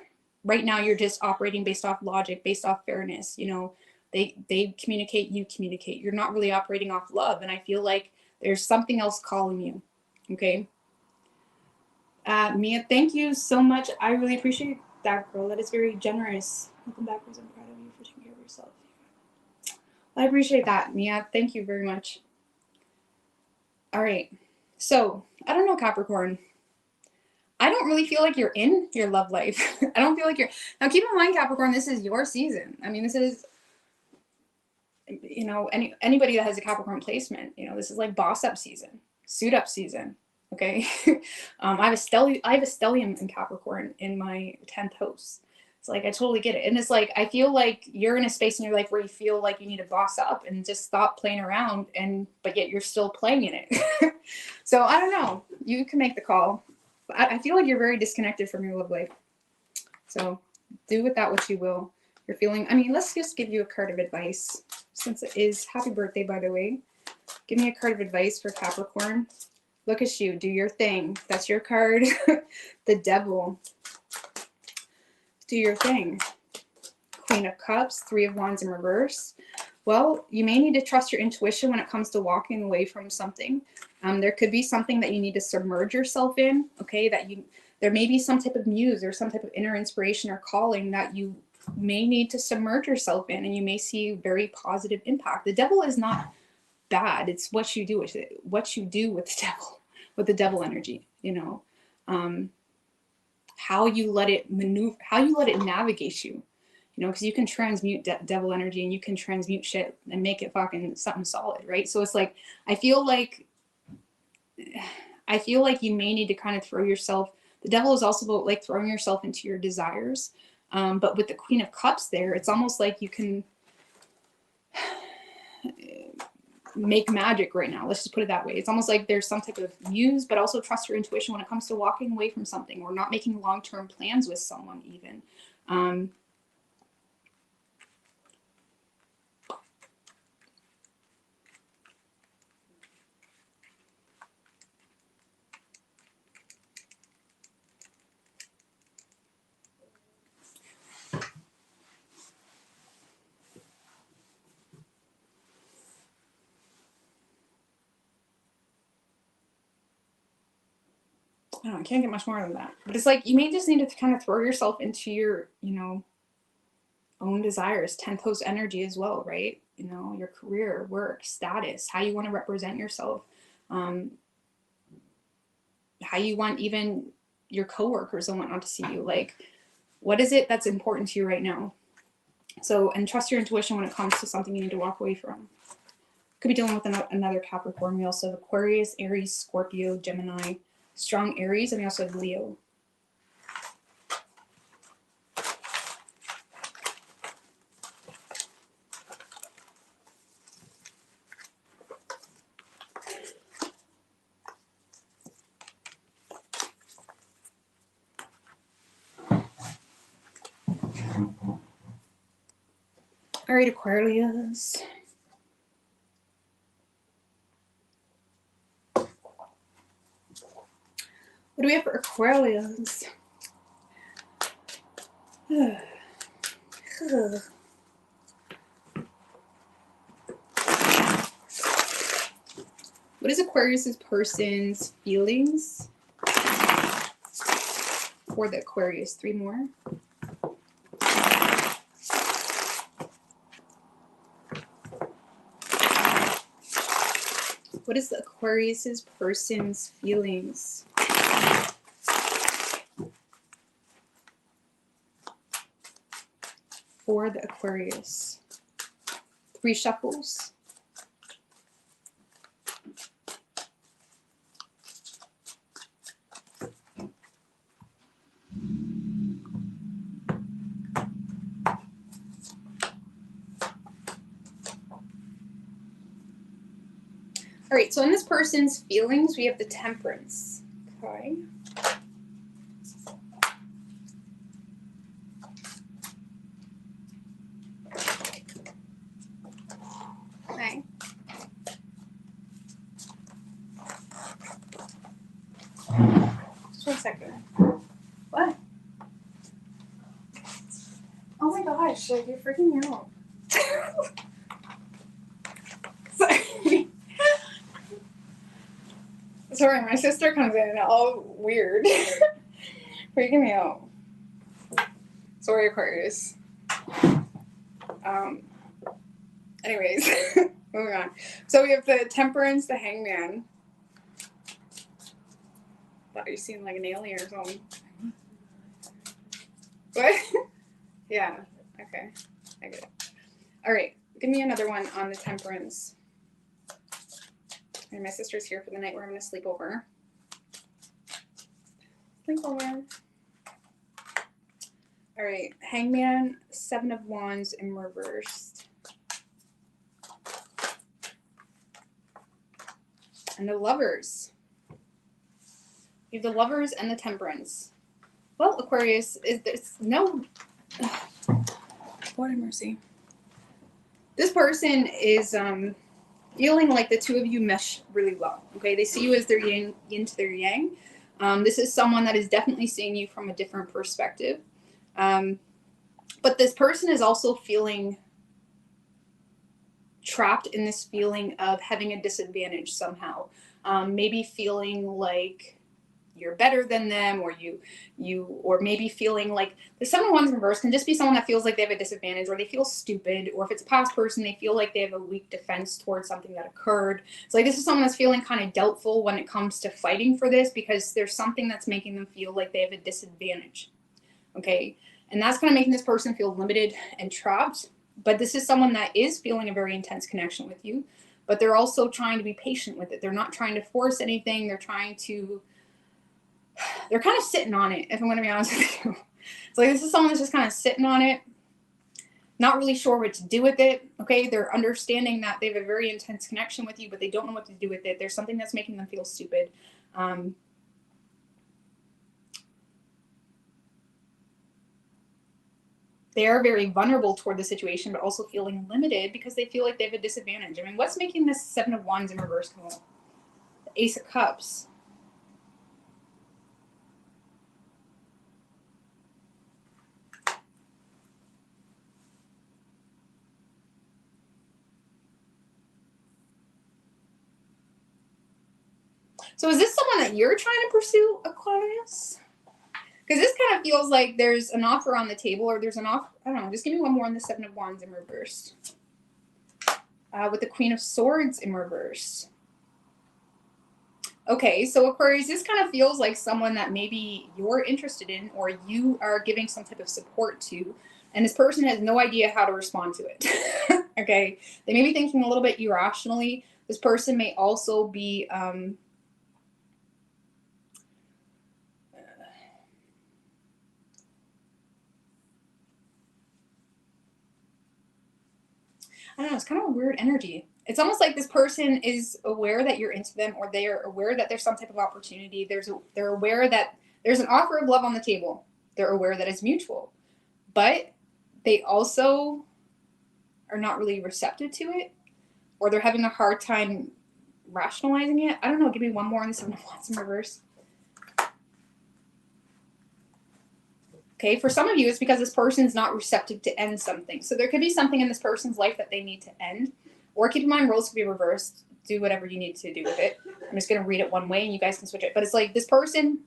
S1: right now you're just operating based off logic, based off fairness. You know, they communicate, you communicate. You're not really operating off love. And I feel like there's something else calling you. Okay. Mia, thank you so much. I really appreciate that, girl. That is very generous. Welcome back, Rose. I'm proud of you for taking care of yourself. I appreciate that, Mia. Thank you very much. All right. So, I don't know, Capricorn. I don't really feel like you're in your love life. I don't feel like you're. Now, keep in mind, Capricorn, this is your season. I mean, this is, you know, anybody that has a Capricorn placement, you know, this is like boss up season, suit up season. Okay. I have a stellium in Capricorn in my 10th house. It's like I totally get it. And it's like I feel like you're in a space in your life where you feel like you need to boss up and just stop playing around, and but yet you're still playing in it. So I don't know. You can make the call. I feel like you're very disconnected from your love life. So do with that what you will. You're feeling, I mean, let's just give you a card of advice since it is happy birthday, by the way. Give me a card of advice for Capricorn. Look at you, do your thing. That's your card. The Devil. Do your thing. Queen of Cups, Three of Wands in reverse. Well, you may need to trust your intuition when it comes to walking away from something. There could be something that you need to submerge yourself in, okay? There may be some type of muse or some type of inner inspiration or calling that you may need to submerge yourself in, and you may see very positive impact. The Devil is not bad. It's what you do with it, what you do with the devil, with the devil energy, you know, how you let it maneuver, how you let it navigate you, you know, because you can transmute devil energy and you can transmute shit and make it fucking something solid, right? So it's like, I feel like you may need to kind of throw yourself, the devil is also about like throwing yourself into your desires. But with the Queen of Cups there, it's almost like you can make magic right now. Let's just put it that way. It's almost like there's some type of muse, but also trust your intuition when it comes to walking away from something or not making long-term plans with someone even. I don't know, I can't get much more than that. But it's like you may just need to kind of throw yourself into your, you know, own desires, 10th house energy as well, right? You know, your career, work, status, how you want to represent yourself, how you want even your coworkers and whatnot to see you. Like, what is it that's important to you right now? So, and trust your intuition when it comes to something you need to walk away from. Could be dealing with another Capricorn. We also have Aquarius, Aries, Scorpio, Gemini, strong Aries, and we also have Leo. All right, Aquarius. What do we have for Aquarius? What is Aquarius's person's feelings for the Aquarius? 3 more. What is the Aquarius's person's feelings? For the Aquarius. 3 shuffles. All right, so in this person's feelings, we have the Temperance. Okay. Okay. Just 1 second. What? Oh my gosh, like, you're freaking me out. Sorry. Sorry, my sister comes in all weird. Freaking me out. Sorry, Aquarius. Anyways, moving on. So we have the Temperance, the Hangman. Thought you seemed like an alien or something. What? Yeah. Okay. I get it. All right. Give me another one on the Temperance. And my sister's here for the night. We're having a sleepover. Sleepover. All right. Hangman, 7 of Wands in reversed. And the Lovers. You have the Lovers and the Temperance. Well, Aquarius, there's no... Lord have mercy. This person is feeling like the two of you mesh really well. Okay, they see you as their yin to their yang. This is someone that is definitely seeing you from a different perspective. But this person is also feeling trapped in this feeling of having a disadvantage somehow. Maybe feeling like you're better than them, or maybe feeling like the 7 of Wands in reverse can just be someone that feels like they have a disadvantage, or they feel stupid, or if it's a past person, they feel like they have a weak defense towards something that occurred. So like this is someone that's feeling kind of doubtful when it comes to fighting for this, because there's something that's making them feel like they have a disadvantage. Okay, and that's kind of making this person feel limited and trapped. But this is someone that is feeling a very intense connection with you, but they're also trying to be patient with it. They're not trying to force anything. They're kind of sitting on it, if I'm going to be honest with you. So like this is someone that's just kind of sitting on it, not really sure what to do with it. Okay, they're understanding that they have a very intense connection with you, but they don't know what to do with it. There's something that's making them feel stupid. They are very vulnerable toward the situation, but also feeling limited because they feel like they have a disadvantage. I mean, what's making this 7 of Wands in reverse come up? The Ace of Cups. So is this someone that you're trying to pursue, Aquarius? Because this kind of feels like there's an offer on the table, or there's an offer. I don't know. Just give me one more on the 7 of Wands in reverse. With the Queen of Swords in reverse. Okay, so Aquarius, this kind of feels like someone that maybe you're interested in, or you are giving some type of support to, and this person has no idea how to respond to it. Okay, they may be thinking a little bit irrationally. This person may also be I don't know, it's kind of a weird energy. It's almost like this person is aware that you're into them, or they are aware that there's some type of opportunity. They're aware that there's an offer of love on the table. They're aware that it's mutual, but they also are not really receptive to it, or they're having a hard time rationalizing it. I don't know. Give me one more on the 7 of Wands in reverse. Okay, for some of you, it's because this person's not receptive to end something. So there could be something in this person's life that they need to end. Or keep in mind, roles could be reversed. Do whatever you need to do with it. I'm just going to read it one way and you guys can switch it. But it's like this person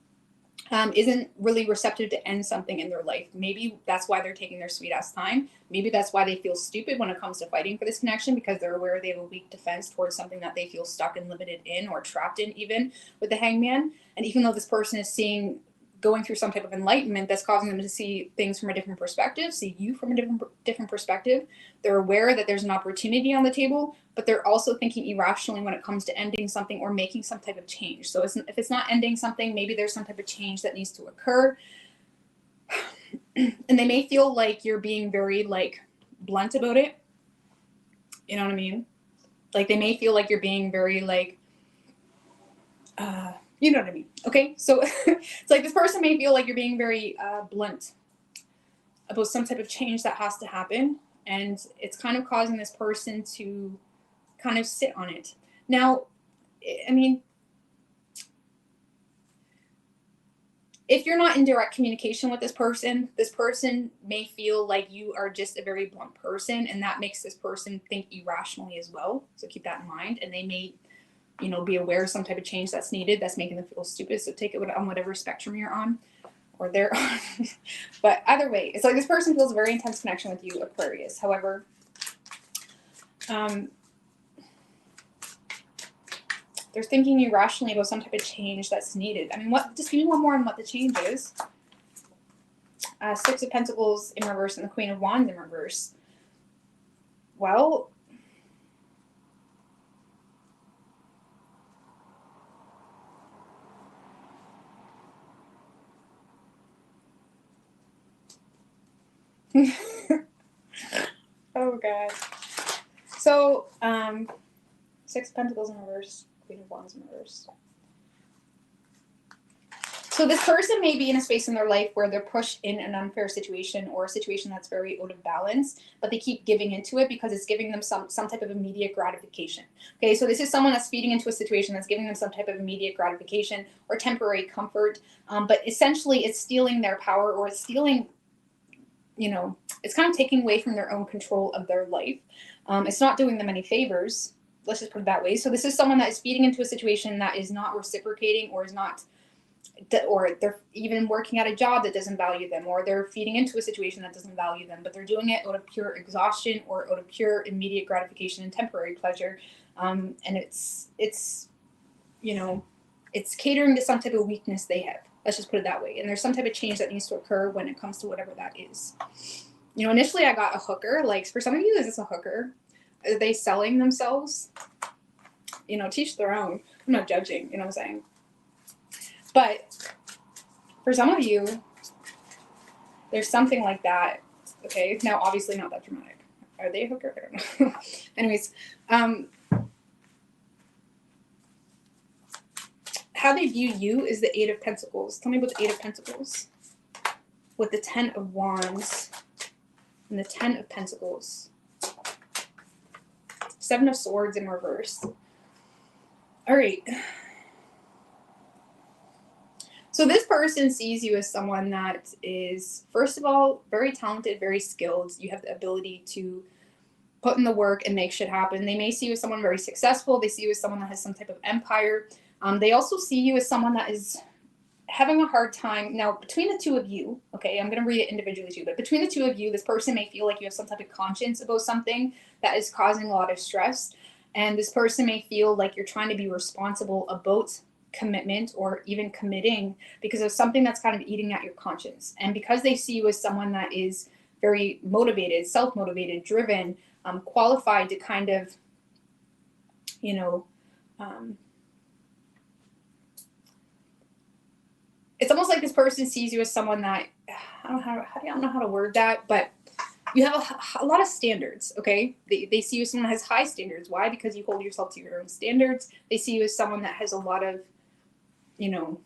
S1: isn't really receptive to end something in their life. Maybe that's why they're taking their sweet ass time. Maybe that's why they feel stupid when it comes to fighting for this connection, because they're aware they have a weak defense towards something that they feel stuck and limited in or trapped in, even with the Hangman. And even though this person is going through some type of enlightenment that's causing them to see things from a different perspective, see you from a different perspective, they're aware that there's an opportunity on the table, but they're also thinking irrationally when it comes to ending something or making some type of change. So if it's not ending something, maybe there's some type of change that needs to occur. And they may feel like you're being very like blunt about it. You know what I mean? Like they may feel like you're being very like, you know what I mean? Okay, so it's like this person may feel like you're being very blunt about some type of change that has to happen, and it's kind of causing this person to kind of sit on it. Now, I mean, if you're not in direct communication with this person may feel like you are just a very blunt person, and that makes this person think irrationally as well. So keep that in mind, and they may, you know, be aware of some type of change that's needed that's making them feel stupid. So take it on whatever spectrum you're on or they're on. But either way, it's like this person feels a very intense connection with you, Aquarius. However, they're thinking irrationally about some type of change that's needed. I mean, just give me one more on what the change is. Six of Pentacles in reverse and the Queen of Wands in reverse. Well, oh god. So, Six of Pentacles in reverse, Queen of Wands in reverse. So this person may be in a space in their life where they're pushed in an unfair situation or a situation that's very out of balance, but they keep giving into it because it's giving them some type of immediate gratification. Okay, so this is someone that's feeding into a situation that's giving them some type of immediate gratification or temporary comfort, but essentially it's stealing their power, or it's stealing, you know, it's kind of taking away from their own control of their life. It's not doing them any favors. Let's just put it that way. So this is someone that is feeding into a situation that is not reciprocating, or is not, or they're even working at a job that doesn't value them, or they're feeding into a situation that doesn't value them, but they're doing it out of pure exhaustion or out of pure immediate gratification and temporary pleasure. And it's, you know, it's catering to some type of weakness they have. Let's just put it that way. And there's some type of change that needs to occur when it comes to whatever that is. You know, initially I got a hooker. Like, for some of you, is this a hooker? Are they selling themselves? You know, teach their own. I'm not judging, you know what I'm saying? But for some of you, there's something like that. Okay, now obviously not that dramatic. Are they a hooker? I don't know. Anyways, how they view you is the Eight of Pentacles. Tell me about the Eight of Pentacles with the Ten of Wands and the Ten of Pentacles. Seven of Swords in reverse. All right. So this person sees you as someone that is, first of all, very talented, very skilled. You have the ability to put in the work and make shit happen. They may see you as someone very successful. They see you as someone that has some type of empire. They also see you as someone that is having a hard time. Now, between the two of you, okay, I'm going to read it individually too, but between the two of you, this person may feel like you have some type of conscience about something that is causing a lot of stress. And this person may feel like you're trying to be responsible about commitment or even committing because of something that's kind of eating at your conscience. And because they see you as someone that is very motivated, self-motivated, driven, qualified to kind of, you know, it's almost like this person sees you as someone that, I don't know how to word that, but you have a lot of standards, okay? They see you as someone that has high standards. Why? Because you hold yourself to your own standards. They see you as someone that has a lot of, you know,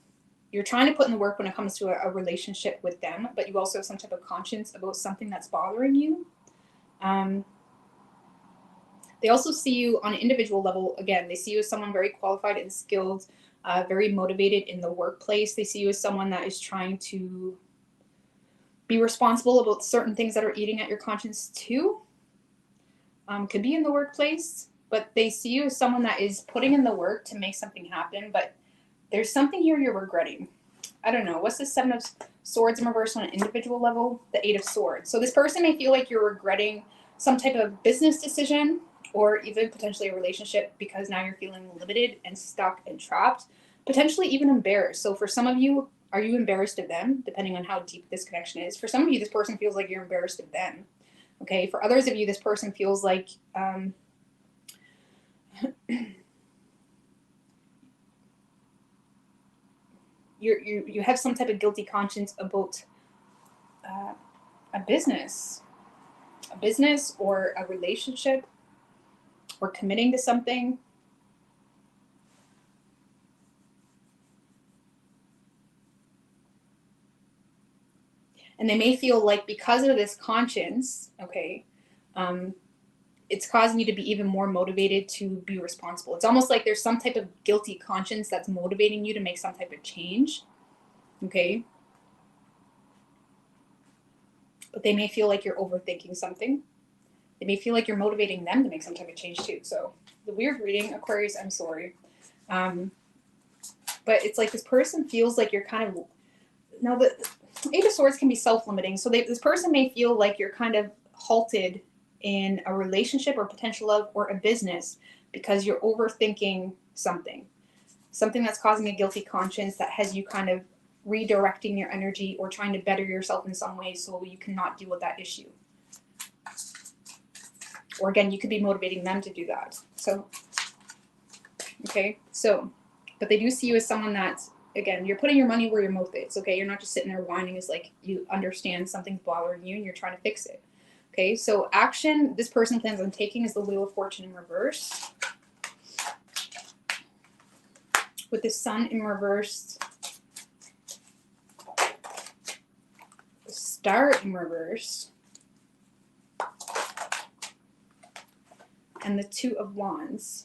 S1: you're trying to put in the work when it comes to a relationship with them, but you also have some type of conscience about something that's bothering you. They also see you on an individual level. Again, they see you as someone very qualified and skilled, very motivated in the workplace. They see you as someone that is trying to be responsible about certain things that are eating at your conscience too. Could be in the workplace, but they see you as someone that is putting in the work to make something happen, but there's something here you're regretting. I don't know, what's the Seven of Swords in reverse on an individual level? The Eight of Swords. So this person may feel like you're regretting some type of business decision or even potentially a relationship because now you're feeling limited and stuck and trapped, potentially even embarrassed. So for some of you, are you embarrassed of them, depending on how deep this connection is? For some of you, this person feels like you're embarrassed of them. Okay. For others of you, this person feels like you have some type of guilty conscience about a business or a relationship or committing to something. And they may feel like because of this conscience, okay, it's causing you to be even more motivated to be responsible. It's almost like there's some type of guilty conscience that's motivating you to make some type of change, okay? But they may feel like you're overthinking something. They may feel like you're motivating them to make some type of change too. So the weird reading, Aquarius, I'm sorry. But it's like this person feels like you're kind of, now the Eight of Swords can be self-limiting. So this person may feel like you're kind of halted in a relationship or potential love or a business because you're overthinking something that's causing a guilty conscience that has you kind of redirecting your energy or trying to better yourself in some way so you cannot deal with that issue. Or again, you could be motivating them to do that. So, okay, so, but they do see you as someone that's, again, you're putting your money where your mouth is, okay? You're not just sitting there whining. It's like you understand something's bothering you and you're trying to fix it. Okay, so action this person plans on taking is the Wheel of Fortune in reverse. With the Sun in reverse, the Star in reverse, and the Two of Wands.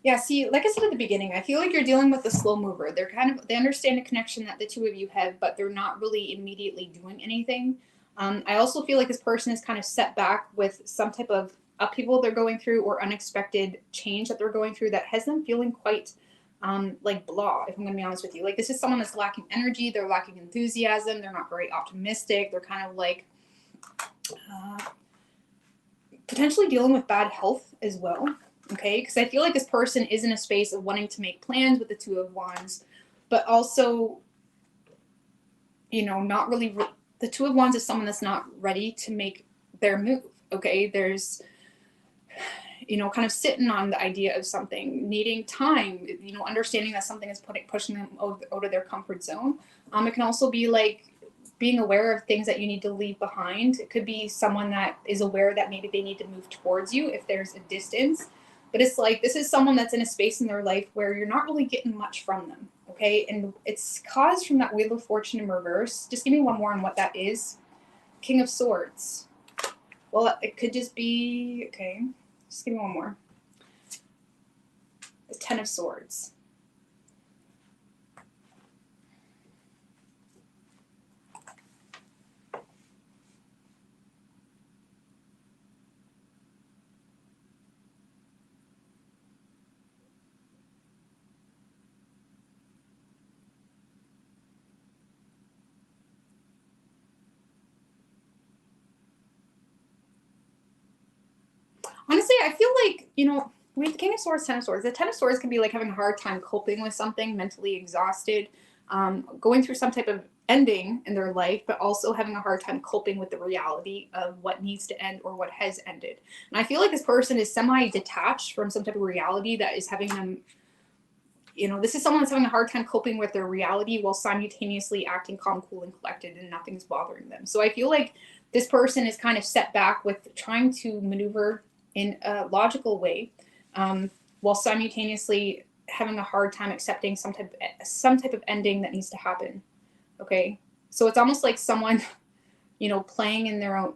S1: Yeah, see, like I said at the beginning, I feel like you're dealing with a slow mover. They understand the connection that the two of you have, but they're not really immediately doing anything. I also feel like this person is kind of set back with some type of upheaval they're going through or unexpected change that they're going through that has them feeling quite like blah, if I'm going to be honest with you. Like this is someone that's lacking energy. They're lacking enthusiasm. They're not very optimistic. They're kind of like potentially dealing with bad health as well. Okay, because I feel like this person is in a space of wanting to make plans with the Two of Wands, but also, you know, not really. The Two of Wands is someone that's not ready to make their move. Okay, there's, you know, kind of sitting on the idea of something, needing time, you know, understanding that something is pushing them out of their comfort zone. It can also be like being aware of things that you need to leave behind. It could be someone that is aware that maybe they need to move towards you if there's a distance. But it's like this is someone that's in a space in their life where you're not really getting much from them, okay? And it's caused from that Wheel of Fortune in reverse. Just give me one more on what that is. King of Swords. Well, it could just be, okay, just give me one more. The Ten of Swords. Honestly, I feel like, you know, with the King of Swords, Ten of Swords, the Ten of Swords can be like having a hard time coping with something, mentally exhausted, going through some type of ending in their life, but also having a hard time coping with the reality of what needs to end or what has ended. And I feel like this person is semi-detached from some type of reality that is having them, you know, this is someone that's having a hard time coping with their reality while simultaneously acting calm, cool, and collected, and nothing's bothering them. So I feel like this person is kind of set back with trying to maneuver in a logical way, while simultaneously having a hard time accepting some type of ending that needs to happen. Okay, so it's almost like someone, you know, playing in their own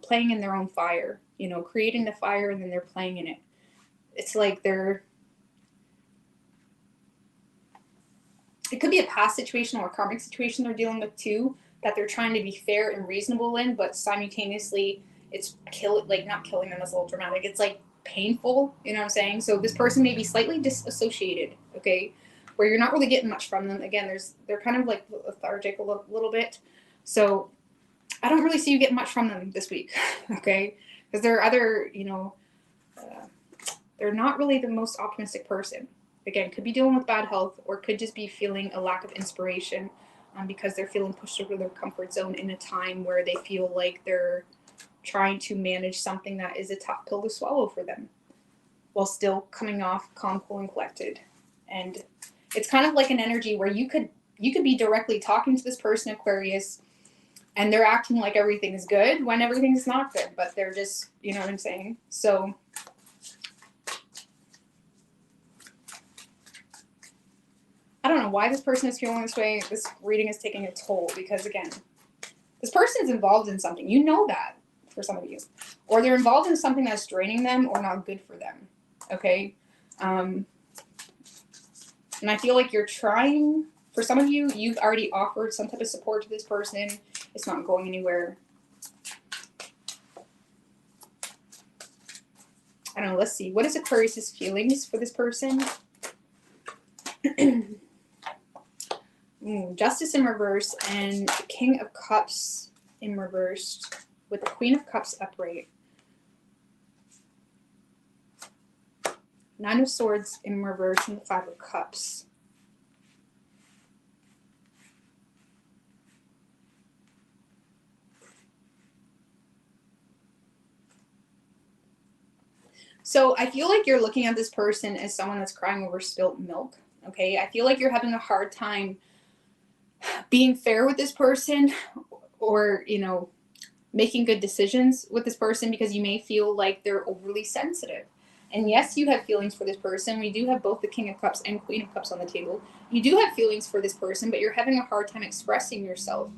S1: fire. You know, creating the fire and then they're playing in it. It's like it could be a past situation or a karmic situation they're dealing with too. that they're trying to be fair and reasonable in, but simultaneously it's not killing them is a little dramatic. It's like painful, you know what I'm saying? So this person may be slightly disassociated, okay, where you're not really getting much from them. Again, they're kind of like lethargic a little bit. So I don't really see you getting much from them this week, okay? Because there are other, they're not really the most optimistic person. Again, could be dealing with bad health, or could just be feeling a lack of inspiration because they're feeling pushed over their comfort zone in a time where they feel like they're trying to manage something that is a tough pill to swallow for them, while still coming off calm, cool, and collected. And it's kind of like an energy where you could be directly talking to this person, Aquarius, and they're acting like everything is good when everything's not good, but they're just, you know what I'm saying? So I don't know why this person is feeling this way. This reading is taking a toll because, again, this person is involved in something. You know that for some of you. Or they're involved in something that's draining them or not good for them. Okay? And I feel like you're trying. For some of you, you've already offered some type of support to this person. It's not going anywhere. I don't know. Let's see. What is Aquarius' feelings for this person? Justice in reverse and King of Cups in reverse with the Queen of Cups upright. Nine of Swords in reverse and the Five of Cups. So I feel like you're looking at this person as someone that's crying over spilt milk. Okay, I feel like you're having a hard time being fair with this person, or, making good decisions with this person, because you may feel like they're overly sensitive. And yes, you have feelings for this person. We do have both the King of Cups and Queen of Cups on the table. You do have feelings for this person, but you're having a hard time expressing yourself.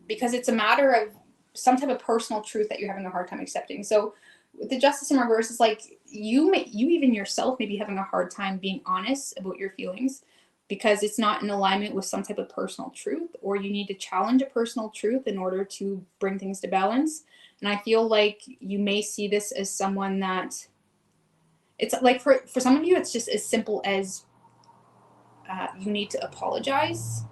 S1: Because it's a matter of some type of personal truth that you're having a hard time accepting. So with the Justice in reverse, it's like you even yourself may be having a hard time being honest about your feelings, because it's not in alignment with some type of personal truth, or you need to challenge a personal truth in order to bring things to balance. And I feel like you may see this as someone that, it's like for some of you, it's just as simple as you need to apologize,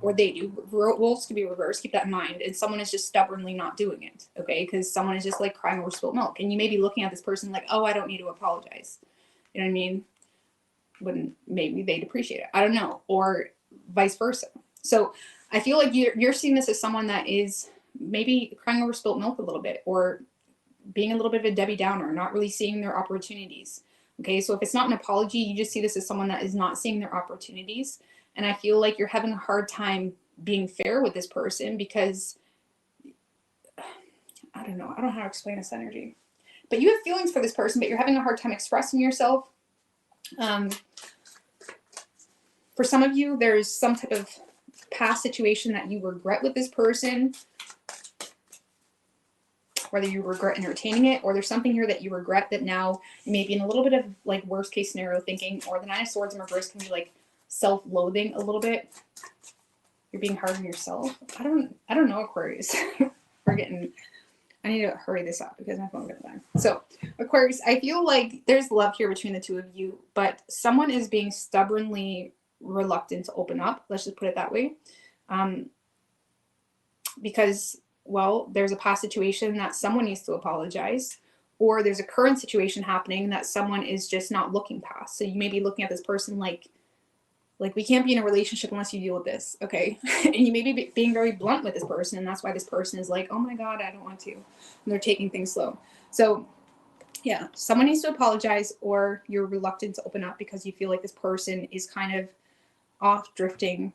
S1: or they do. Roles can be reversed, keep that in mind. And someone is just stubbornly not doing it, okay? Because someone is just like crying over spilt milk. And you may be looking at this person like, oh, I don't need to apologize. You know what I mean? When maybe they'd appreciate it. I don't know. Or vice versa. So I feel like you're seeing this as someone that is maybe crying over spilt milk a little bit, or being a little bit of a Debbie Downer, not really seeing their opportunities. Okay, so if it's not an apology, you just see this as someone that is not seeing their opportunities. And I feel like you're having a hard time being fair with this person because, I don't know how to explain this energy. But you have feelings for this person, but you're having a hard time expressing yourself. For some of you, there's some type of past situation that you regret with this person, whether you regret entertaining it, or there's something here that you regret that now you may be in a little bit of like worst case scenario thinking, or the Nine of Swords in reverse can be like self-loathing a little bit. You're being hard on yourself. I don't know, Aquarius. I need to hurry this up because my phone got dying. So Aquarius, I feel like there's love here between the two of you, but someone is being stubbornly reluctant to open up. Let's just put it that way. Because, well, there's a past situation that someone needs to apologize, or there's a current situation happening that someone is just not looking past. So you may be looking at this person like we can't be in a relationship unless you deal with this, okay? And you may be being very blunt with this person, and that's why this person is like, oh my God, I don't want to. And they're taking things slow. So yeah, someone needs to apologize, or you're reluctant to open up because you feel like this person is kind of off drifting,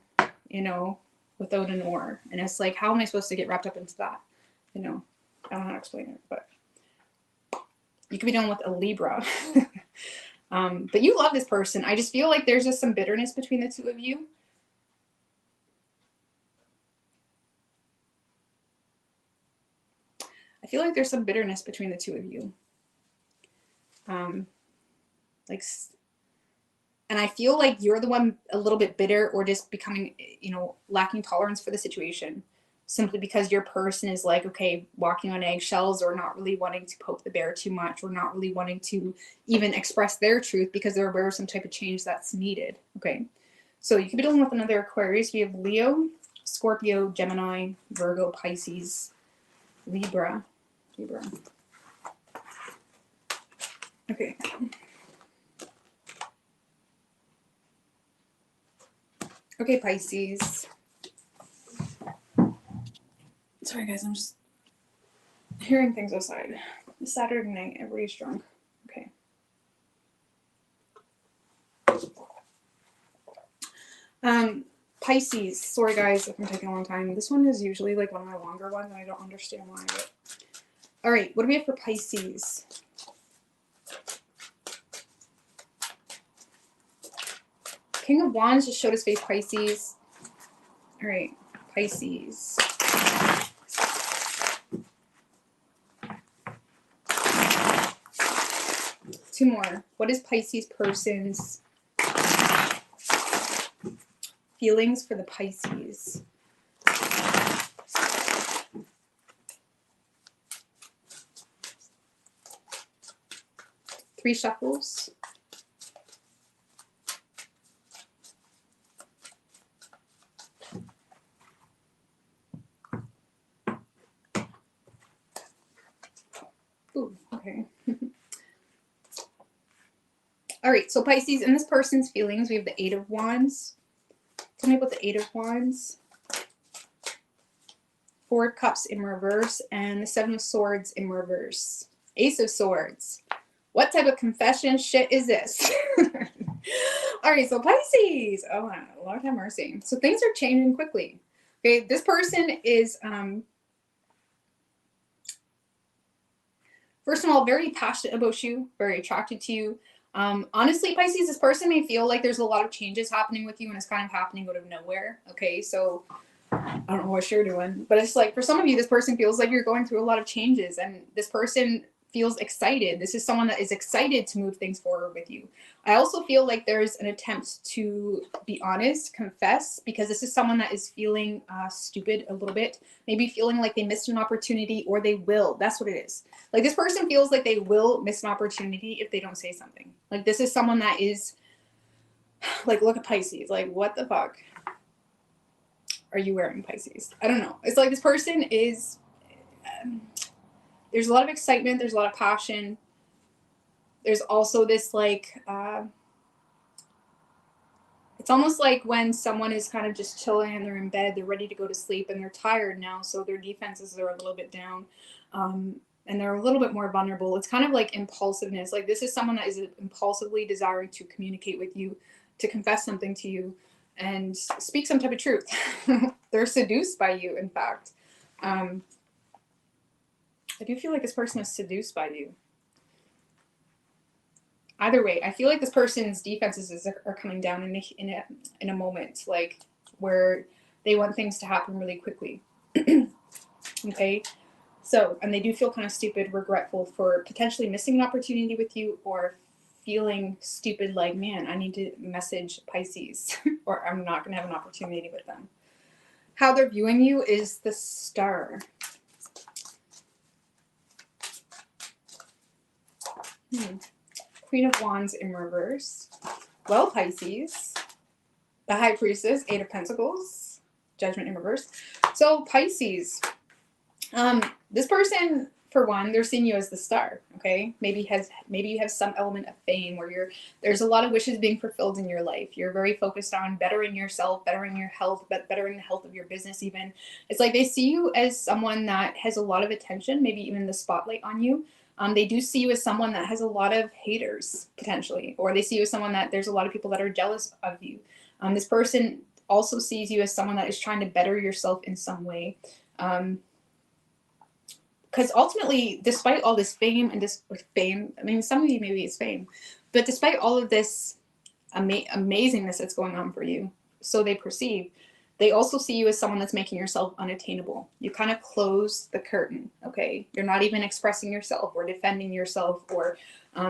S1: without an oar. And it's like, how am I supposed to get wrapped up into that? I don't know how to explain it, but you could be dealing with a Libra. But you love this person. I just feel like there's just some bitterness between the two of you. I feel like there's some bitterness between the two of you. And I feel like you're the one a little bit bitter or just becoming, you know, lacking tolerance for the situation, simply because your person is like, okay, walking on eggshells, or not really wanting to poke the bear too much, or not really wanting to even express their truth because they're aware of some type of change that's needed. Okay. So you could be dealing with another Aquarius. We have Leo, Scorpio, Gemini, Virgo, Pisces, Libra. Okay. Okay, Pisces. Sorry, guys, I'm just hearing things outside. It's Saturday night. Everybody's drunk. Okay. Pisces. Sorry, guys, if I'm taking a long time. This one is usually like one of my longer ones, and I don't understand why. But... all right, what do we have for Pisces? King of Wands just showed his face, Pisces. All right, Pisces. Two more. What is Pisces person's feelings for the Pisces? Three shuffles. Ooh, okay. All right, so Pisces, in this person's feelings, we have the Eight of Wands. Tell me about the Eight of Wands. Four of Cups in reverse, and the Seven of Swords in reverse. Ace of Swords. What type of confession shit is this? All right, so Pisces. Oh, Lord have mercy. So things are changing quickly. Okay, this person is, first of all, very passionate about you, very attracted to you. Honestly, Pisces, this person may feel like there's a lot of changes happening with you, and it's kind of happening out of nowhere. Okay, so I don't know what you're doing, but it's like for some of you, this person feels like you're going through a lot of changes, and this person feels excited. This is someone that is excited to move things forward with you. I also feel like there's an attempt to be honest, confess, because this is someone that is feeling stupid a little bit, maybe feeling like they missed an opportunity, or they will. That's what it is. Like this person feels like they will miss an opportunity if they don't say something. Like this is someone that is like, look at Pisces, like what the fuck are you wearing, Pisces? I don't know. It's like this person is, there's a lot of excitement. There's a lot of passion. There's also this like, it's almost like when someone is kind of just chilling and they're in bed, they're ready to go to sleep and they're tired now. So their defenses are a little bit down. And they're a little bit more vulnerable. It's kind of like impulsiveness. Like this is someone that is impulsively desiring to communicate with you, to confess something to you, and speak some type of truth. They're seduced by you, in fact. I do feel like this person is seduced by you. Either way, I feel like this person's defenses are coming down in a moment, like where they want things to happen really quickly. Okay. So, and they do feel kind of stupid, regretful for potentially missing an opportunity with you, or feeling stupid like, man, I need to message Pisces or I'm not going to have an opportunity with them. How they're viewing you is the Star. Queen of Wands in reverse. Well, Pisces. The High Priestess, Eight of Pentacles. Judgment in reverse. So, Pisces. This person, for one, they're seeing you as the star, okay? Maybe you have some element of fame where there's a lot of wishes being fulfilled in your life. You're very focused on bettering yourself, bettering your health, bettering the health of your business even. It's like they see you as someone that has a lot of attention, maybe even the spotlight on you. They do see you as someone that has a lot of haters, potentially, or they see you as someone that there's a lot of people that are jealous of you. This person also sees you as someone that is trying to better yourself in some way. Because ultimately, despite all this fame and I mean, some of you maybe it's fame, but despite all of this amazingness that's going on for you, so they perceive, they also see you as someone that's making yourself unattainable. You kind of close the curtain, okay? You're not even expressing yourself or defending yourself or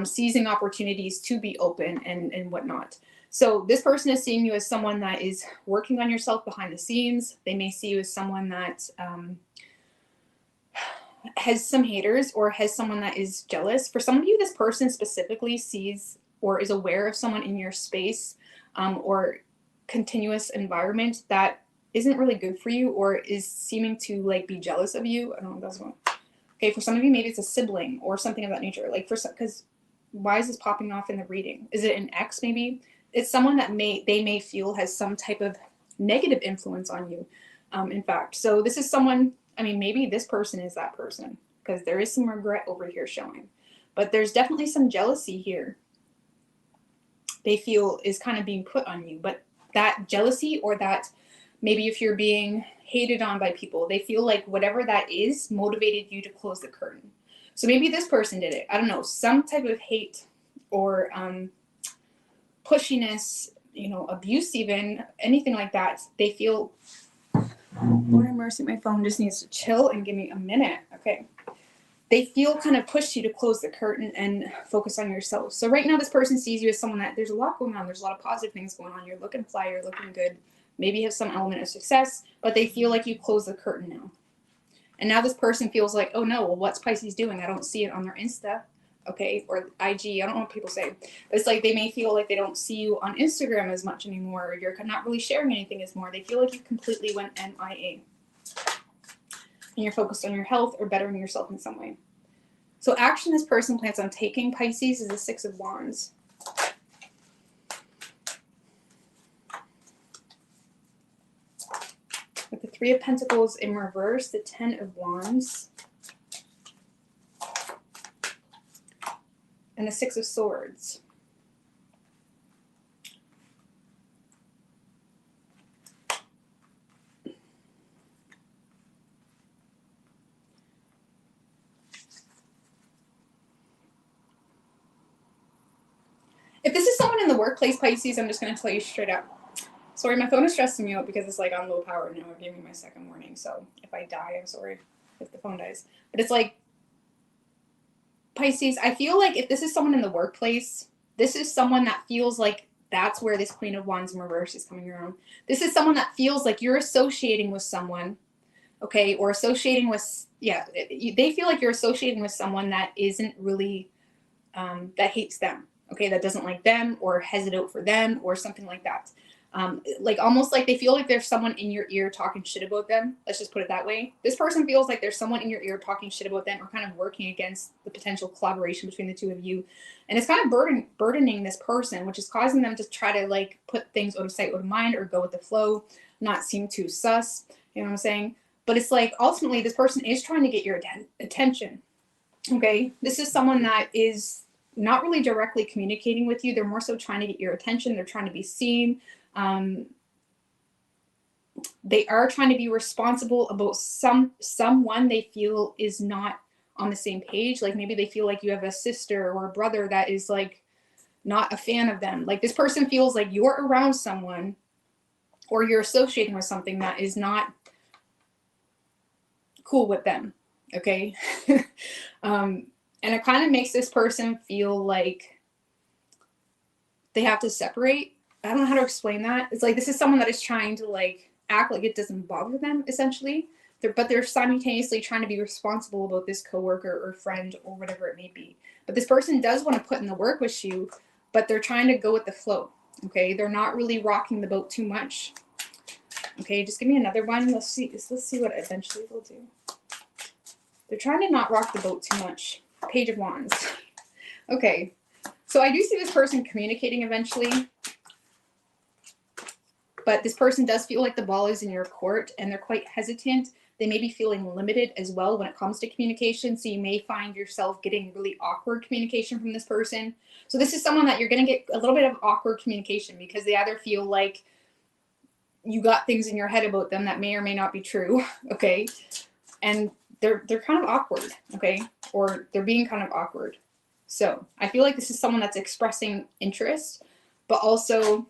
S1: seizing opportunities to be open and whatnot. So this person is seeing you as someone that is working on yourself behind the scenes. They may see you as someone that has some haters or has someone that is jealous. For some of you, this person specifically sees or is aware of someone in your space or continuous environment that isn't really good for you or is seeming to like be jealous of you. I don't know if that's one. Okay, for some of you, maybe it's a sibling or something of that nature. Like for some, because why is this popping off in the reading? Is it an ex maybe? It's someone that they may feel has some type of negative influence on you, in fact. So this is someone, I mean, maybe this person is that person because there is some regret over here showing. But there's definitely some jealousy here they feel is kind of being put on you. But that jealousy or that maybe if you're being hated on by people, they feel like whatever that is motivated you to close the curtain. So maybe this person did it. I don't know, some type of hate or pushiness, you know, abuse even, anything like that. They feel, Lord have mercy, my phone just needs to chill and give me a minute. Okay. They feel kind of pushed you to close the curtain and focus on yourself. So right now this person sees you as someone that there's a lot going on. There's a lot of positive things going on. You're looking fly, you're looking good. Maybe you have some element of success, but they feel like you close the curtain now. And now this person feels like, oh no, well, what's Pisces doing? I don't see it on their Insta, okay, or IG. I don't know what people say. But it's like they may feel like they don't see you on Instagram as much anymore, or you're not really sharing anything as more. They feel like you completely went MIA. And you're focused on your health or bettering yourself in some way. So action this person plans on taking, Pisces, is the Six of Wands. With the Three of Pentacles in reverse, the Ten of Wands, and the Six of Swords. If this is someone in the workplace, Pisces, I'm just going to tell you straight up. Sorry, my phone is stressing me out because it's like on low power now. It gave me my second warning. So if I die, I'm sorry if the phone dies. But it's like, Pisces, I feel like if this is someone in the workplace, this is someone that feels like that's where this Queen of Wands in reverse is coming around. This is someone that feels like you're associating with someone, okay, or associating with, yeah, they feel like you're associating with someone that isn't really, that hates them, okay, that doesn't like them or has it out for them or something like that. Like almost like they feel like there's someone in your ear talking shit about them. Let's just put it that way. This person feels like there's someone in your ear talking shit about them or kind of working against the potential collaboration between the two of you. And it's kind of burdening this person, which is causing them to try to like put things out of sight, out of mind, or go with the flow, not seem too sus. You know what I'm saying? But it's like ultimately this person is trying to get your attention. Okay. This is someone that is not really directly communicating with you. They're more so trying to get your attention. They're trying to be seen. They are trying to be responsible about someone they feel is not on the same page. Like maybe they feel like you have a sister or a brother that is like not a fan of them. Like this person feels like you're around someone or you're associating with something that is not cool with them. Okay. And it kind of makes this person feel like they have to separate. I don't know how to explain that. It's like this is someone that is trying to like act like it doesn't bother them, essentially. But they're simultaneously trying to be responsible about this coworker or friend or whatever it may be. But this person does want to put in the work with you, but they're trying to go with the flow. Okay, they're not really rocking the boat too much. Okay, just give me another one. Let's see what eventually they'll do. They're trying to not rock the boat too much. Page of Wands. Okay, so I do see this person communicating eventually. But this person does feel like the ball is in your court and they're quite hesitant. They may be feeling limited as well when it comes to communication. So you may find yourself getting really awkward communication from this person. So this is someone that you're going to get a little bit of awkward communication because they either feel like you got things in your head about them that may or may not be true. Okay. And they're kind of awkward. Okay. Or they're being kind of awkward. So I feel like this is someone that's expressing interest, but also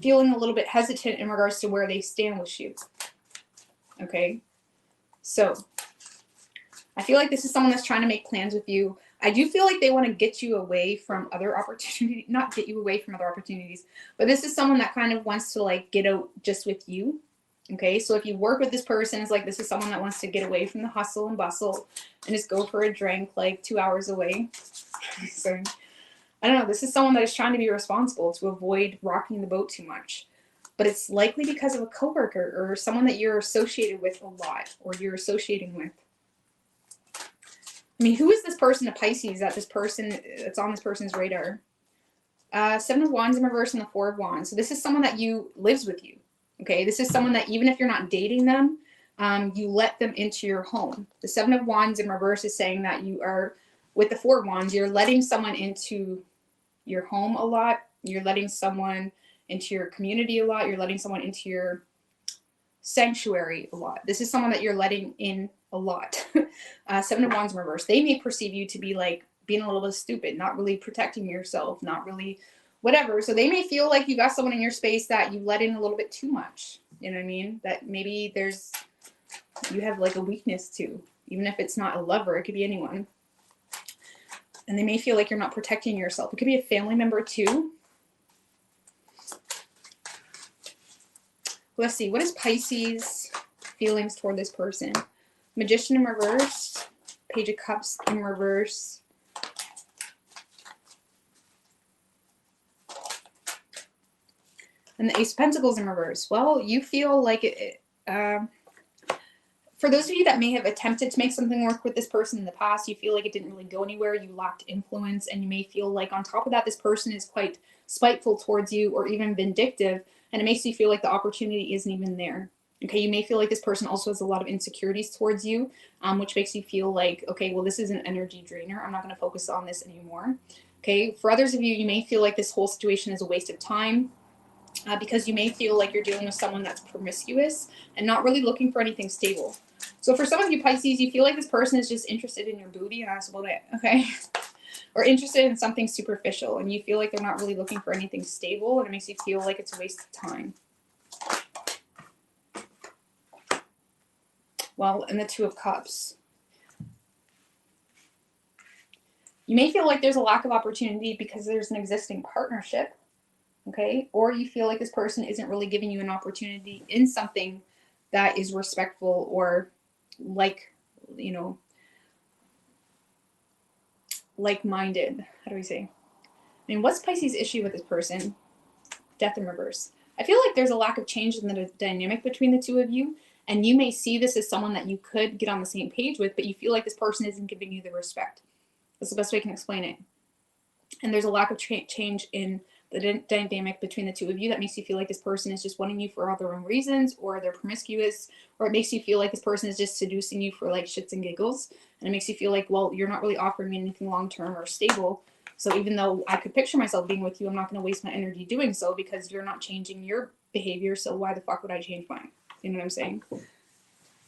S1: feeling a little bit hesitant in regards to where they stand with you. Okay. So I feel like this is someone that's trying to make plans with you. I do feel like they want to get you away from other opportunities, not get you away from other opportunities, but this is someone that kind of wants to like get out just with you. Okay, so if you work with this person, it's like this is someone that wants to get away from the hustle and bustle and just go for a drink like 2 hours away. So I don't know, this is someone that is trying to be responsible to avoid rocking the boat too much. But it's likely because of a coworker or someone that you're associated with a lot or you're associating with. I mean, who is this person, a Pisces, that's on this person's radar? Seven of Wands in reverse and the Four of Wands. So this is someone that lives with you. Okay, this is someone that even if you're not dating them, you let them into your home. The Seven of Wands in reverse is saying that you are, with the Four of Wands, you're letting someone into your home a lot. You're letting someone into your community a lot. You're letting someone into your sanctuary a lot. This is someone that you're letting in a lot. Seven of Wands in reverse. They may perceive you to be like being a little bit stupid, not really protecting yourself, not really whatever. So they may feel like you got someone in your space that you let in a little bit too much. You know what I mean? That maybe you have like a weakness to, even if it's not a lover, it could be anyone. And they may feel like you're not protecting yourself. It could be a family member too. Let's see. What is Pisces' feelings toward this person? Magician in reverse. Page of Cups in reverse. And the Ace of Pentacles in reverse. Well, you feel like for those of you that may have attempted to make something work with this person in the past, you feel like it didn't really go anywhere. You lacked influence, and you may feel like on top of that, this person is quite spiteful towards you or even vindictive, and it makes you feel like the opportunity isn't even there. Okay, you may feel like this person also has a lot of insecurities towards you, which makes you feel like, okay, well, this is an energy drainer. I'm not going to focus on this anymore. Okay, for others of you, you may feel like this whole situation is a waste of time. Because you may feel like you're dealing with someone that's promiscuous and not really looking for anything stable. So for some of you Pisces, you feel like this person is just interested in your booty, and that's about it, okay? Or interested in something superficial, and you feel like they're not really looking for anything stable, and it makes you feel like it's a waste of time. Well, and the Two of Cups. You may feel like there's a lack of opportunity because there's an existing partnership. Okay, or you feel like this person isn't really giving you an opportunity in something that is respectful or like, you know, like-minded. How do we say? I mean, what's Pisces' issue with this person? Death in reverse. I feel like there's a lack of change in the dynamic between the two of you, and you may see this as someone that you could get on the same page with, but you feel like this person isn't giving you the respect. That's the best way I can explain it. And there's a lack of change in the dynamic between the two of you that makes you feel like this person is just wanting you for all their own reasons, or they're promiscuous, or it makes you feel like this person is just seducing you for like shits and giggles. And it makes you feel like, well, you're not really offering me anything long-term or stable. So even though I could picture myself being with you, I'm not going to waste my energy doing so because you're not changing your behavior. So why the fuck would I change mine? You know what I'm saying?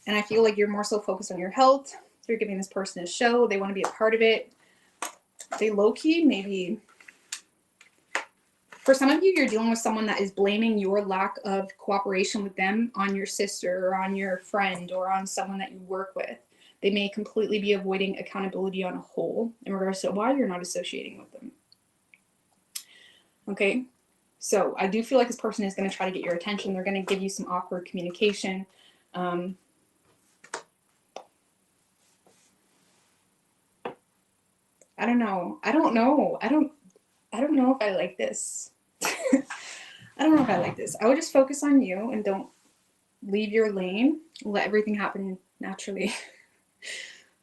S1: And I feel like you're more so focused on your health. You're giving this person a show. They want to be a part of it. They low-key maybe... For some of you, you're dealing with someone that is blaming your lack of cooperation with them on your sister or on your friend or on someone that you work with. They may completely be avoiding accountability on a whole in regards to why you're not associating with them. Okay, so I do feel like this person is going to try to get your attention. They're going to give you some awkward communication. I don't know. I don't know if I like this. I don't know if I like this. I would just focus on you and don't leave your lane. Let everything happen naturally.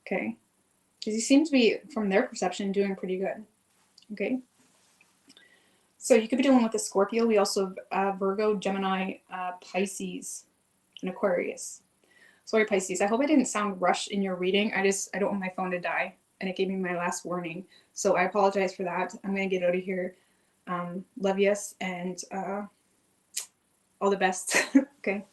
S1: Okay. Because you seem to be, from their perception, doing pretty good. Okay. So you could be dealing with a Scorpio. We also have Virgo, Gemini, Pisces, and Aquarius. Sorry, Pisces. I hope I didn't sound rushed in your reading. I don't want my phone to die, and it gave me my last warning. So I apologize for that. I'm going to get out of here. Love yes, and all the best. Okay.